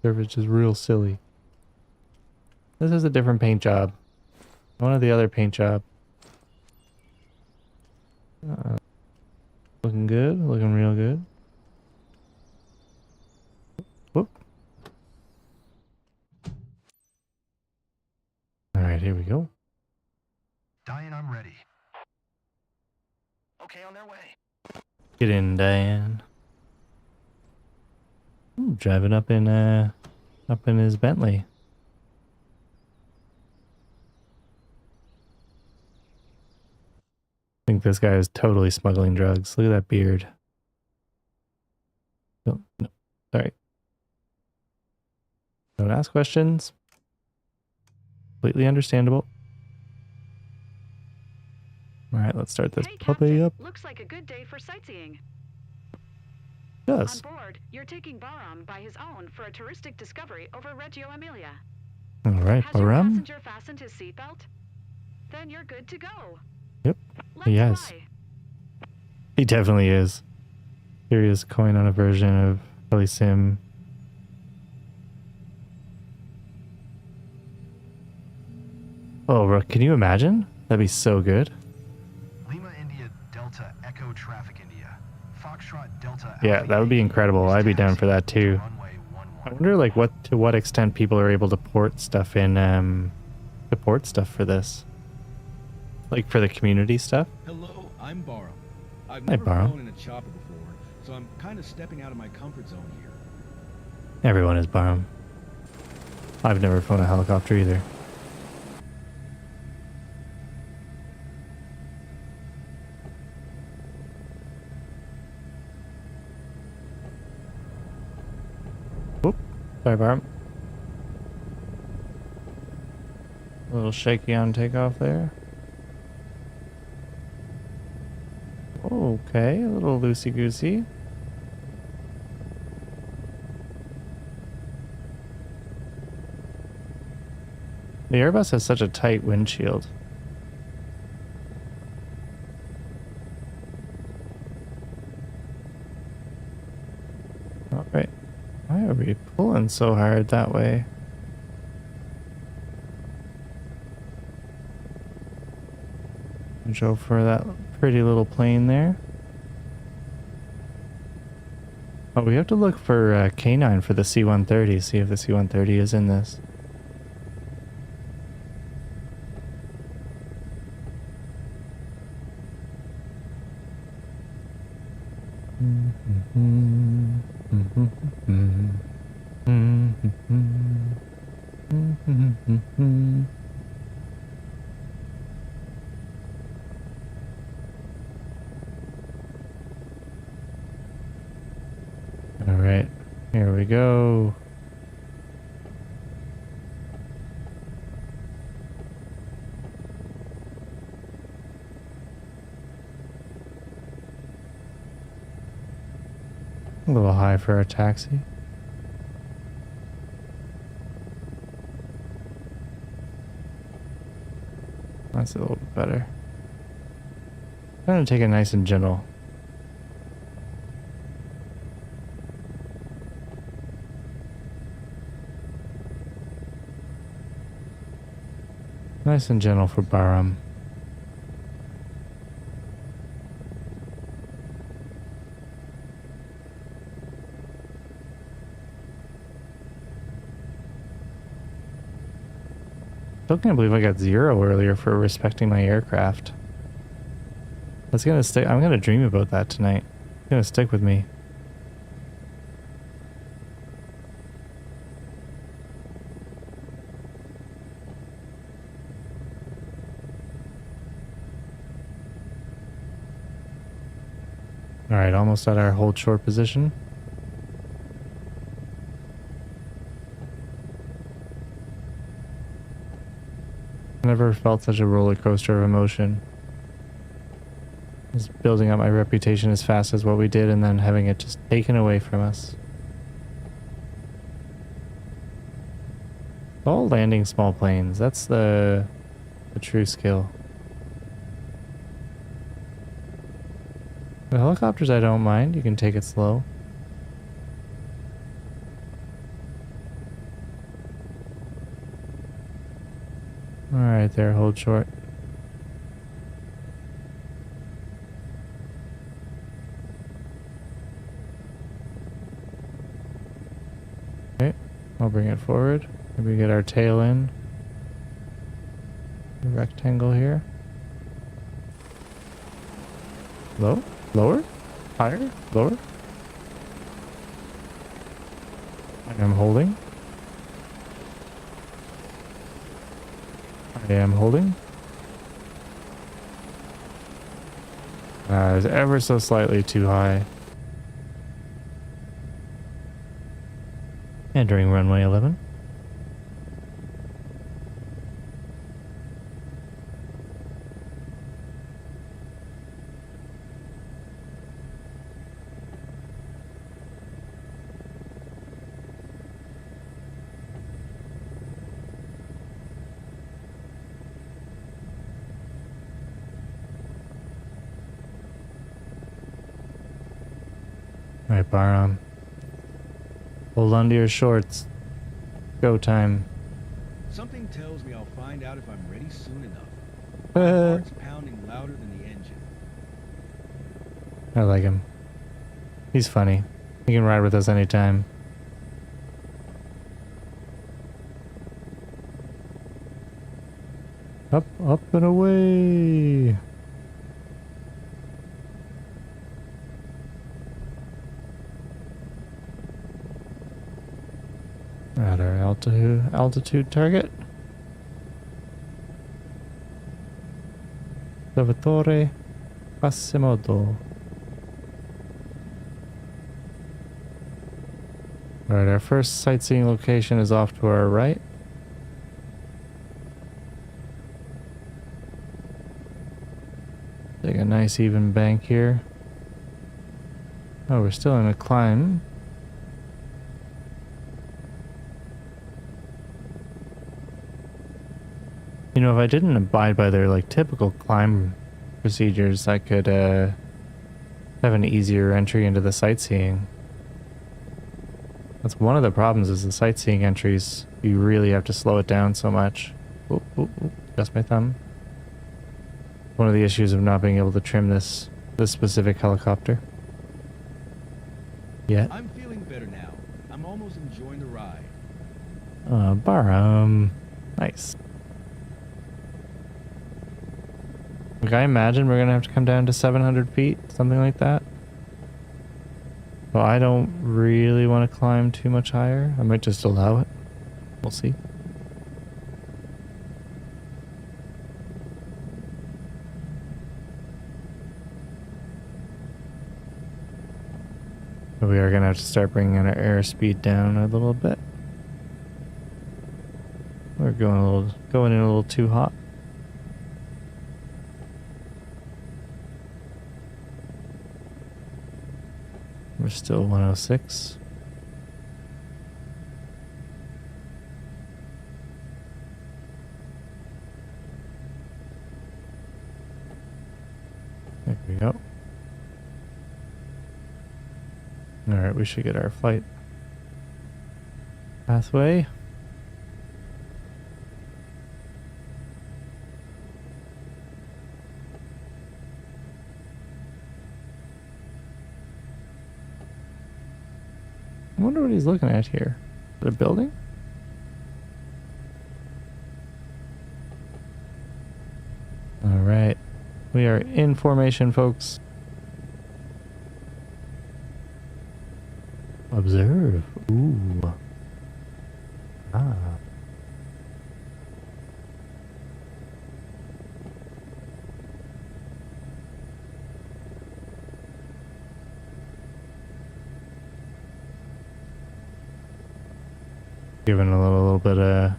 Derv is just real silly. This is a different paint job. One of the other paint job. Looking good. Looking real good. Whoop. Alright, here we go. Diane, I'm ready. Okay, on their way. Get in, Diane. Ooh, driving up in his Bentley. I think this guy is totally smuggling drugs. Look at that beard. No, sorry. Don't ask questions. Completely understandable. All right, let's start this Hey, puppy Captain. up. Looks like a good day for sightseeing. Yes. On board, you're taking Baram by his own for a touristic discovery over Reggio Emilia. All right, Has your Baram. passenger fastened his seatbelt? Then you're good to go. Yep, Let's he has. fly. He definitely is. Serious coin on a version of Heli Sim. Oh, bro, can you imagine? That'd be so good. Lima India Delta Echo Traffic India. Foxtrot Delta. Yeah, Alpha that would be Yankee incredible. is I'd be down for that taxiing too. to runway 11. I wonder, like, to what extent people are able to port stuff in, for this. Like, for the community stuff. Hello, I'm Barham. I've Hi, never Barham. flown in a chopper before, so I'm kind of stepping out of my comfort zone here. Everyone is Barham. I've never flown a helicopter either. Whoop. Sorry, Barham. A little shaky on takeoff there. Okay, a little loosey-goosey. The Airbus has such a tight windshield. Alright. Why are we pulling so hard that way? Go for that pretty little plane there. Oh, we have to look for K9 for the C-130, see if the C-130 is in this. All right, here we go. A little high for our taxi. That's a little bit better. I'm gonna take it nice and gentle. Nice and gentle for Barham. Still can't believe I got 0 earlier for respecting my aircraft. That's gonna stick. I'm gonna dream about that tonight. It's gonna stick with me. All right, almost at our hold short position. Never felt such a roller coaster of emotion. Just building up my reputation as fast as what we did and then having it just taken away from us. All landing small planes. That's the true skill. The helicopters I don't mind. You can take it slow. Alright there, hold short. Okay, I'll bring it forward. Maybe get our tail in. The rectangle here. Low? Lower? Higher? Lower? I am holding. I am holding. It's ever so slightly too high. Entering runway 11. Alright, Barham. Hold on to your shorts. Go time. Something tells me I'll find out if I'm ready soon enough. My heart's pounding louder than the engine. I like him. He's funny. He can ride with us anytime. Up, up and away. At our altitude target. Salvatore Quasimodo. Alright, our first sightseeing location is off to our right. Take a nice even bank here. Oh, we're still in a climb. You know, if I didn't abide by their like typical climb procedures, I could have an easier entry into the sightseeing. That's one of the problems is the sightseeing entries. You really have to slow it down so much. Oop, oop, oop. Just my thumb. One of the issues of not being able to trim this specific helicopter. Yet. I'm feeling better now. I'm almost enjoying the ride. Barham. Nice. Like, I imagine we're gonna have to come down to 700 feet, something like that. Well, I don't really want to climb too much higher. I might just allow it. We'll see. But we are gonna have to start bringing our airspeed down a little bit. We're going in a little too hot. We're still 106. There we go. Alright, we should get our flight pathway. I wonder what he's looking at here. Is it a building? Alright. We are in formation, folks. Observe. Ooh. Ah. Giving a little bit of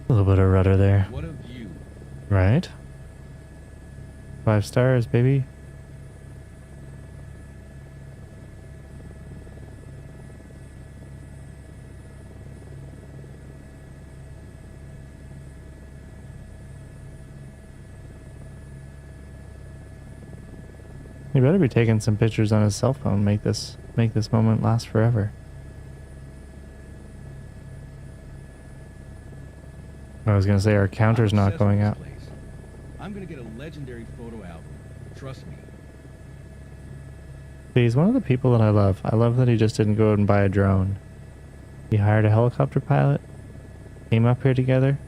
rudder there. What a view. Right? 5 stars, baby. You better be taking some pictures on his cell phone. Make this moment last forever. I was gonna say our counter's not going out. I'm gonna get a legendary photo album. Trust me. He's one of the people that I love. I love that he just didn't go out and buy a drone. He hired a helicopter pilot, came up here together.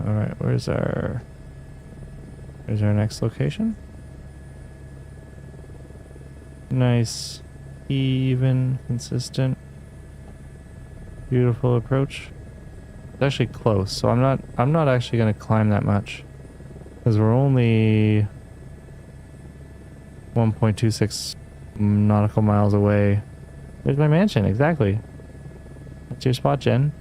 Alright, where's our next location? Nice, even, consistent, beautiful approach. It's actually close, so I'm not actually gonna climb that much. Because we're only 1.26 nautical miles away. There's my mansion, exactly. That's your spot, Jen.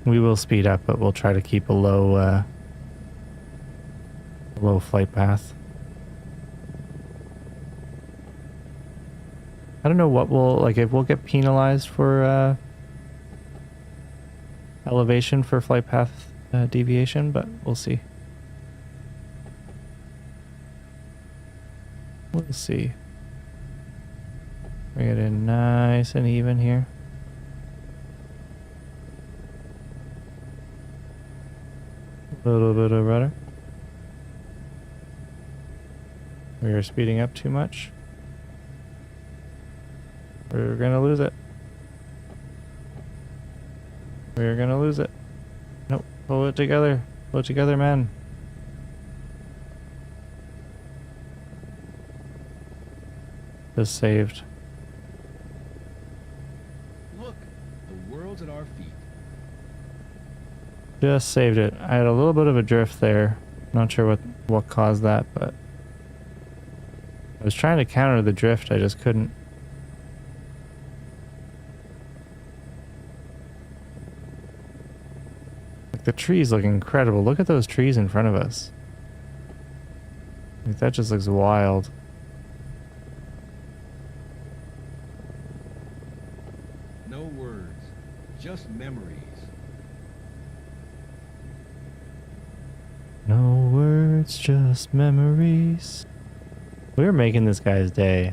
We will speed up, but we'll try to keep a low flight path. I don't know what we'll, like, if we'll get penalized for elevation for flight path deviation, but we'll see. We'll see. Bring it in nice and even here. A little bit of rudder. We are speeding up too much. We're gonna lose it. We're gonna lose it. Nope. Pull it together. Pull it together, man. Just saved. Look, the world's at our feet. Just saved it. I had a little bit of a drift there. Not sure what caused that, but I was trying to counter the drift. I just couldn't. Like, the trees look incredible. Look at those trees in front of us. Like, that just looks wild. No words, just memories. No words, just memories. We're making this guy's day.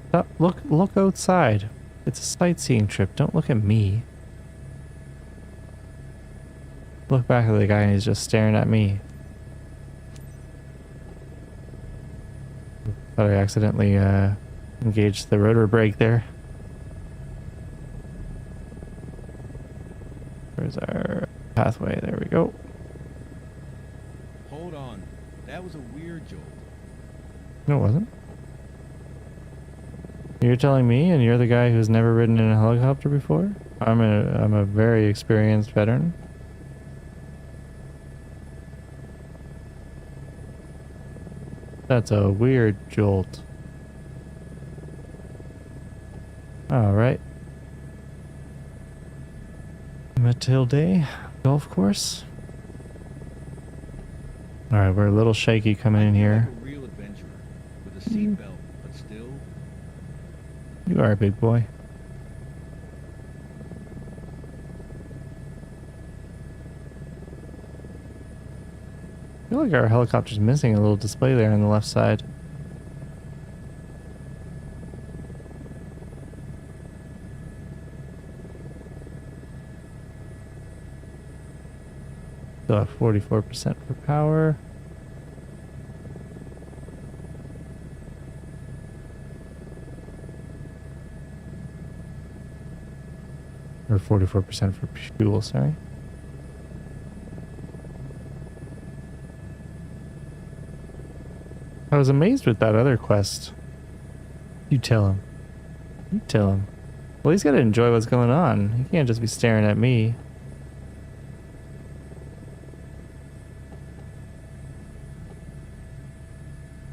Stop, look outside. It's a sightseeing trip. Don't look at me. Look back at the guy and he's just staring at me. Thought I accidentally engaged the rotor brake there. Where's our pathway? There we go. Hold on, that was a weird jolt. No, it wasn't. You're telling me, and you're the guy who's never ridden in a helicopter before? I'm a very experienced veteran. That's a weird jolt. Alright. Matilde golf course. Alright, we're a little shaky coming in here. Like a real adventurer with a seatbelt, but still. You are a big boy. I feel like our helicopter's missing a little display there on the left side. Still have 44% for power. Or 44% for fuel, sorry. I was amazed with that other quest. You tell him. You tell him. Well, he's got to enjoy what's going on. He can't just be staring at me.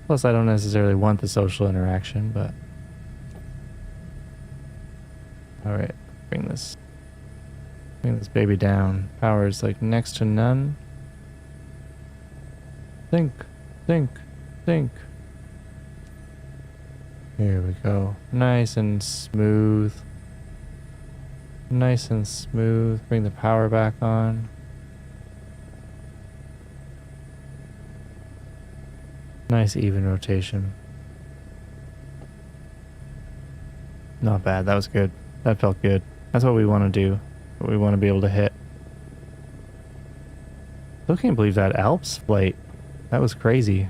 Plus, I don't necessarily want the social interaction, but... Alright, bring this baby down. Power is like next to none. Think. Here we go. Nice and smooth. Nice and smooth. Bring the power back on. Nice even rotation. Not bad. That was good. That felt good. That's what we want to do. What we want to be able to hit. Still can't believe that Alps flight. That was crazy.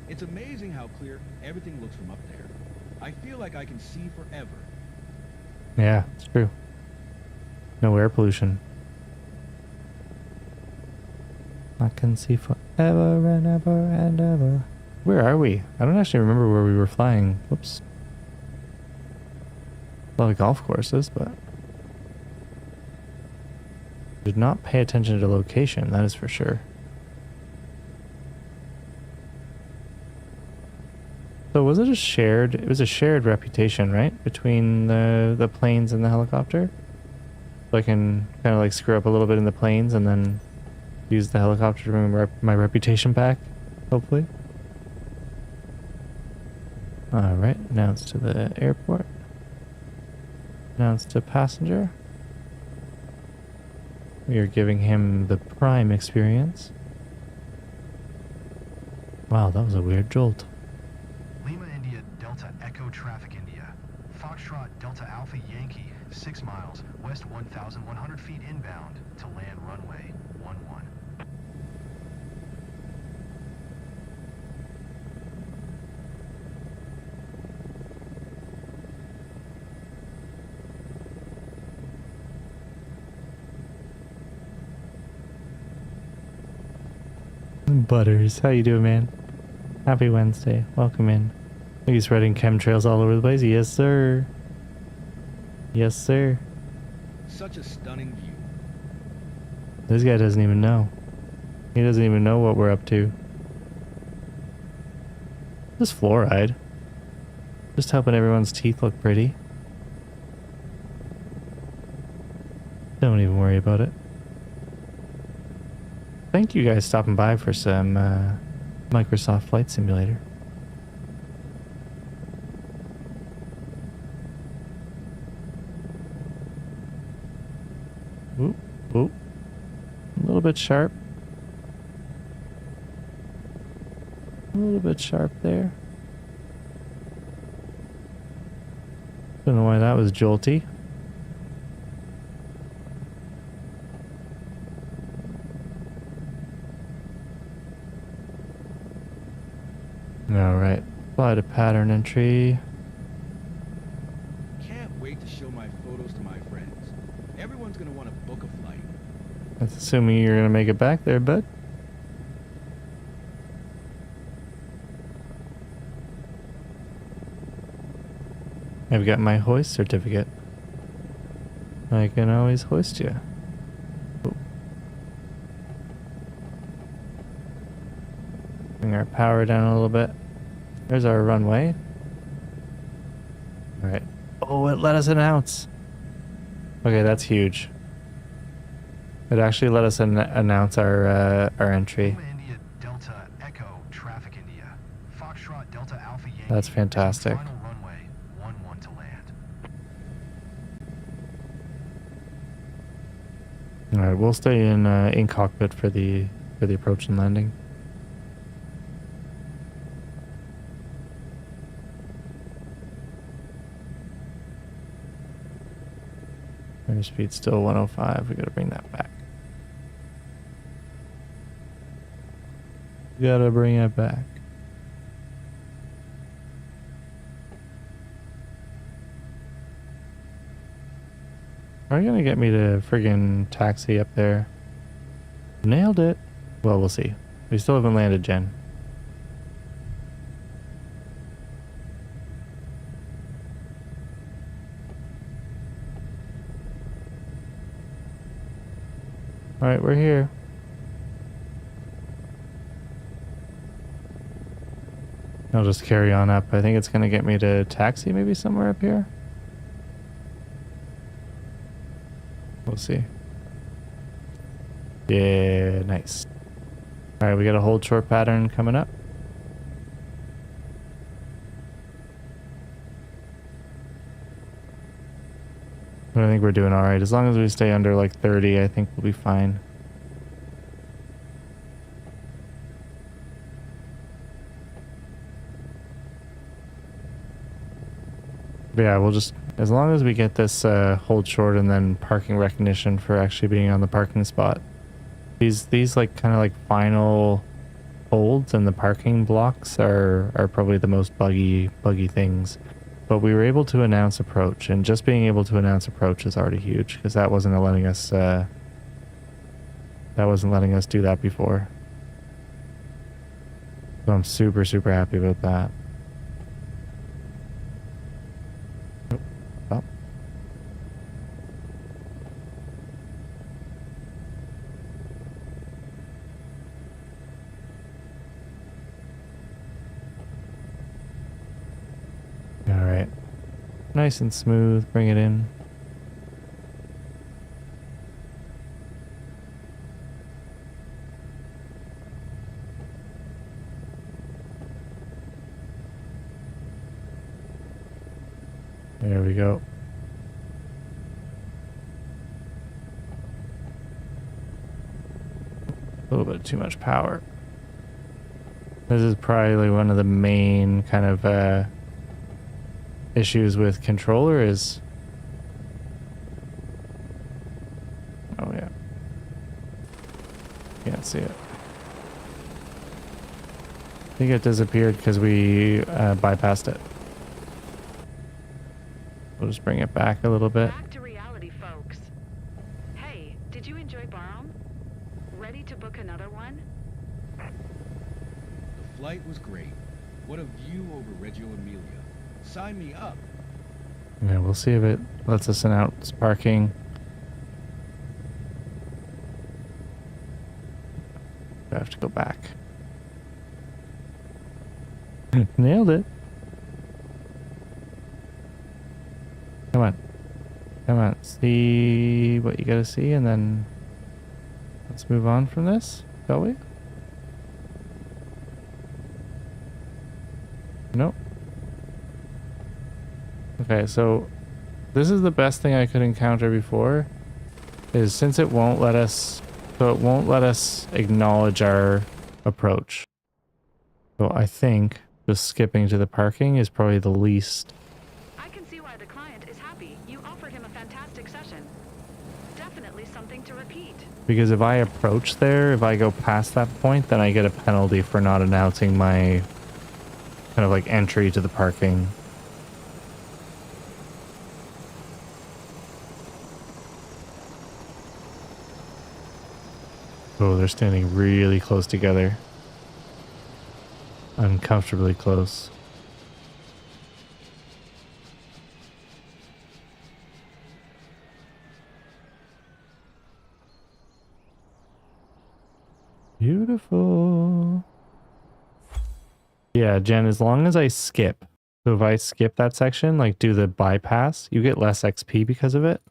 It's amazing how clear everything looks from up there. I feel like I can see forever. Yeah, it's true. No air pollution. I can see forever and ever and ever. Where are we? I don't actually remember where we were flying. Whoops. A lot of golf courses, but... did not pay attention to location, that is for sure. So was it a shared... it was a shared reputation, right? Between the planes and the helicopter? So I can kind of like screw up a little bit in the planes and then use the helicopter to bring my reputation back, hopefully. All right, announce to the airport. Announce to passenger. We are giving him the prime experience. Wow, that was a weird jolt. Lima India Delta Echo Traffic India. Foxtrot Delta Alpha Yankee, 6 miles, west 1,100 feet inbound to land runway 11. Butters, how you doing, man? Happy Wednesday. Welcome in. He's spreading chemtrails all over the place. Yes, sir. Yes, sir. Such a stunning view. This guy doesn't even know. He doesn't even know what we're up to. This fluoride. Just helping everyone's teeth look pretty. Don't even worry about it. Thank you guys stopping by for some Microsoft Flight Simulator. Oop, oop. A little bit sharp. A little bit sharp there. Don't know why that was jolty. Alright, apply to pattern entry. Can't wait to show my photos to my friends. Everyone's gonna want to book a flight. That's assuming you're gonna make it back there, bud. I've got my hoist certificate. I can always hoist you. Ooh. Bring our power down a little bit. There's our runway. Alright. Oh, it let us announce. Okay, that's huge. It actually let us announce our entry. Lima India Delta Echo Traffic India. Foxtrot Delta Alpha Yankee. That's fantastic. Final runway 11 to land. Alright, we'll stay in cockpit for the approach and landing. Airspeed still 105. We gotta bring that back. We gotta bring it back. Are you gonna get me to friggin' taxi up there? Nailed it. Well, we'll see. We still haven't landed, Jen. Alright, we're here. I'll just carry on up. I think it's gonna get me to taxi maybe somewhere up here. We'll see. Yeah, nice. Alright, we got a hold short pattern coming up. But I think we're doing alright. As long as we stay under like 30, I think we'll be fine. But yeah, we'll just, as long as we get this hold short and then parking recognition for actually being on the parking spot. These like kind of like final holds and the parking blocks are probably the most buggy things. But we were able to announce approach, and just being able to announce approach is already huge because that wasn't letting us do that before. So I'm super happy about that. Stop. All right. Nice and smooth. Bring it in. There we go. A little bit too much power. This is probably one of the main kind of issues with controller is... Oh yeah. Can't see it. I think it disappeared because we bypassed it. We'll just bring it back a little bit. Back to reality, folks. Hey, did you enjoy Barham? Ready to book another one? The flight was great. What a view over Reggio Emilia. Sign me up. Yeah, we'll see if it lets us announce parking. I have to go back. Nailed it. Come on. Come on. See what you gotta see and then let's move on from this, shall we? Nope. Okay, so this is the best thing I could encounter before, is since it won't let us, so it won't let us acknowledge our approach. So I think just skipping to the parking is probably the least. I can see why the client is happy. You offered him a fantastic session. Definitely something to repeat. Because if I approach there, if I go past that point, then I get a penalty for not announcing my kind of like entry to the parking. Oh, they're standing really close together. Uncomfortably close. Beautiful. Yeah, Jen, as long as I skip. So if I skip that section, like do the bypass, you get less XP because of it.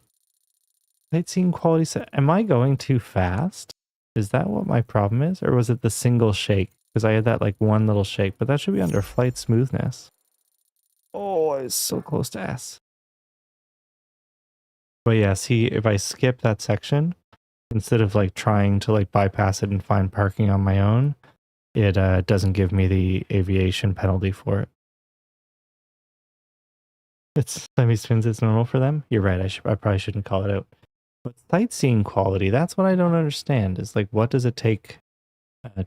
Sightseeing quality set. Am I going too fast? Is that what my problem is? Or was it the single shake? Because I had that like one little shake, but that should be under flight smoothness. Oh, it's so close to S. But yeah, see, if I skip that section, instead of like trying to like bypass it and find parking on my own, it doesn't give me the aviation penalty for it. It's semi-spins, it's normal for them. You're right, I probably shouldn't call it out. But sightseeing quality, that's what I don't understand, is like what does it take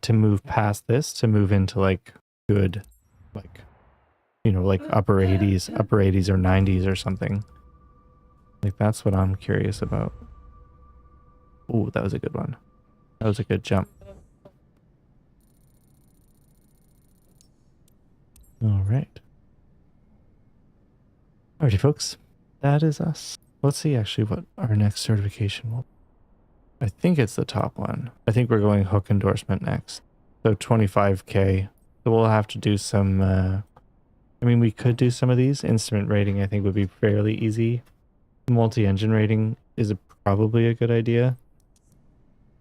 to move past this to move into like good, like, you know, like upper 80s or 90s or something. Like that's what I'm curious about. Oh, that was a good one. That was a good jump. All right. Alrighty, folks. That is us. Let's see actually what our next certification will be. I think it's the top one. I think we're going hook endorsement next. So 25K. So we'll have to do some, I mean, we could do some of these. Instrument rating, I think, would be fairly easy. Multi-engine rating is probably a good idea.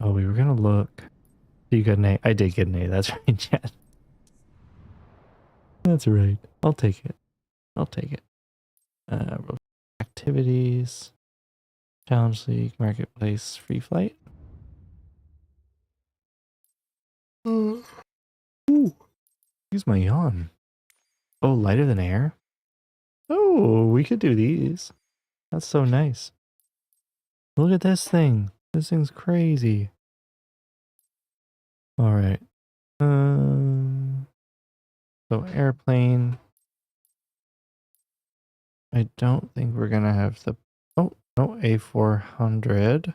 Oh, we were going to look. You got an A. I did get an A. That's right, Chad. That's right. I'll take it. I'll take it. Activities. Challenge League, Marketplace, Free Flight. Ooh. Use my yawn. Oh, lighter than air? Oh, we could do these. That's so nice. Look at this thing. This thing's crazy. All right. So airplane. I don't think we're gonna have the. Oh no, A400.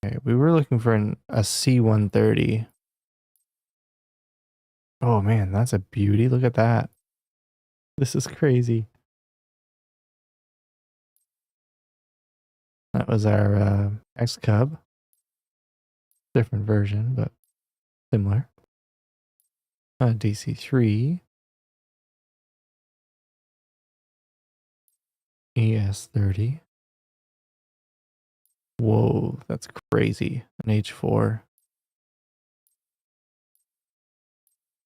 Okay, we were looking for a C130. Oh man, that's a beauty. Look at that. This is crazy. That was our X-Cub. Different version, but similar. DC-3. ES-30. Whoa, that's crazy. An H4.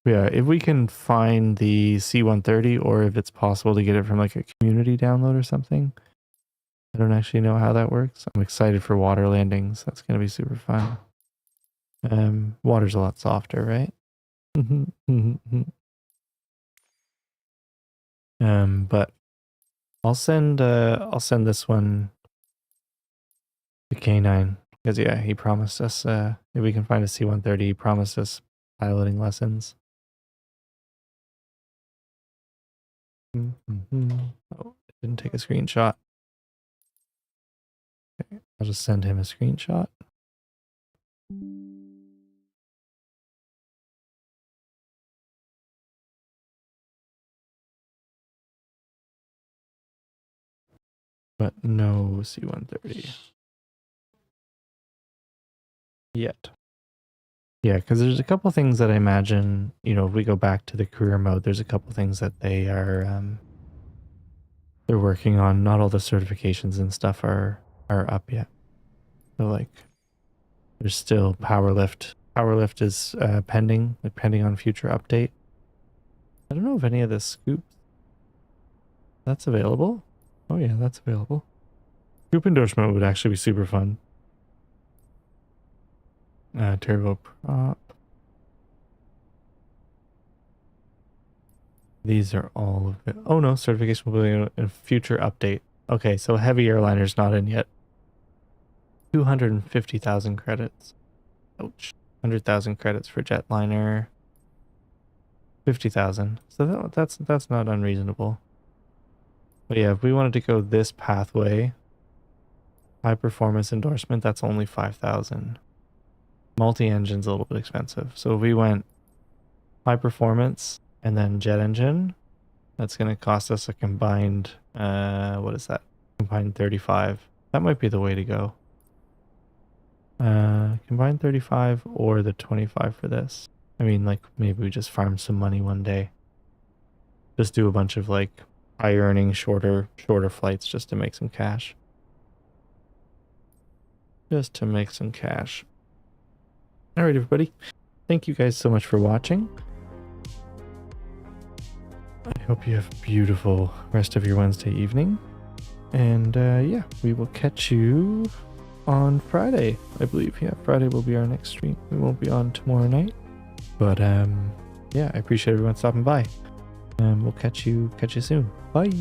Yeah, if we can find the C-130 or if it's possible to get it from like a community download or something. I don't actually know how that works. I'm excited for water landings. That's going to be super fun. Water's a lot softer, right? But I'll send this one to K9 because yeah, he promised us if we can find a C-130, he promised us piloting lessons. Oh, I didn't take a screenshot. Okay, I'll just send him a screenshot. But no C-130 yet. Yeah, because there's a couple things that I imagine, you know, if we go back to the career mode, there's a couple things that they are they're working on. Not all the certifications and stuff are up yet. So like there's still powerlift. Powerlift is pending, depending on future update. I don't know if any of this scoops that's available. Oh yeah, that's available. Scoop endorsement would actually be super fun. Turbo prop. These are all of it. Oh no, certification will be in a future update. Okay, so heavy airliner's not in yet. 250,000 credits. Ouch. 100,000 credits for jetliner. 50,000. So that's not unreasonable. But yeah, if we wanted to go this pathway, high performance endorsement, that's only 5,000. Multi-engine's a little bit expensive. So if we went high performance and then jet engine, that's going to cost us a combined, what is that? Combined 35. That might be the way to go. Combined 35 or the 25 for this. I mean, like maybe we just farm some money one day. Just do a bunch of like high earning, shorter flights just to make some cash. Just to make some cash. All right, everybody. Thank you guys so much for watching. I hope you have a beautiful rest of your Wednesday evening. And yeah, we will catch you on Friday, I believe. Yeah, Friday will be our next stream. We won't be on tomorrow night. But yeah, I appreciate everyone stopping by. We'll catch you soon. Bye.